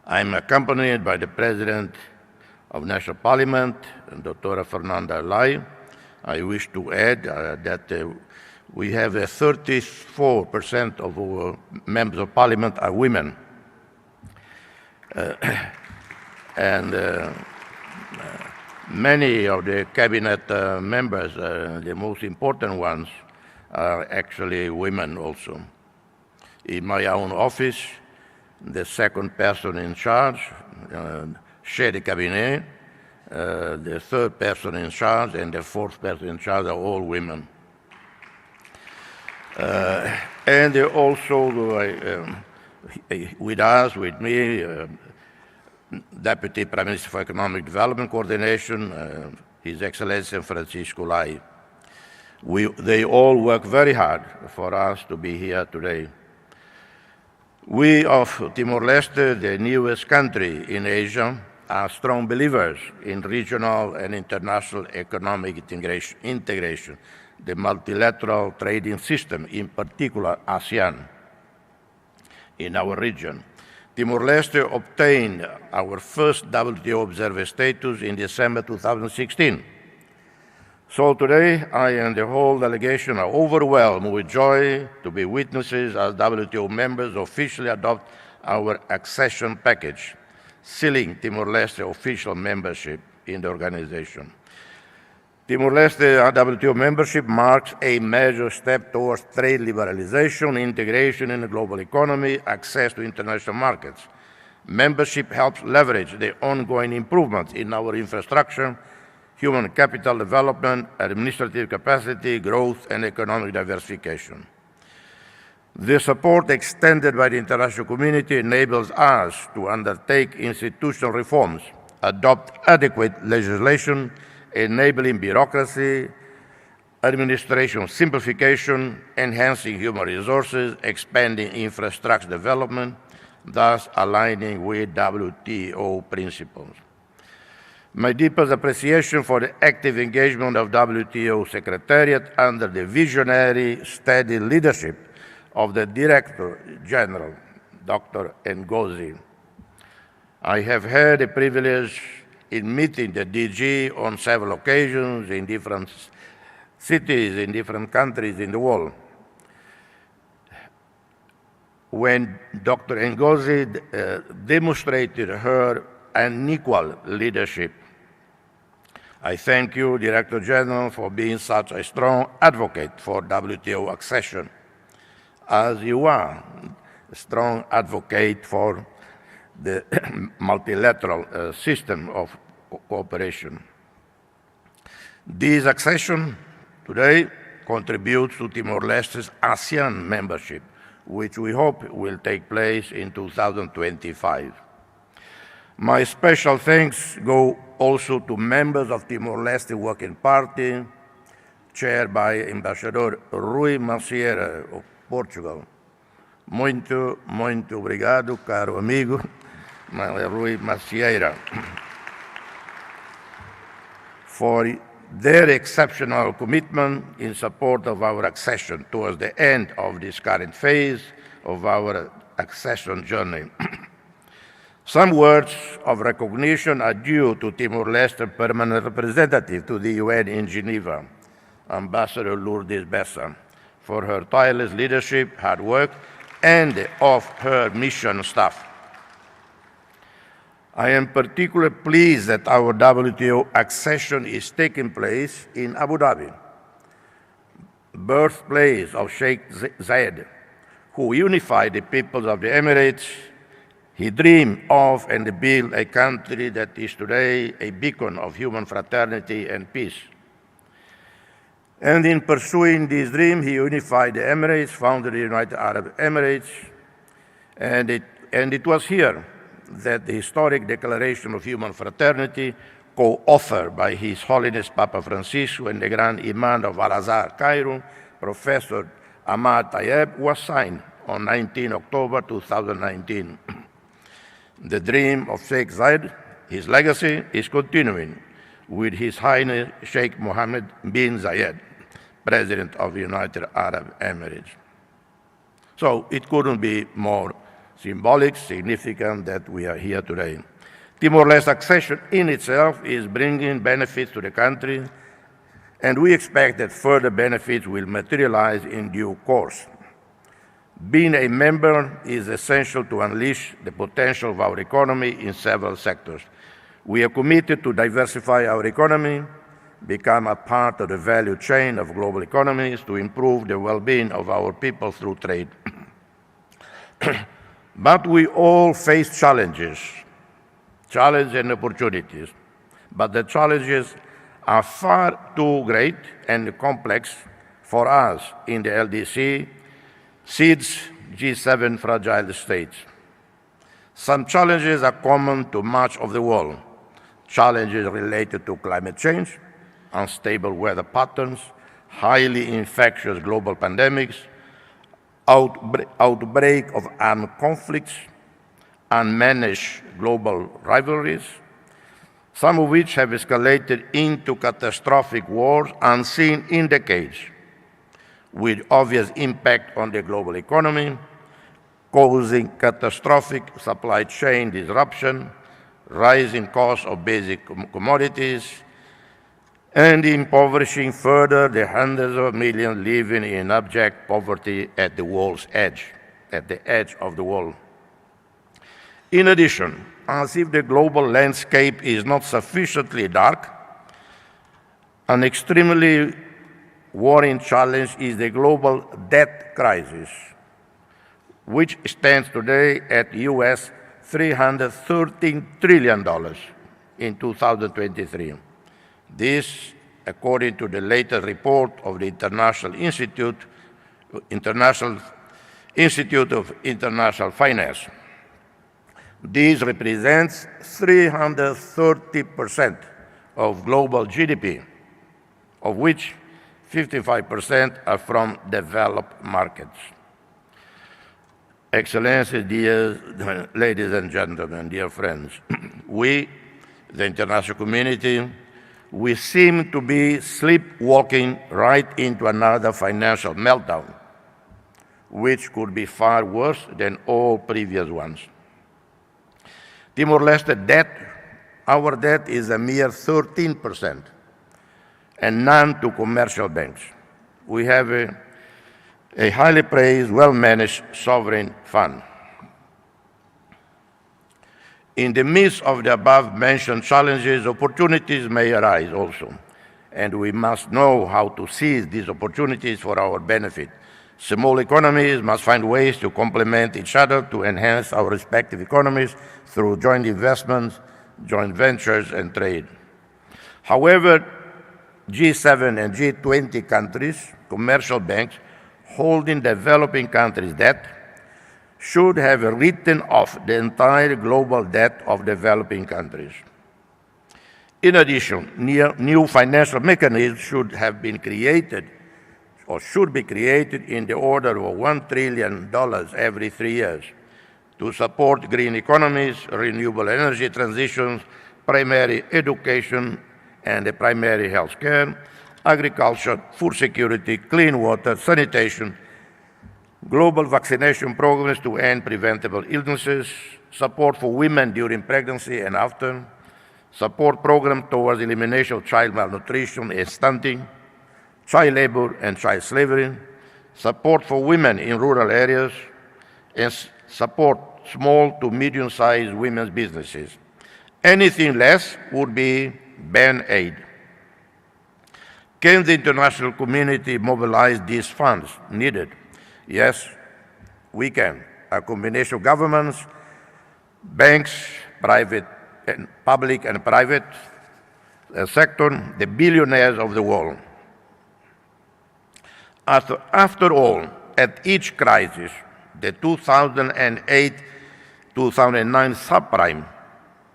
I'm accompanied by the President of National Parliament, Dr. Fernanda Lai. I wish to add that we have 34% of our members of Parliament are women. Many of the cabinet members, the most important ones, are actually women also. In my own office, the second person in charge, chef de cabinet, the third person in charge, and the fourth person in charge are all women. And also with us, with me, Deputy Prime Minister for Economic Development Coordination, His Excellency Francisco Lai. They all work very hard for us to be here today. We of Timor-Leste, the newest country in Asia, are strong believers in regional and international economic integration, the multilateral trading system, in particular ASEAN, in our region. Timor-Leste obtained our first WTO observer status in December 2016. So today, I and the whole delegation are overwhelmed with joy to be witnesses as WTO members officially adopt our accession package, sealing Timor-Leste official membership in the organization. Timor-Leste WTO membership marks a major step towards trade liberalization, integration in the global economy, access to international markets. Membership helps leverage the ongoing improvements in our infrastructure, human capital development, administrative capacity, growth, and economic diversification. The support extended by the international community enables us to undertake institutional reforms, adopt adequate legislation, enabling bureaucracy, administration simplification, enhancing human resources, expanding infrastructure development, thus aligning with WTO principles. My deepest appreciation for the active engagement of WTO Secretariat under the visionary, steady leadership of the Director General, Dr. Ngozi. I have had the privilege in meeting the DG on several occasions in different cities, in different countries in the world. When Dr. Ngozi demonstrated her unequal leadership, I thank you, Director General, for being such a strong advocate for WTO accession, as you are a strong advocate for the multilateral system of cooperation. This accession today contributes to Timor-Leste's ASEAN membership, which we hope will take place in 2025. My special thanks go also to members of Timor-Leste Working Party, chaired by Ambassador Rui Macieira of Portugal. Muito obrigado, caro amigo, Rui Macieira, for their exceptional commitment in support of our accession towards the end of this current phase of our accession journey. Some words of recognition are due to Timor-Leste permanent representative to the UN in Geneva, Ambassador Lourdes Bessa, for her tireless leadership, hard work, and of her mission staff. I am particularly pleased that our WTO accession is taking place in Abu Dhabi, birthplace of Sheikh Zayed, who unified the peoples of the Emirates. He dreamed of and built a country that is today a beacon of human fraternity and peace. And in pursuing this dream, he unified the Emirates, founded the United Arab Emirates, and it was here that the historic Declaration of Human Fraternity, co-authored by His Holiness Papa Francisco and the Grand Imam of Al-Azhar, Cairo, Professor Ahmad Tayeb, was signed on 19 October 2019. The dream of Sheikh Zayed, his legacy, is continuing with His Highness Sheikh Mohammed bin Zayed, President of the United Arab Emirates. So it couldn't be more symbolic, significant that we are here today. Timor-Leste accession in itself is bringing benefits to the country, and we expect that further benefits will materialize in due course. Being a member is essential to unleash the potential of our economy in several sectors. We are committed to diversify our economy, become a part of the value chain of global economies, to improve the well-being of our people through trade. But we all face challenges and opportunities, but the challenges are far too great and complex for us in the LDC, SEEDS, G7 fragile states. Some challenges are common to much of the world. Challenges related to climate change, unstable weather patterns, highly infectious global pandemics, outbreak of armed conflicts, unmanaged global rivalries, some of which have escalated into catastrophic wars unseen in decades, with obvious impact on the global economy, causing catastrophic supply chain disruption, rising costs of basic commodities, and impoverishing further the hundreds of millions living in abject poverty at the world's edge, at the edge of the world. In addition, as if the global landscape is not sufficiently dark, an extremely worrying challenge is the global debt crisis, which stands today at US $313 trillion in 2023. This, according to the latest report of the International Institute of International Finance. This represents 330% of global GDP, of which 55% are from developed markets. Excellencies, dear ladies and gentlemen, dear friends, we, the international community, we seem to be sleepwalking right into another financial meltdown, which could be far worse than all previous ones. Timor-Leste debt, our debt is a mere 13%, and none to commercial banks. We have a highly praised, well-managed sovereign fund. In the midst of the above-mentioned challenges, opportunities may arise also, and we must know how to seize these opportunities for our benefit. Small economies must find ways to complement each other to enhance our respective economies through joint investments, joint ventures, and trade. However, G7 and G20 countries, commercial banks holding developing countries' debt, should have written off the entire global debt of developing countries. In addition, new financial mechanisms should have been created or should be created in the order of $1 trillion every 3 years to support green economies, renewable energy transitions, primary education and primary health care, agriculture, food security, clean water, sanitation, global vaccination programs to end preventable illnesses, support for women during pregnancy and after, support program towards elimination of child malnutrition and stunting, child labor and child slavery, support for women in rural areas, and support small to medium-sized women's businesses. Anything less would be band aid. Can the international community mobilize these funds needed? Yes, we can. A combination of governments, banks, public and private sector, the billionaires of the world. After all, at each crisis, the 2008-2009 subprime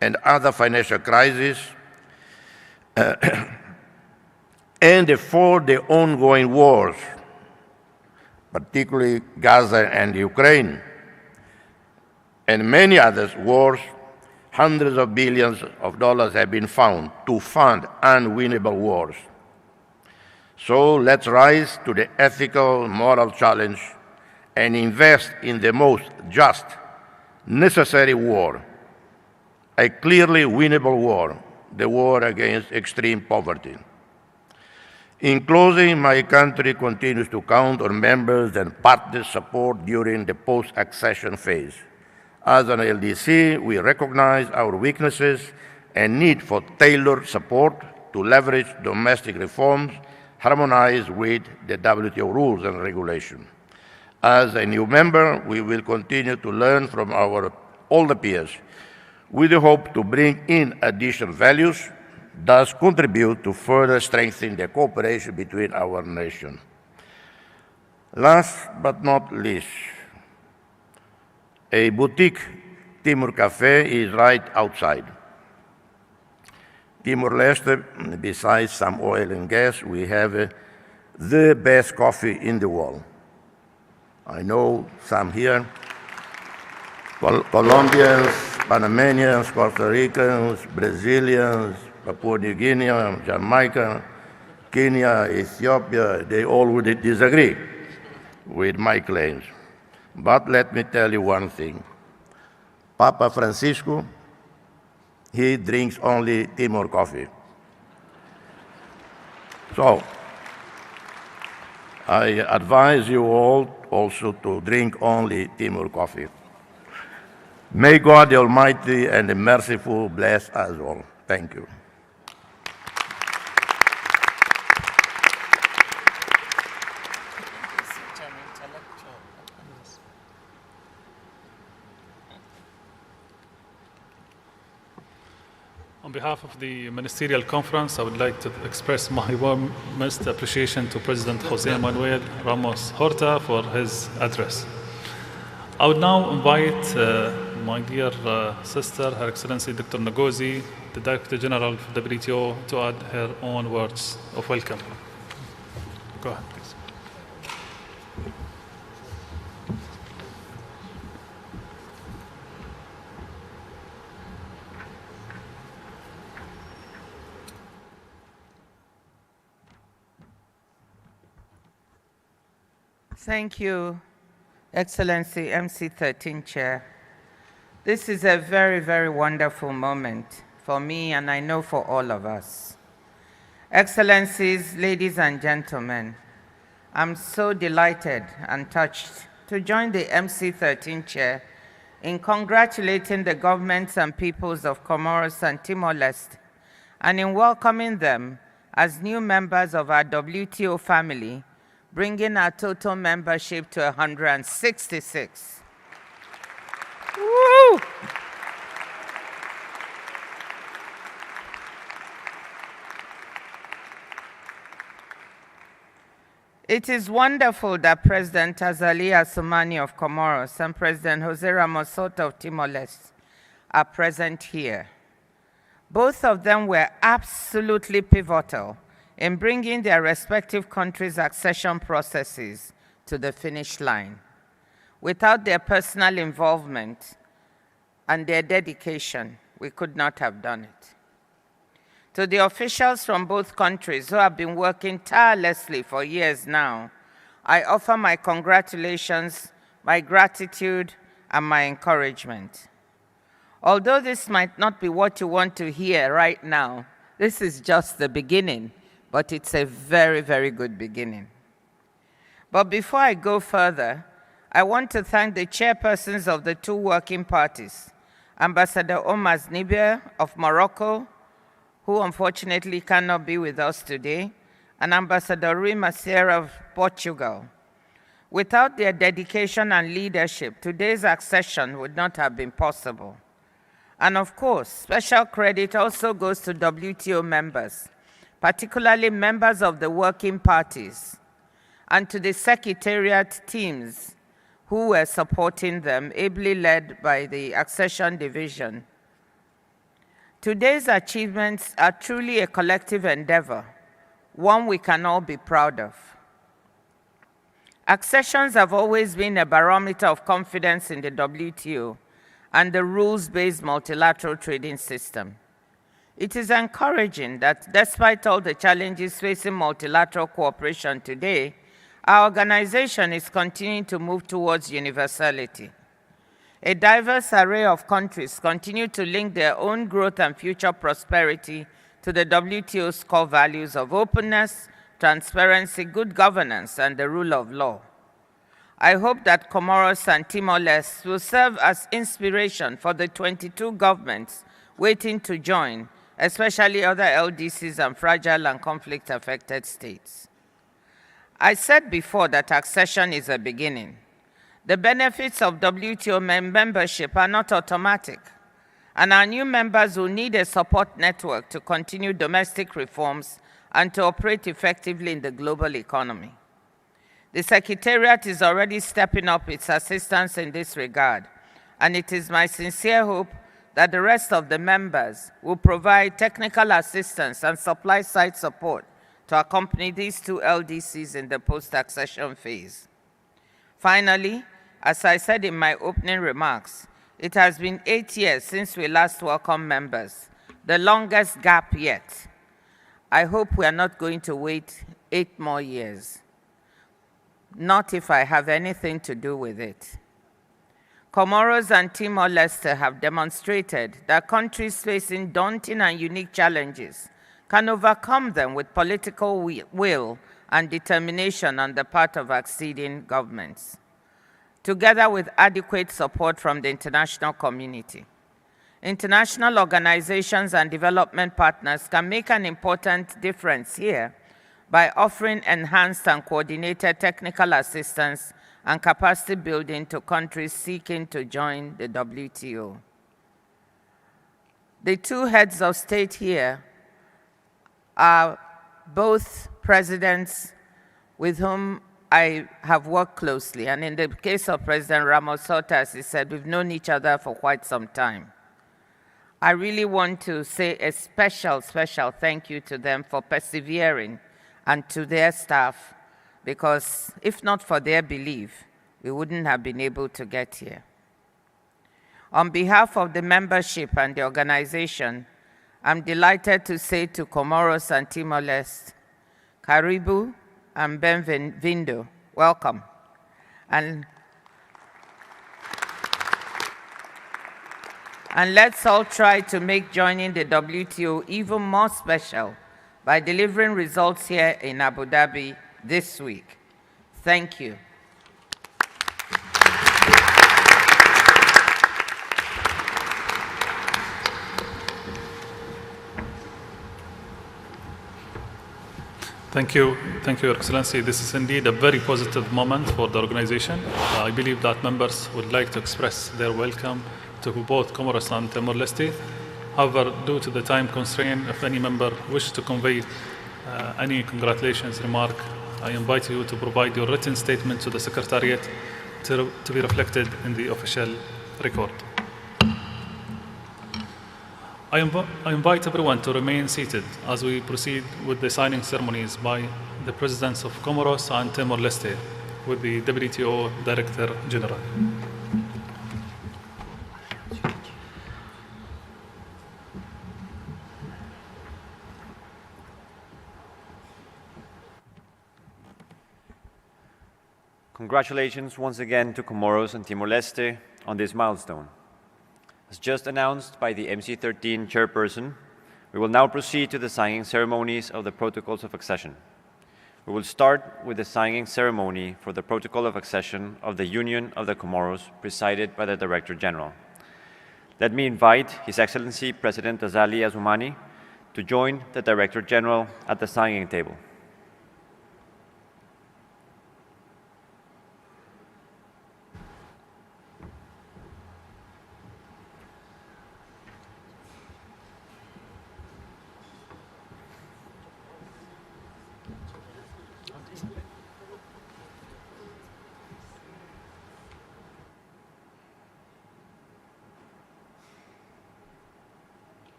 and other financial crises, and for the ongoing wars, particularly Gaza and Ukraine, and many other wars, hundreds of billions of dollars have been found to fund unwinnable wars. So let's rise to the ethical, moral challenge and invest in the most just, necessary war, a clearly winnable war, the war against extreme poverty. In closing, my country continues to count on members and partners' support during the post-accession phase. As an LDC, we recognize our weaknesses and need for tailored support to leverage domestic reforms harmonized with the WTO rules and regulations. As a new member, we will continue to learn from our older peers with the hope to bring in additional values, thus contribute to further strengthen the cooperation between our nations. Last but not least, a boutique Timor Cafe is right outside. Timor-Leste, besides some oil and gas, we have the best coffee in the world. I know some here, Colombians, Panamanians, Costa Ricans, Brazilians, Papua New Guinea, Jamaica, Kenya, Ethiopia, they all would disagree with my claims. But let me tell you one thing. Papa Francisco, he drinks only Timor coffee. So, I advise you all also to drink only Timor coffee. May God the Almighty and the Merciful bless us all. Thank you. On behalf of the Ministerial Conference, I would like to express my warmest appreciation to President Jose Manuel Ramos Horta for his address. I would now invite my dear sister, Her Excellency Dr. Ngozi, the Director General of the WTO, to add her own words of welcome. Go ahead, please. Thank you, Excellency MC13 Chair. This is a very, very wonderful moment for me, and I know for all of us. Excellencies, ladies and gentlemen, I'm so delighted and touched to join the MC13 Chair in congratulating the governments and peoples of Comoros and Timor-Leste, and in welcoming them as new members of our WTO family, bringing our total membership to 166. Woo! It is wonderful that President Azali Assoumani of Comoros and President Jose Ramos Horta of Timor-Leste are present here. Both of them were absolutely pivotal in bringing their respective countries' accession processes to the finish line. Without their personal involvement and their dedication, we could not have done it. To the officials from both countries who have been working tirelessly for years now, I offer my congratulations, my gratitude, and my encouragement. Although this might not be what you want to hear right now, this is just the beginning, but it's a very, very good beginning. But before I go further, I want to thank the chairpersons of the two working parties, Ambassador Omar Znibir of Morocco, who unfortunately cannot be with us today, and Ambassador Rui Macier of Portugal. Without their dedication and leadership, today's accession would not have been possible. And of course, special credit also goes to WTO members, particularly members of the working parties. and to the Secretariat teams who were supporting them, ably led by the Accession Division. Today's achievements are truly a collective endeavor, one we can all be proud of. Accessions have always been a barometer of confidence in the WTO and the rules-based multilateral trading system. It is encouraging that despite all the challenges facing multilateral cooperation today, our organization is continuing to move towards universality. A diverse array of countries continue to link their own growth and future prosperity to the WTO's core values of openness, transparency, good governance, and the rule of law. I hope that Comoros and Timor-Leste will serve as inspiration for the 22 governments waiting to join, especially other LDCs and fragile and conflict-affected states. I said before that accession is a beginning. The benefits of WTO membership are not automatic, and our new members will need a support network to continue domestic reforms and to operate effectively in the global economy. The Secretariat is already stepping up its assistance in this regard, and it is my sincere hope that the rest of the members will provide technical assistance and supply-side support to accompany these two LDCs in the post-accession phase. Finally, as I said in my opening remarks, it has been 8 years since we last welcomed members, the longest gap yet. I hope we are not going to wait 8 more years. Not if I have anything to do with it. Comoros and Timor-Leste have demonstrated that countries facing daunting and unique challenges can overcome them with political will and determination on the part of acceding governments, together with adequate support from the international community. International organizations and development partners can make an important difference here by offering enhanced and coordinated technical assistance and capacity building to countries seeking to join the WTO. The two heads of state here are both presidents with whom I have worked closely. And in the case of President Ramos Horta, as he said, we've known each other for quite some time. I really want to say a special thank you to them for persevering and to their staff, because if not for their belief, we wouldn't have been able to get here. On behalf of the membership and the organization, I'm delighted to say to Comoros and Timor-Leste, Karibu and Benvindo, welcome. And let's all try to make joining the WTO even more special by delivering results here in Abu Dhabi this week. Thank you. Thank you, Your Excellency. This is indeed a very positive moment for the organization. I believe that members would like to express their welcome to both Comoros and Timor-Leste. However, due to the time constraint, if any member wishes to convey any congratulations remark, I invite you to provide your written statement to the Secretariat to be reflected in the official record. I invite everyone to remain seated as we proceed with the signing ceremonies by the Presidents of Comoros and Timor-Leste with the WTO Director General. Congratulations once again to Comoros and Timor-Leste on this milestone. As just announced by the MC13 Chairperson, we will now proceed to the signing ceremonies of the Protocols of Accession. We will start with the signing ceremony for the Protocol of Accession of the Union of the Comoros, presided by the Director General. Let me invite His Excellency President Azali Assoumani to join the Director General at the signing table.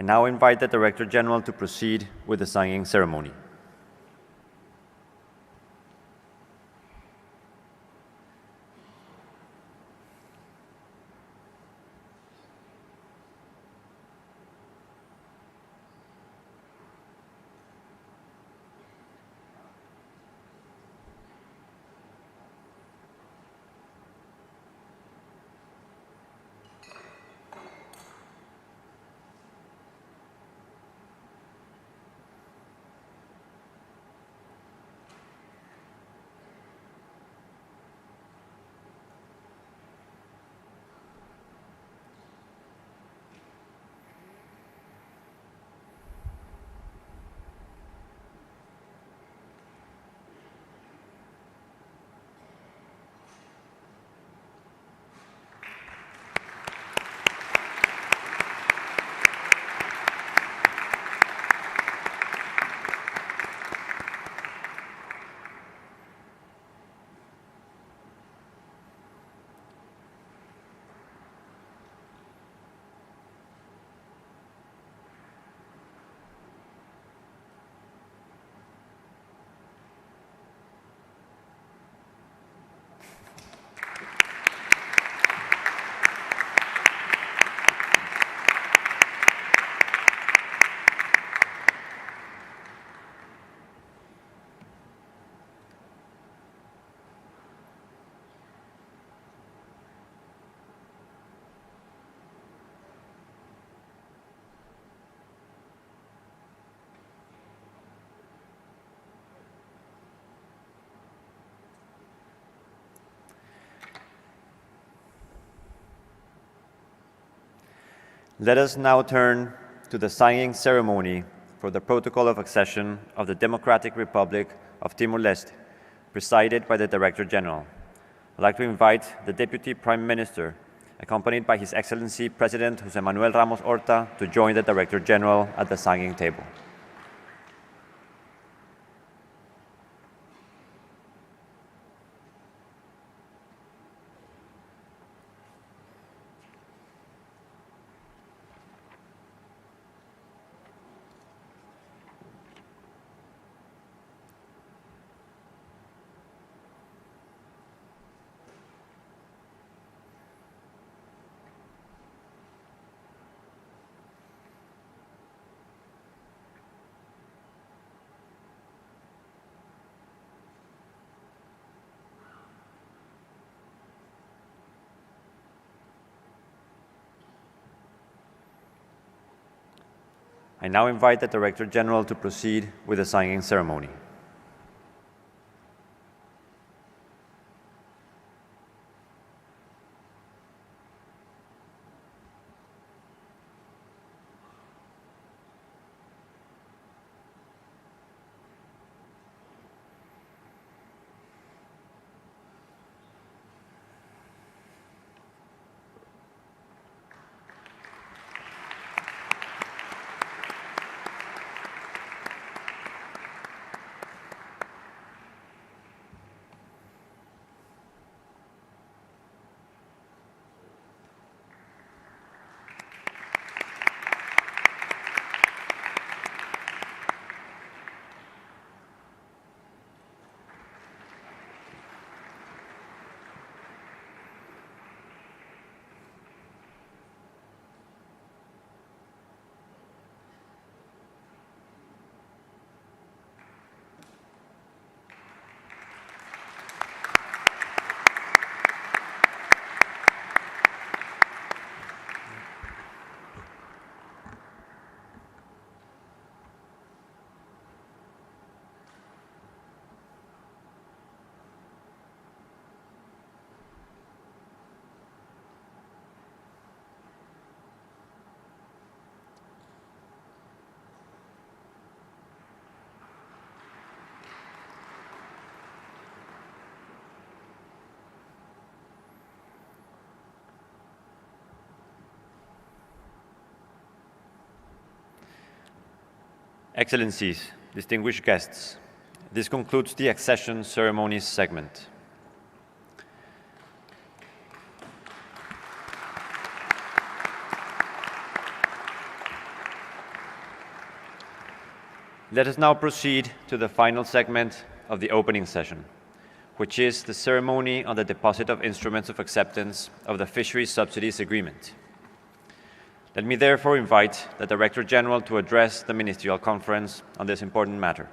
I now invite the Director General to proceed with the signing ceremony. Let us now turn to the signing ceremony for the Protocol of Accession of the Democratic Republic of Timor-Leste, presided by the Director General. I'd like to invite the Deputy Prime Minister, accompanied by His Excellency President José Manuel Ramos Horta, to join the Director General at the signing table. I now invite the Director General to proceed with the signing ceremony. Excellencies, distinguished guests, this concludes the accession ceremonies segment. Let us now proceed to the final segment of the opening session, which is the ceremony on the deposit of instruments of acceptance of the Fishery Subsidies Agreement. Let me therefore invite the Director General to address the Ministerial Conference on this important matter.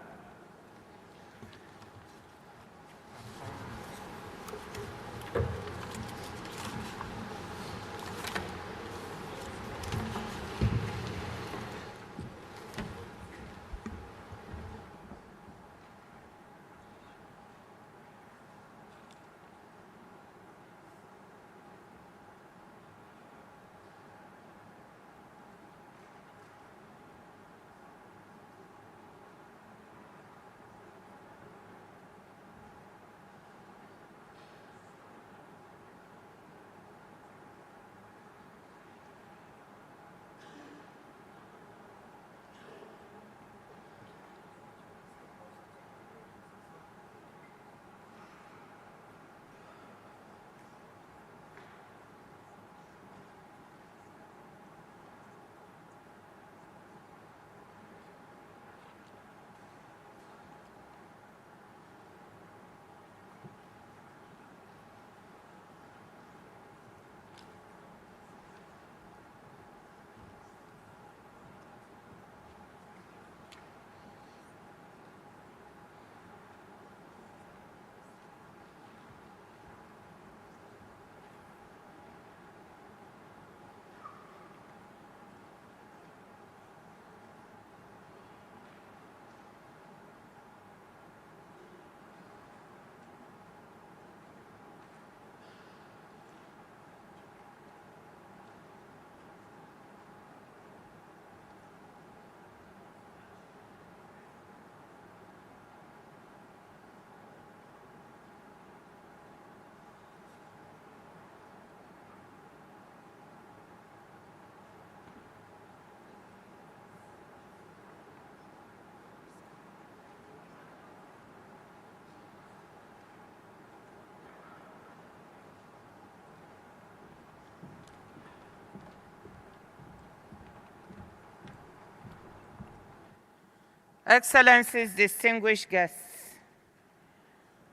Excellencies, distinguished guests,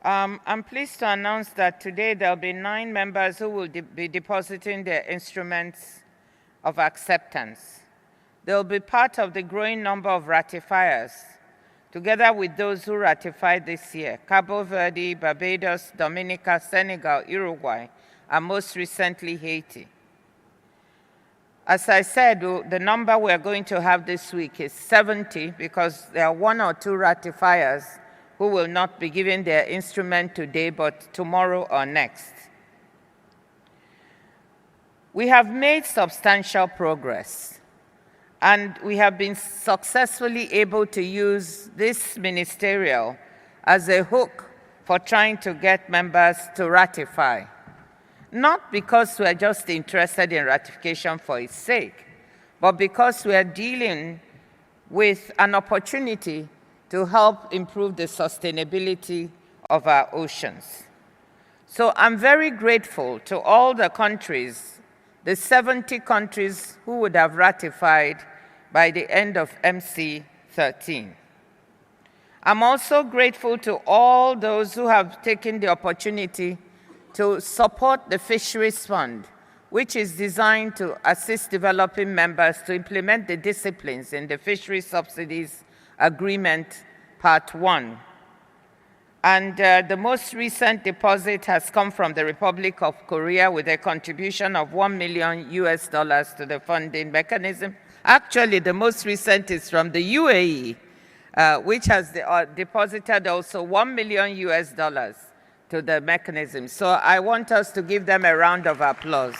I'm pleased to announce that today there will be 9 members who will be depositing their instruments of acceptance. They will be part of the growing number of ratifiers, together with those who ratified this year: Cabo Verde, Barbados, Dominica, Senegal, Uruguay, and most recently Haiti. As I said, the number we're going to have this week is 70, because there are 1 or 2 ratifiers who will not be giving their instrument today, but tomorrow or next. We have made substantial progress, and we have been successfully able to use this ministerial as a hook for trying to get members to ratify. Not because we're just interested in ratification for its sake, but because we're dealing with an opportunity to help improve the sustainability of our oceans. So I'm very grateful to all the countries, the 70 countries who would have ratified by the end of MC13. I'm also grateful to all those who have taken the opportunity to support the Fisheries Fund, which is designed to assist developing members to implement the disciplines in the Fishery Subsidies Agreement Part 1. And the most recent deposit has come from the Republic of Korea with a contribution of $1 million to the funding mechanism. Actually, the most recent is from the UAE, which has deposited also $1 million to the mechanism. So I want us to give them a round of applause.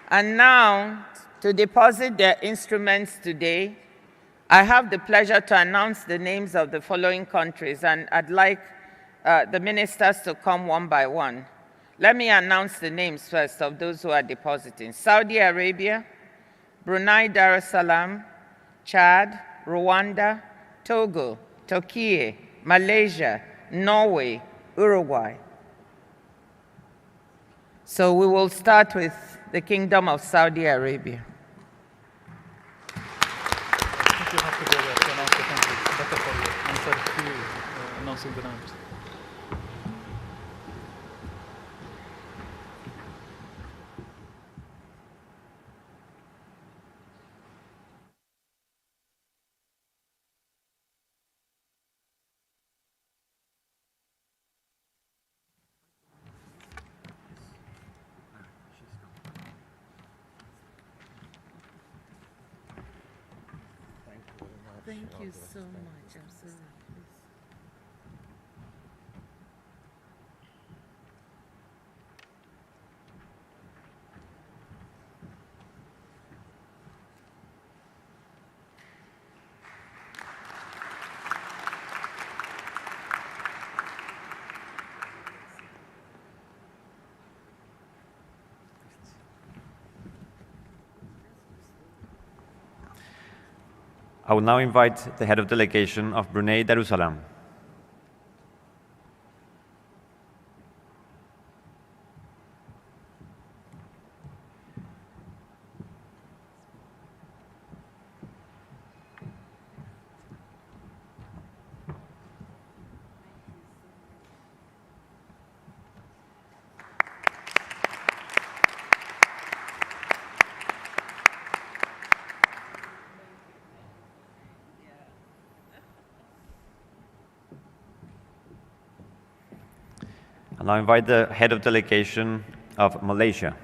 And now, to deposit their instruments today, I have the pleasure to announce the names of the following countries, and I'd like the ministers to come one by one. Let me announce the names first of those who are depositing: Saudi Arabia, Brunei Darussalam, Chad, Rwanda, Togo, Turkey, Malaysia, Norway, Uruguay. So we will start with the Kingdom of Saudi Arabia. announcing the names. Thank you so much. I'm so happy. I will now invite the head of delegation of Brunei Darussalam. I now invite the head of delegation of Malaysia.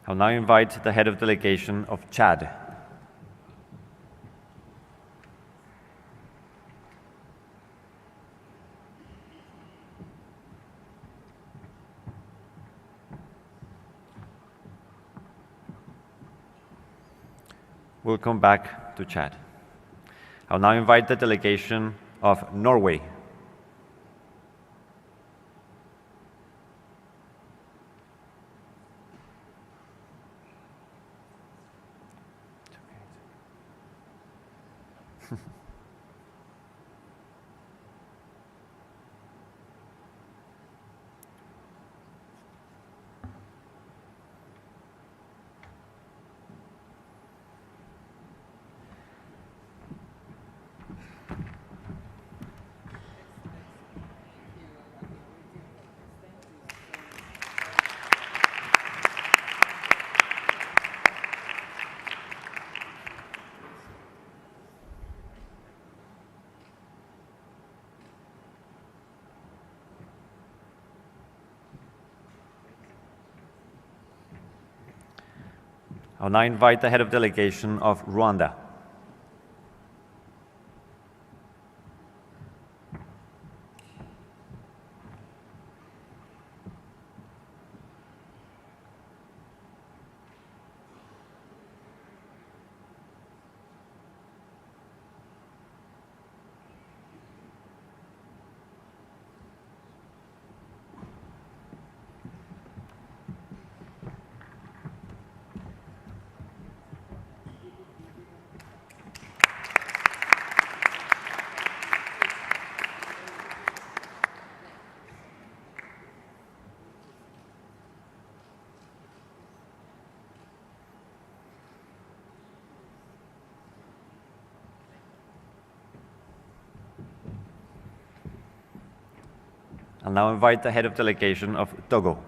I'll now invite the head of delegation of Chad. We'll come back to Chad. I'll now invite the delegation of Norway. I'll now invite the head of delegation of Rwanda. I'll now invite the head of delegation of Togo.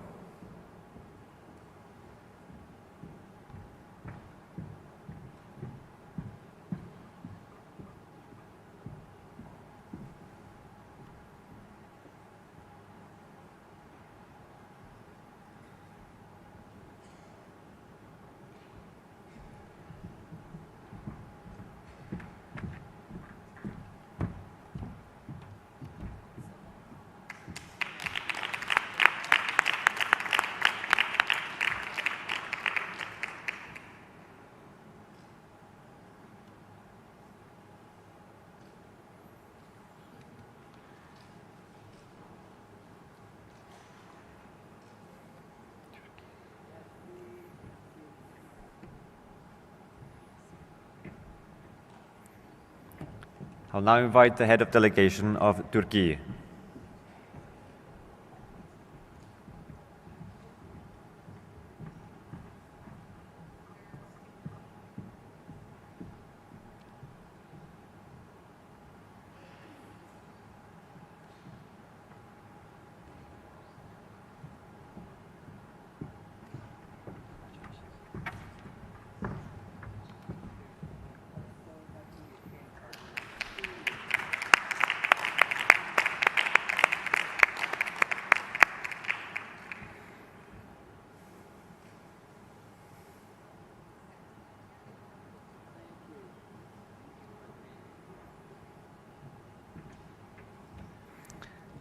I'll now invite the head of delegation of Turkey.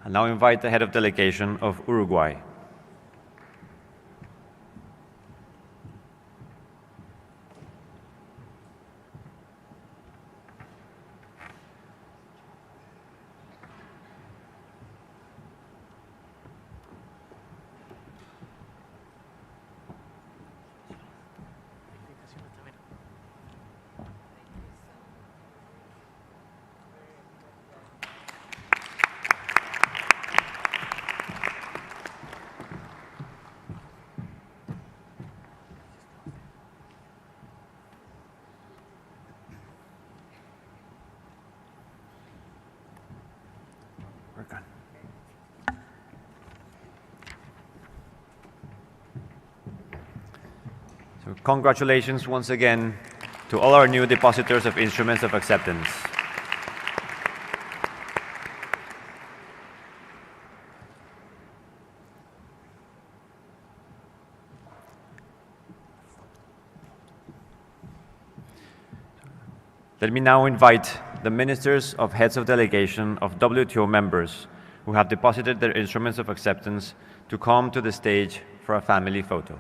I now invite the head of delegation of Uruguay. So congratulations once again to all our new depositors of instruments of acceptance. Let me now invite the ministers of heads of delegation of WTO members who have deposited their instruments of acceptance to come to the stage for a family photo.